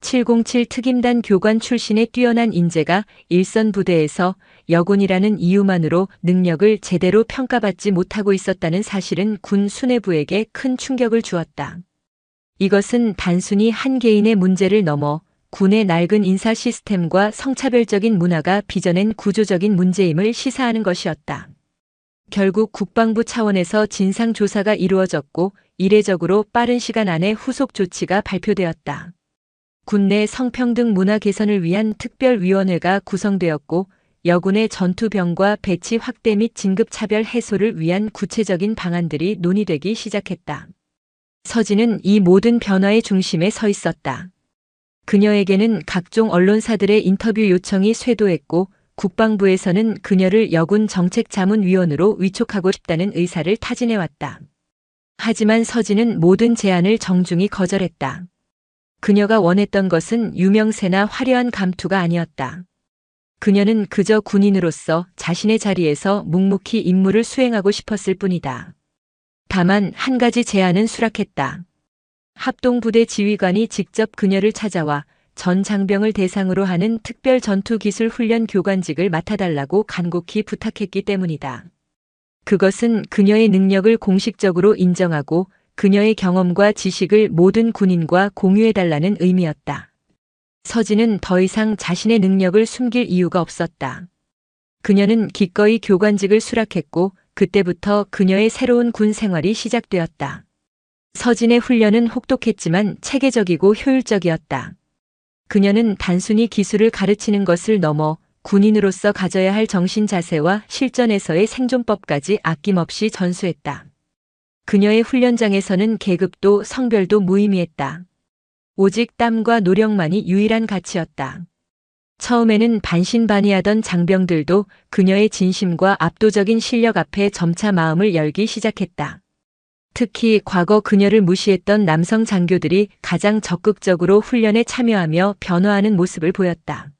707 특임단 교관 출신의 뛰어난 인재가 일선 부대에서 여군이라는 이유만으로 능력을 제대로 평가받지 못하고 있었다는 사실은 군 수뇌부에게 큰 충격을 주었다. 이것은 단순히 한 개인의 문제를 넘어 군의 낡은 인사 시스템과 성차별적인 문화가 빚어낸 구조적인 문제임을 시사하는 것이었다. 결국 국방부 차원에서 진상조사가 이루어졌고 이례적으로 빠른 시간 안에 후속 조치가 발표되었다. 군내 성평등 문화 개선을 위한 특별위원회가 구성되었고 여군의 전투병과 배치 확대 및 진급차별 해소를 위한 구체적인 방안들이 논의되기 시작했다. 서진은 이 모든 변화의 중심에 서 있었다. 그녀에게는 각종 언론사들의 인터뷰 요청이 쇄도했고 국방부에서는 그녀를 여군 정책자문위원으로 위촉하고 싶다는 의사를 타진해왔다. 하지만 서진은 모든 제안을 정중히 거절했다. 그녀가 원했던 것은 유명세나 화려한 감투가 아니었다. 그녀는 그저 군인으로서 자신의 자리에서 묵묵히 임무를 수행하고 싶었을 뿐이다. 다만 한 가지 제안은 수락했다. 합동부대 지휘관이 직접 그녀를 찾아와 전 장병을 대상으로 하는 특별 전투기술 훈련 교관직을 맡아달라고 간곡히 부탁했기 때문이다. 그것은 그녀의 능력을 공식적으로 인정하고 그녀의 경험과 지식을 모든 군인과 공유해달라는 의미였다. 서진은 더 이상 자신의 능력을 숨길 이유가 없었다. 그녀는 기꺼이 교관직을 수락했고 그때부터 그녀의 새로운 군 생활이 시작되었다. 서진의 훈련은 혹독했지만 체계적이고 효율적이었다. 그녀는 단순히 기술을 가르치는 것을 넘어 군인으로서 가져야 할 정신 자세와 실전에서의 생존법까지 아낌없이 전수했다. 그녀의 훈련장에서는 계급도 성별도 무의미했다. 오직 땀과 노력만이 유일한 가치였다. 처음에는 반신반의하던 장병들도 그녀의 진심과 압도적인 실력 앞에 점차 마음을 열기 시작했다. 특히 과거 그녀를 무시했던 남성 장교들이 가장 적극적으로 훈련에 참여하며 변화하는 모습을 보였다.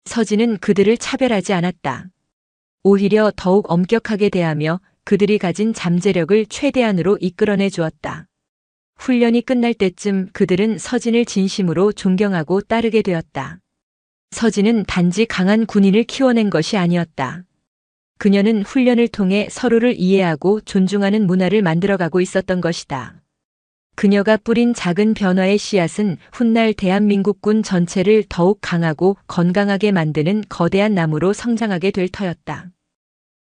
서진은 그들을 차별하지 않았다. 오히려 더욱 엄격하게 대하며 그들이 가진 잠재력을 최대한으로 이끌어내 주었다. 훈련이 끝날 때쯤 그들은 서진을 진심으로 존경하고 따르게 되었다. 서진은 단지 강한 군인을 키워낸 것이 아니었다. 그녀는 훈련을 통해 서로를 이해하고 존중하는 문화를 만들어가고 있었던 것이다. 그녀가 뿌린 작은 변화의 씨앗은 훗날 대한민국군 전체를 더욱 강하고 건강하게 만드는 거대한 나무로 성장하게 될 터였다.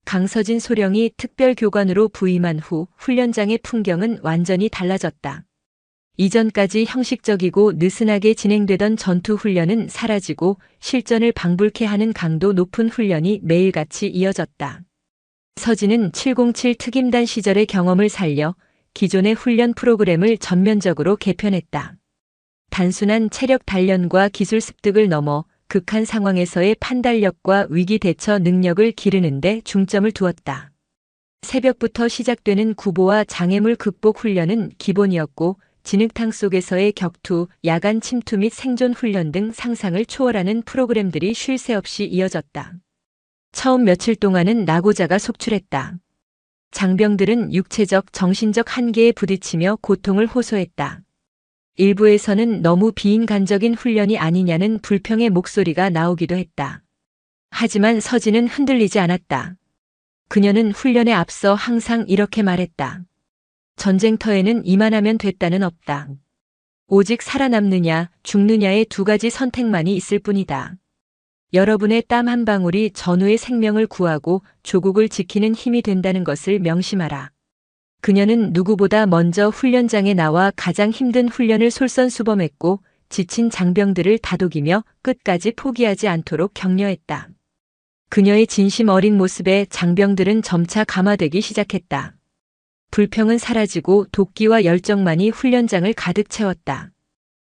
강서진 소령이 특별교관으로 부임한 후 훈련장의 풍경은 완전히 달라졌다. 이전까지 형식적이고 느슨하게 진행되던 전투훈련은 사라지고 실전을 방불케 하는 강도 높은 훈련이 매일같이 이어졌다. 서진은 707 특임단 시절의 경험을 살려 기존의 훈련 프로그램을 전면적으로 개편했다. 단순한 체력 단련과 기술 습득을 넘어 극한 상황에서의 판단력과 위기 대처 능력을 기르는 데 중점을 두었다. 새벽부터 시작되는 구보와 장애물 극복 훈련은 기본이었고 진흙탕 속에서의 격투, 야간 침투 및 생존 훈련 등 상상을 초월하는 프로그램들이 쉴 새 없이 이어졌다. 처음 며칠 동안은 낙오자가 속출했다. 장병들은 육체적, 정신적 한계에 부딪히며 고통을 호소했다. 일부에서는 너무 비인간적인 훈련이 아니냐는 불평의 목소리가 나오기도 했다. 하지만 서진은 흔들리지 않았다. 그녀는 훈련에 앞서 항상 이렇게 말했다. 전쟁터에는 이만하면 됐다는 없다. 오직 살아남느냐, 죽느냐의 두 가지 선택만이 있을 뿐이다. 여러분의 땀 한 방울이 전우의 생명을 구하고 조국을 지키는 힘이 된다는 것을 명심하라. 그녀는 누구보다 먼저 훈련장에 나와 가장 힘든 훈련을 솔선수범했고 지친 장병들을 다독이며 끝까지 포기하지 않도록 격려했다. 그녀의 진심 어린 모습에 장병들은 점차 감화되기 시작했다. 불평은 사라지고 도끼와 열정만이 훈련장을 가득 채웠다.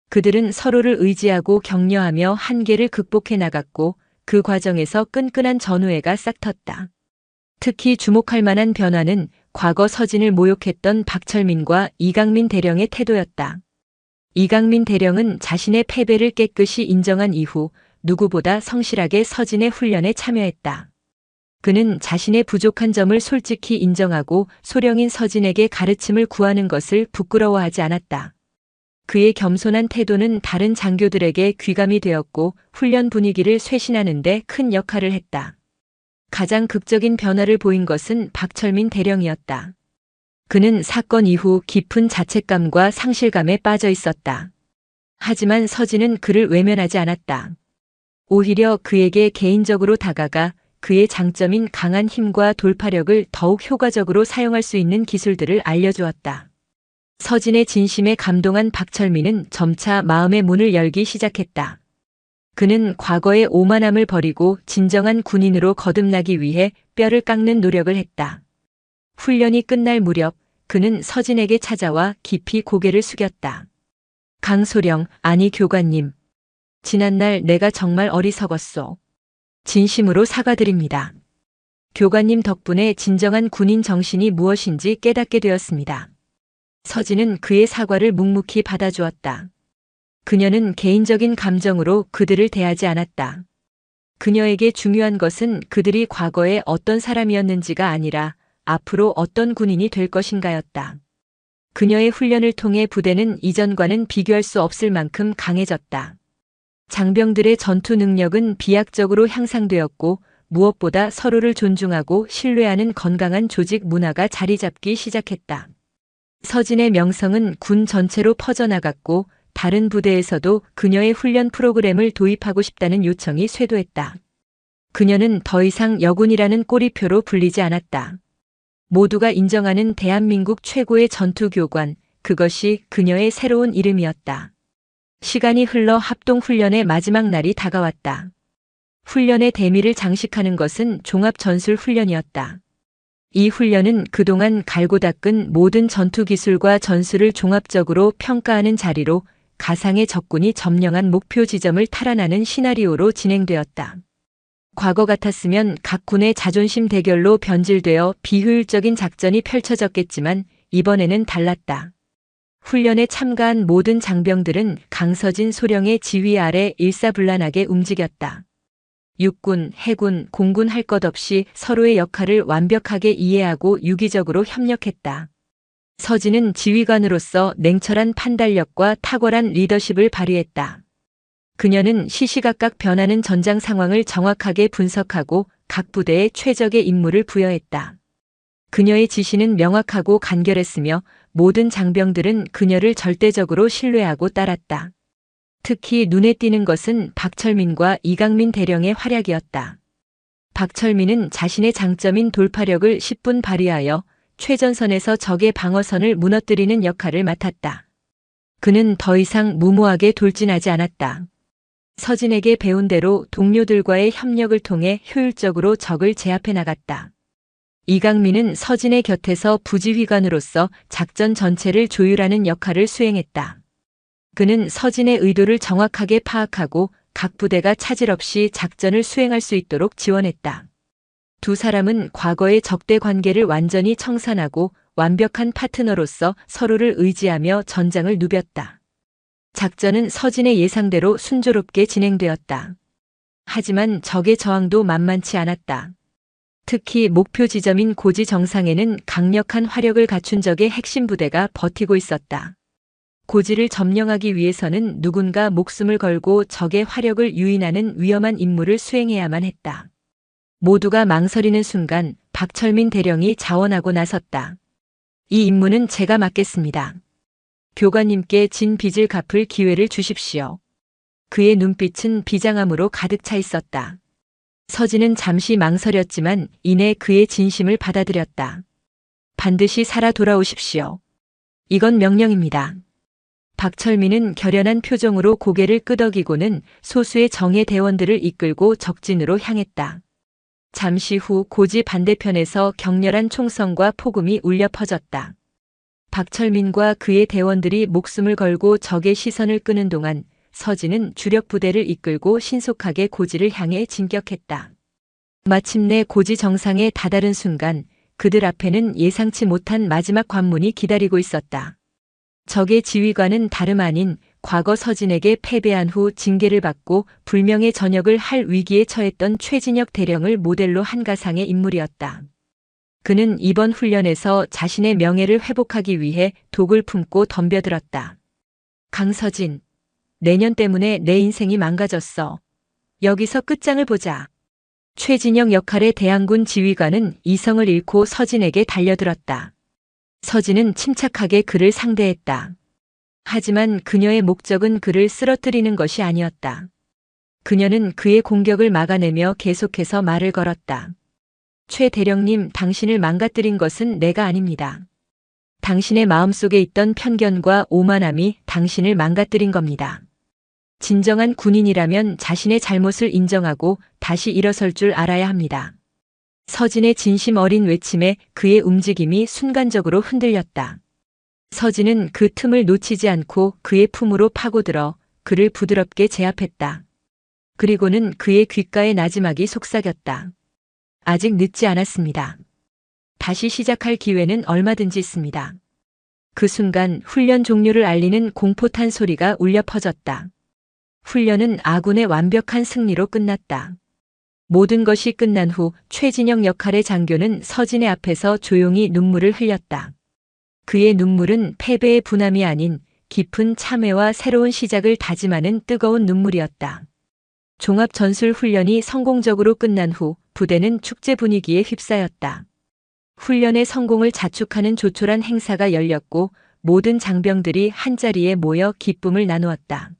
그들은 서로를 의지하고 격려하며 한계를 극복해 나갔고 그 과정에서 끈끈한 전우애가 싹텄다. 특히 주목할 만한 변화는 과거 서진을 모욕했던 박철민과 이강민 대령의 태도였다. 이강민 대령은 자신의 패배를 깨끗이 인정한 이후 누구보다 성실하게 서진의 훈련에 참여했다. 그는 자신의 부족한 점을 솔직히 인정하고 소령인 서진에게 가르침을 구하는 것을 부끄러워하지 않았다. 그의 겸손한 태도는 다른 장교들에게 귀감이 되었고 훈련 분위기를 쇄신하는 데 큰 역할을 했다. 가장 극적인 변화를 보인 것은 박철민 대령이었다. 그는 사건 이후 깊은 자책감과 상실감에 빠져 있었다. 하지만 서진은 그를 외면하지 않았다. 오히려 그에게 개인적으로 다가가 그의 장점인 강한 힘과 돌파력을 더욱 효과적으로 사용할 수 있는 기술들을 알려주었다. 서진의 진심에 감동한 박철민은 점차 마음의 문을 열기 시작했다. 그는 과거의 오만함을 버리고 진정한 군인으로 거듭나기 위해 뼈를 깎는 노력을 했다. 훈련이 끝날 무렵 그는 서진에게 찾아와 깊이 고개를 숙였다. 강소령, 아니 교관님. 지난날 내가 정말 어리석었소. 진심으로 사과드립니다. 교관님 덕분에 진정한 군인 정신이 무엇인지 깨닫게 되었습니다. 서진은 그의 사과를 묵묵히 받아주었다. 그녀는 개인적인 감정으로 그들을 대하지 않았다. 그녀에게 중요한 것은 그들이 과거에 어떤 사람이었는지가 아니라 앞으로 어떤 군인이 될 것인가였다. 그녀의 훈련을 통해 부대는 이전과는 비교할 수 없을 만큼 강해졌다. 장병들의 전투 능력은 비약적으로 향상되었고 무엇보다 서로를 존중하고 신뢰하는 건강한 조직 문화가 자리 잡기 시작했다. 서진의 명성은 군 전체로 퍼져나갔고 다른 부대에서도 그녀의 훈련 프로그램을 도입하고 싶다는 요청이 쇄도했다. 그녀는 더 이상 여군이라는 꼬리표로 불리지 않았다. 모두가 인정하는 대한민국 최고의 전투교관, 그것이 그녀의 새로운 이름이었다. 시간이 흘러 합동훈련의 마지막 날이 다가왔다. 훈련의 대미를 장식하는 것은 종합전술훈련이었다. 이 훈련은 그동안 갈고 닦은 모든 전투기술과 전술을 종합적으로 평가하는 자리로 가상의 적군이 점령한 목표 지점을 탈환하는 시나리오로 진행되었다. 과거 같았으면 각 군의 자존심 대결로 변질되어 비효율적인 작전이 펼쳐졌겠지만 이번에는 달랐다. 훈련에 참가한 모든 장병들은 강서진 소령의 지휘 아래 일사불란하게 움직였다. 육군, 해군, 공군 할 것 없이 서로의 역할을 완벽하게 이해하고 유기적으로 협력했다. 서진은 지휘관으로서 냉철한 판단력과 탁월한 리더십을 발휘했다. 그녀는 시시각각 변하는 전장 상황을 정확하게 분석하고 각 부대에 최적의 임무를 부여했다. 그녀의 지시는 명확하고 간결했으며 모든 장병들은 그녀를 절대적으로 신뢰하고 따랐다. 특히 눈에 띄는 것은 박철민과 이강민 대령의 활약이었다. 박철민은 자신의 장점인 돌파력을 10분 발휘하여 최전선에서 적의 방어선을 무너뜨리는 역할을 맡았다. 그는 더 이상 무모하게 돌진하지 않았다. 서진에게 배운 대로 동료들과의 협력을 통해 효율적으로 적을 제압해 나갔다. 이강민은 서진의 곁에서 부지휘관으로서 작전 전체를 조율하는 역할을 수행했다. 그는 서진의 의도를 정확하게 파악하고 각 부대가 차질 없이 작전을 수행할 수 있도록 지원했다. 두 사람은 과거의 적대 관계를 완전히 청산하고 완벽한 파트너로서 서로를 의지하며 전장을 누볐다. 작전은 서진의 예상대로 순조롭게 진행되었다. 하지만 적의 저항도 만만치 않았다. 특히 목표 지점인 고지 정상에는 강력한 화력을 갖춘 적의 핵심 부대가 버티고 있었다. 고지를 점령하기 위해서는 누군가 목숨을 걸고 적의 화력을 유인하는 위험한 임무를 수행해야만 했다. 모두가 망설이는 순간 박철민 대령이 자원하고 나섰다. 이 임무는 제가 맡겠습니다. 교관님께 진 빚을 갚을 기회를 주십시오. 그의 눈빛은 비장함으로 가득 차 있었다. 서진은 잠시 망설였지만 이내 그의 진심을 받아들였다. 반드시 살아 돌아오십시오. 이건 명령입니다. 박철민은 결연한 표정으로 고개를 끄덕이고는 소수의 정예 대원들을 이끌고 적진으로 향했다. 잠시 후 고지 반대편에서 격렬한 총성과 폭음이 울려 퍼졌다. 박철민과 그의 대원들이 목숨을 걸고 적의 시선을 끄는 동안 서진은 주력 부대를 이끌고 신속하게 고지를 향해 진격했다. 마침내 고지 정상에 다다른 순간 그들 앞에는 예상치 못한 마지막 관문이 기다리고 있었다. 적의 지휘관은 다름 아닌 과거 서진에게 패배한 후 징계를 받고 불명예 전역을 할 위기에 처했던 최진혁 대령을 모델로 한 가상의 인물이었다. 그는 이번 훈련에서 자신의 명예를 회복하기 위해 독을 품고 덤벼들었다. 강서진, 내년 때문에 내 인생이 망가졌어. 여기서 끝장을 보자. 최진혁 역할의 대항군 지휘관은 이성을 잃고 서진에게 달려들었다. 서진은 침착하게 그를 상대했다. 하지만 그녀의 목적은 그를 쓰러뜨리는 것이 아니었다. 그녀는 그의 공격을 막아내며 계속해서 말을 걸었다. 최 대령님, 당신을 망가뜨린 것은 내가 아닙니다. 당신의 마음속에 있던 편견과 오만함이 당신을 망가뜨린 겁니다. 진정한 군인이라면 자신의 잘못을 인정하고 다시 일어설 줄 알아야 합니다. 서진의 진심 어린 외침에 그의 움직임이 순간적으로 흔들렸다. 서진은 그 틈을 놓치지 않고 그의 품으로 파고들어 그를 부드럽게 제압했다. 그리고는 그의 귓가에 나지막이 속삭였다. 아직 늦지 않았습니다. 다시 시작할 기회는 얼마든지 있습니다. 그 순간 훈련 종료를 알리는 공포탄 소리가 울려 퍼졌다. 훈련은 아군의 완벽한 승리로 끝났다. 모든 것이 끝난 후 최진영 역할의 장교는 서진의 앞에서 조용히 눈물을 흘렸다. 그의 눈물은 패배의 분함이 아닌 깊은 참회와 새로운 시작을 다짐하는 뜨거운 눈물이었다. 종합전술훈련이 성공적으로 끝난 후 부대는 축제 분위기에 휩싸였다. 훈련의 성공을 자축하는 조촐한 행사가 열렸고 모든 장병들이 한자리에 모여 기쁨을 나누었다.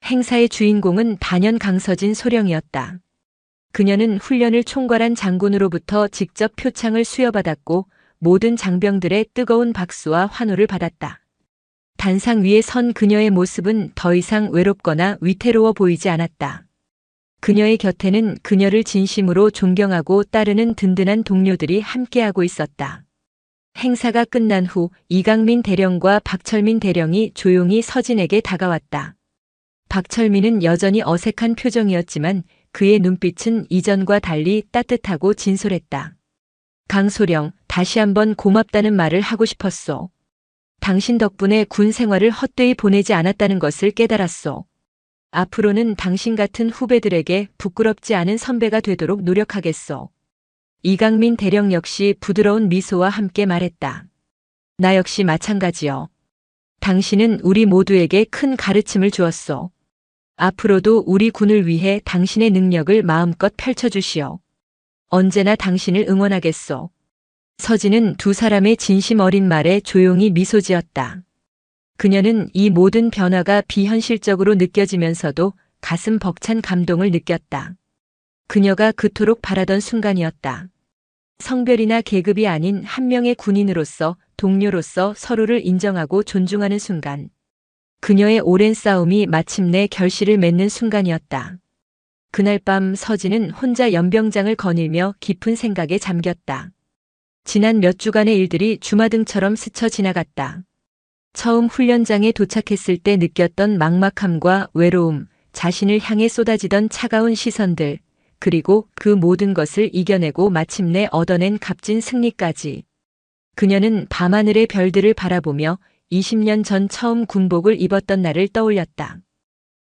행사의 주인공은 단연 강서진 소령이었다. 그녀는 훈련을 총괄한 장군으로부터 직접 표창을 수여받았고 모든 장병들의 뜨거운 박수와 환호를 받았다. 단상 위에 선 그녀의 모습은 더 이상 외롭거나 위태로워 보이지 않았다. 그녀의 곁에는 그녀를 진심으로 존경하고 따르는 든든한 동료들이 함께하고 있었다. 행사가 끝난 후 이강민 대령과 박철민 대령이 조용히 서진에게 다가왔다. 박철민은 여전히 어색한 표정이었지만 그의 눈빛은 이전과 달리 따뜻하고 진솔했다. 강소령, 다시 한번 고맙다는 말을 하고 싶었소. 당신 덕분에 군 생활을 헛되이 보내지 않았다는 것을 깨달았소. 앞으로는 당신 같은 후배들에게 부끄럽지 않은 선배가 되도록 노력하겠소. 이강민 대령 역시 부드러운 미소와 함께 말했다. 나 역시 마찬가지요. 당신은 우리 모두에게 큰 가르침을 주었소. 앞으로도 우리 군을 위해 당신의 능력을 마음껏 펼쳐주시오. 언제나 당신을 응원하겠소. 서진은 두 사람의 진심 어린 말에 조용히 미소 지었다. 그녀는 이 모든 변화가 비현실적으로 느껴지면서도 가슴 벅찬 감동을 느꼈다. 그녀가 그토록 바라던 순간이었다. 성별이나 계급이 아닌 한 명의 군인으로서, 동료로서 서로를 인정하고 존중하는 순간. 그녀의 오랜 싸움이 마침내 결실을 맺는 순간이었다. 그날 밤 서진은 혼자 연병장을 거닐며 깊은 생각에 잠겼다. 지난 몇 주간의 일들이 주마등처럼 스쳐 지나갔다. 처음 훈련장에 도착했을 때 느꼈던 막막함과 외로움, 자신을 향해 쏟아지던 차가운 시선들, 그리고 그 모든 것을 이겨내고 마침내 얻어낸 값진 승리까지. 그녀는 밤하늘의 별들을 바라보며 20년 전 처음 군복을 입었던 날을 떠올렸다.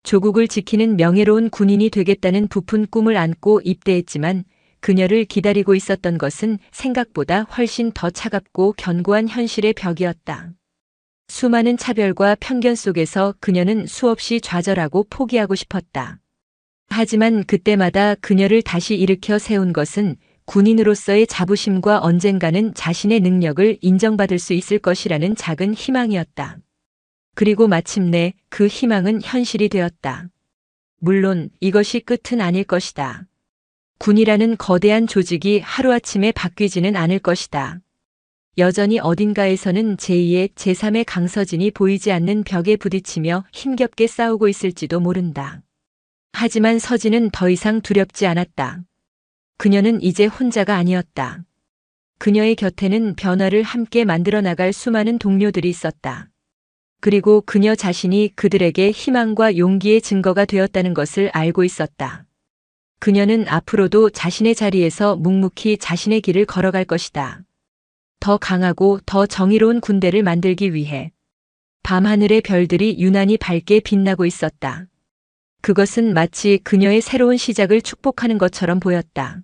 조국을 지키는 명예로운 군인이 되겠다는 부푼 꿈을 안고 입대했지만 그녀를 기다리고 있었던 것은 생각보다 훨씬 더 차갑고 견고한 현실의 벽이었다. 수많은 차별과 편견 속에서 그녀는 수없이 좌절하고 포기하고 싶었다. 하지만 그때마다 그녀를 다시 일으켜 세운 것은 군인으로서의 자부심과 언젠가는 자신의 능력을 인정받을 수 있을 것이라는 작은 희망이었다. 그리고 마침내 그 희망은 현실이 되었다. 물론 이것이 끝은 아닐 것이다. 군이라는 거대한 조직이 하루아침에 바뀌지는 않을 것이다. 여전히 어딘가에서는 제2의 제3의 강서진이 보이지 않는 벽에 부딪히며 힘겹게 싸우고 있을지도 모른다. 하지만 서진은 더 이상 두렵지 않았다. 그녀는 이제 혼자가 아니었다. 그녀의 곁에는 변화를 함께 만들어 나갈 수많은 동료들이 있었다. 그리고 그녀 자신이 그들에게 희망과 용기의 증거가 되었다는 것을 알고 있었다. 그녀는 앞으로도 자신의 자리에서 묵묵히 자신의 길을 걸어갈 것이다. 더 강하고 더 정의로운 군대를 만들기 위해. 밤하늘의 별들이 유난히 밝게 빛나고 있었다. 그것은 마치 그녀의 새로운 시작을 축복하는 것처럼 보였다.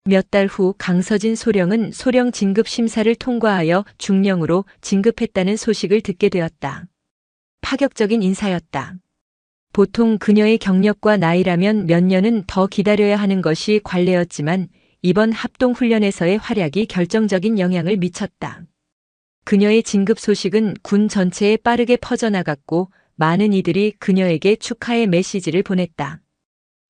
몇 달 후 강서진 소령은 소령 진급 심사를 통과하여 중령으로 진급했다는 소식을 듣게 되었다. 파격적인 인사였다. 보통 그녀의 경력과 나이라면 몇 년은 더 기다려야 하는 것이 관례였지만 이번 합동훈련에서의 활약이 결정적인 영향을 미쳤다. 그녀의 진급 소식은 군 전체에 빠르게 퍼져나갔고 많은 이들이 그녀에게 축하의 메시지를 보냈다.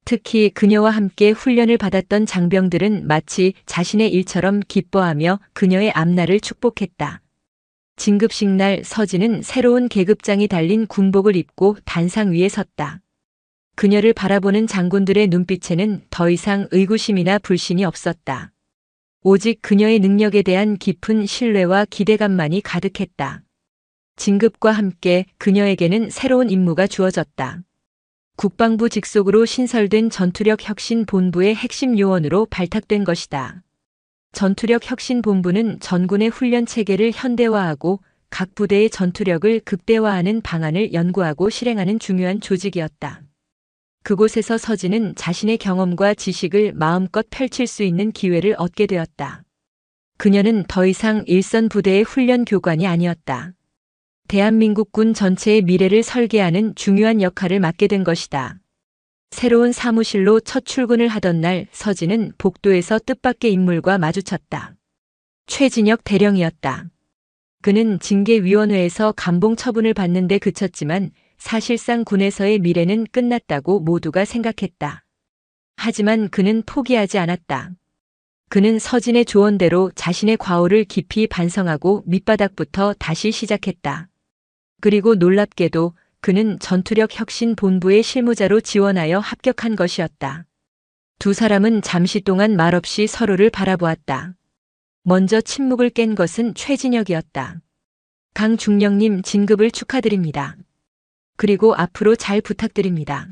특히 그녀와 함께 훈련을 받았던 장병들은 마치 자신의 일처럼 기뻐하며 그녀의 앞날을 축복했다. 진급식 날 서진은 새로운 계급장이 달린 군복을 입고 단상 위에 섰다. 그녀를 바라보는 장군들의 눈빛에는 더 이상 의구심이나 불신이 없었다. 오직 그녀의 능력에 대한 깊은 신뢰와 기대감만이 가득했다. 진급과 함께 그녀에게는 새로운 임무가 주어졌다. 국방부 직속으로 신설된 전투력 혁신 본부의 핵심 요원으로 발탁된 것이다. 전투력 혁신 본부는 전군의 훈련 체계를 현대화하고 각 부대의 전투력을 극대화하는 방안을 연구하고 실행하는 중요한 조직이었다. 그곳에서 서진은 자신의 경험과 지식을 마음껏 펼칠 수 있는 기회를 얻게 되었다. 그녀는 더 이상 일선 부대의 훈련 교관이 아니었다. 대한민국 군 전체의 미래를 설계하는 중요한 역할을 맡게 된 것이다. 새로운 사무실로 첫 출근을 하던 날 서진은 복도에서 뜻밖의 인물과 마주쳤다. 최진혁 대령이었다. 그는 징계위원회에서 감봉 처분을 받는데 그쳤지만 사실상 군에서의 미래는 끝났다고 모두가 생각했다. 하지만 그는 포기하지 않았다. 그는 서진의 조언대로 자신의 과오를 깊이 반성하고 밑바닥부터 다시 시작했다. 그리고 놀랍게도 그는 전투력 혁신 본부의 실무자로 지원하여 합격한 것이었다. 두 사람은 잠시 동안 말없이 서로를 바라보았다. 먼저 침묵을 깬 것은 최진혁이었다. 강 중령님 진급을 축하드립니다. 그리고 앞으로 잘 부탁드립니다.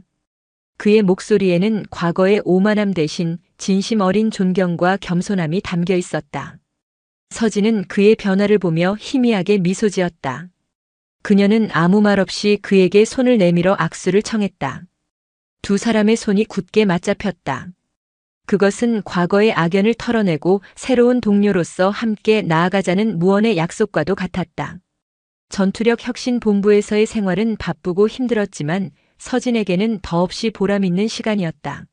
그의 목소리에는 과거의 오만함 대신 진심 어린 존경과 겸손함이 담겨 있었다. 서진은 그의 변화를 보며 희미하게 미소 지었다. 그녀는 아무 말 없이 그에게 손을 내밀어 악수를 청했다. 두 사람의 손이 굳게 맞잡혔다. 그것은 과거의 악연을 털어내고 새로운 동료로서 함께 나아가자는 무언의 약속과도 같았다. 전투력 혁신 본부에서의 생활은 바쁘고 힘들었지만 서진에게는 더없이 보람있는 시간이었다.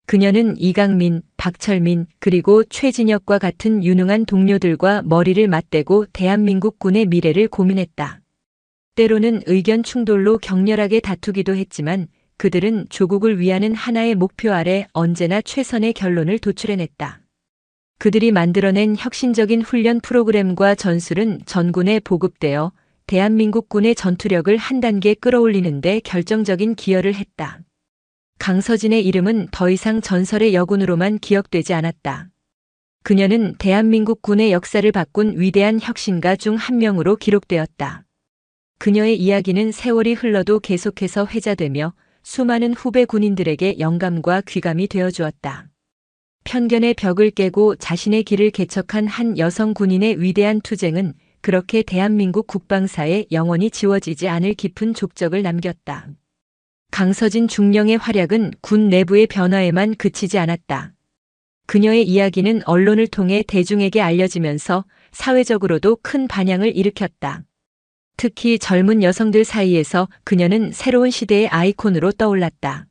그녀는 이강민, 박철민, 그리고 최진혁과 같은 유능한 동료들과 머리를 맞대고 대한민국 군의 미래를 고민했다. 때로는 의견 충돌로 격렬하게 다투기도 했지만 그들은 조국을 위하는 하나의 목표 아래 언제나 최선의 결론을 도출해냈다. 그들이 만들어낸 혁신적인 훈련 프로그램과 전술은 전군에 보급되어 대한민국 군의 전투력을 한 단계 끌어올리는 데 결정적인 기여를 했다. 강서진의 이름은 더 이상 전설의 여군으로만 기억되지 않았다. 그녀는 대한민국 군의 역사를 바꾼 위대한 혁신가 중 한 명으로 기록되었다. 그녀의 이야기는 세월이 흘러도 계속해서 회자되며 수많은 후배 군인들에게 영감과 귀감이 되어주었다. 편견의 벽을 깨고 자신의 길을 개척한 한 여성 군인의 위대한 투쟁은 그렇게 대한민국 국방사에 영원히 지워지지 않을 깊은 족적을 남겼다. 강서진 중령의 활약은 군 내부의 변화에만 그치지 않았다. 그녀의 이야기는 언론을 통해 대중에게 알려지면서 사회적으로도 큰 반향을 일으켰다. 특히 젊은 여성들 사이에서 그녀는 새로운 시대의 아이콘으로 떠올랐다.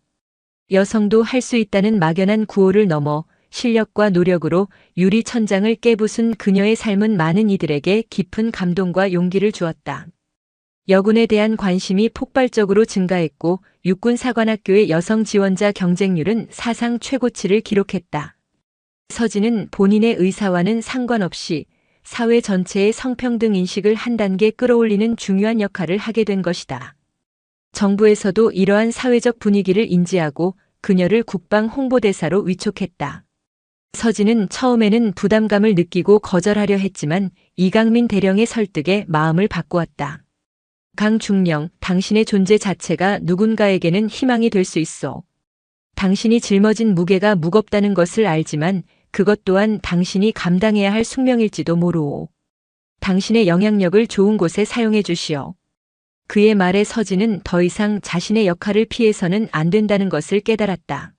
여성도 할 수 있다는 막연한 구호를 넘어 실력과 노력으로 유리 천장을 깨부순 그녀의 삶은 많은 이들에게 깊은 감동과 용기를 주었다. 여군에 대한 관심이 폭발적으로 증가했고 육군사관학교의 여성 지원자 경쟁률은 사상 최고치를 기록했다. 서진은 본인의 의사와는 상관없이 사회 전체의 성평등 인식을 한 단계 끌어올리는 중요한 역할을 하게 된 것이다. 정부에서도 이러한 사회적 분위기를 인지하고 그녀를 국방 홍보대사로 위촉했다. 서진은 처음에는 부담감을 느끼고 거절하려 했지만 이강민 대령의 설득에 마음을 바꾸었다. 강중령, 당신의 존재 자체가 누군가에게는 희망이 될 수 있어. 당신이 짊어진 무게가 무겁다는 것을 알지만 그것 또한 당신이 감당해야 할 숙명일지도 모르오. 당신의 영향력을 좋은 곳에 사용해 주시오. 그의 말에 서진은 더 이상 자신의 역할을 피해서는 안 된다는 것을 깨달았다.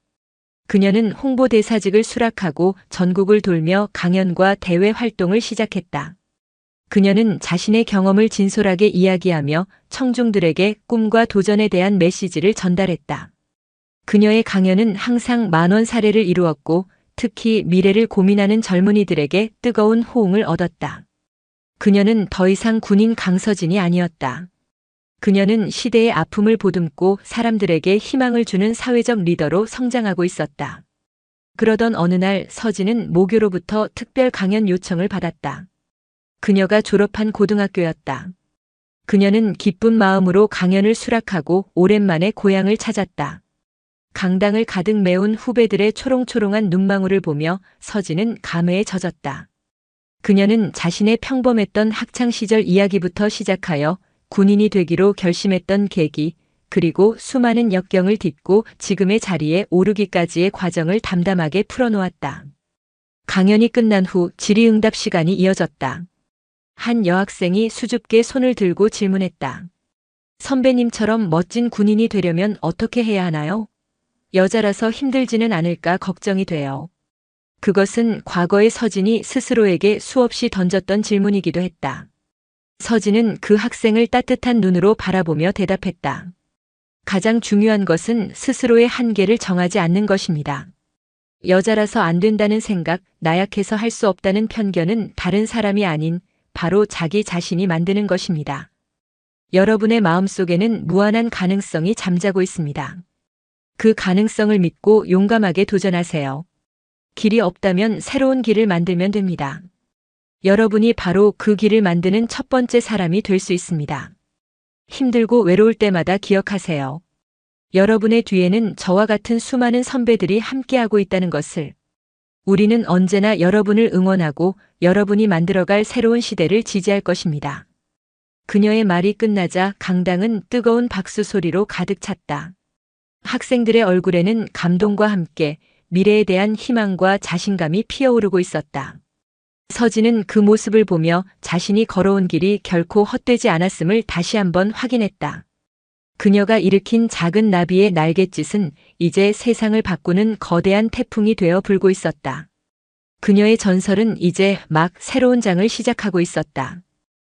그녀는 홍보대사직을 수락하고 전국을 돌며 강연과 대외 활동을 시작했다. 그녀는 자신의 경험을 진솔하게 이야기하며 청중들에게 꿈과 도전에 대한 메시지를 전달했다. 그녀의 강연은 항상 만원 사례를 이루었고 특히 미래를 고민하는 젊은이들에게 뜨거운 호응을 얻었다. 그녀는 더 이상 군인 강서진이 아니었다. 그녀는 시대의 아픔을 보듬고 사람들에게 희망을 주는 사회적 리더로 성장하고 있었다. 그러던 어느 날 서진은 모교로부터 특별 강연 요청을 받았다. 그녀가 졸업한 고등학교였다. 그녀는 기쁜 마음으로 강연을 수락하고 오랜만에 고향을 찾았다. 강당을 가득 메운 후배들의 초롱초롱한 눈망울을 보며 서진은 감회에 젖었다. 그녀는 자신의 평범했던 학창시절 이야기부터 시작하여 군인이 되기로 결심했던 계기, 그리고 수많은 역경을 딛고 지금의 자리에 오르기까지의 과정을 담담하게 풀어놓았다. 강연이 끝난 후 질의응답 시간이 이어졌다. 한 여학생이 수줍게 손을 들고 질문했다. 선배님처럼 멋진 군인이 되려면 어떻게 해야 하나요? 여자라서 힘들지는 않을까 걱정이 돼요. 그것은 과거의 서진이 스스로에게 수없이 던졌던 질문이기도 했다. 서진은 그 학생을 따뜻한 눈으로 바라보며 대답했다. 가장 중요한 것은 스스로의 한계를 정하지 않는 것입니다. 여자라서 안 된다는 생각, 나약해서 할 수 없다는 편견은 다른 사람이 아닌 바로 자기 자신이 만드는 것입니다. 여러분의 마음속에는 무한한 가능성이 잠자고 있습니다. 그 가능성을 믿고 용감하게 도전하세요. 길이 없다면 새로운 길을 만들면 됩니다. 여러분이 바로 그 길을 만드는 첫 번째 사람이 될 수 있습니다. 힘들고 외로울 때마다 기억하세요. 여러분의 뒤에는 저와 같은 수많은 선배들이 함께하고 있다는 것을. 우리는 언제나 여러분을 응원하고 여러분이 만들어갈 새로운 시대를 지지할 것입니다. 그녀의 말이 끝나자 강당은 뜨거운 박수 소리로 가득 찼다. 학생들의 얼굴에는 감동과 함께 미래에 대한 희망과 자신감이 피어오르고 있었다. 서진은 그 모습을 보며 자신이 걸어온 길이 결코 헛되지 않았음을 다시 한번 확인했다. 그녀가 일으킨 작은 나비의 날갯짓은 이제 세상을 바꾸는 거대한 태풍이 되어 불고 있었다. 그녀의 전설은 이제 막 새로운 장을 시작하고 있었다.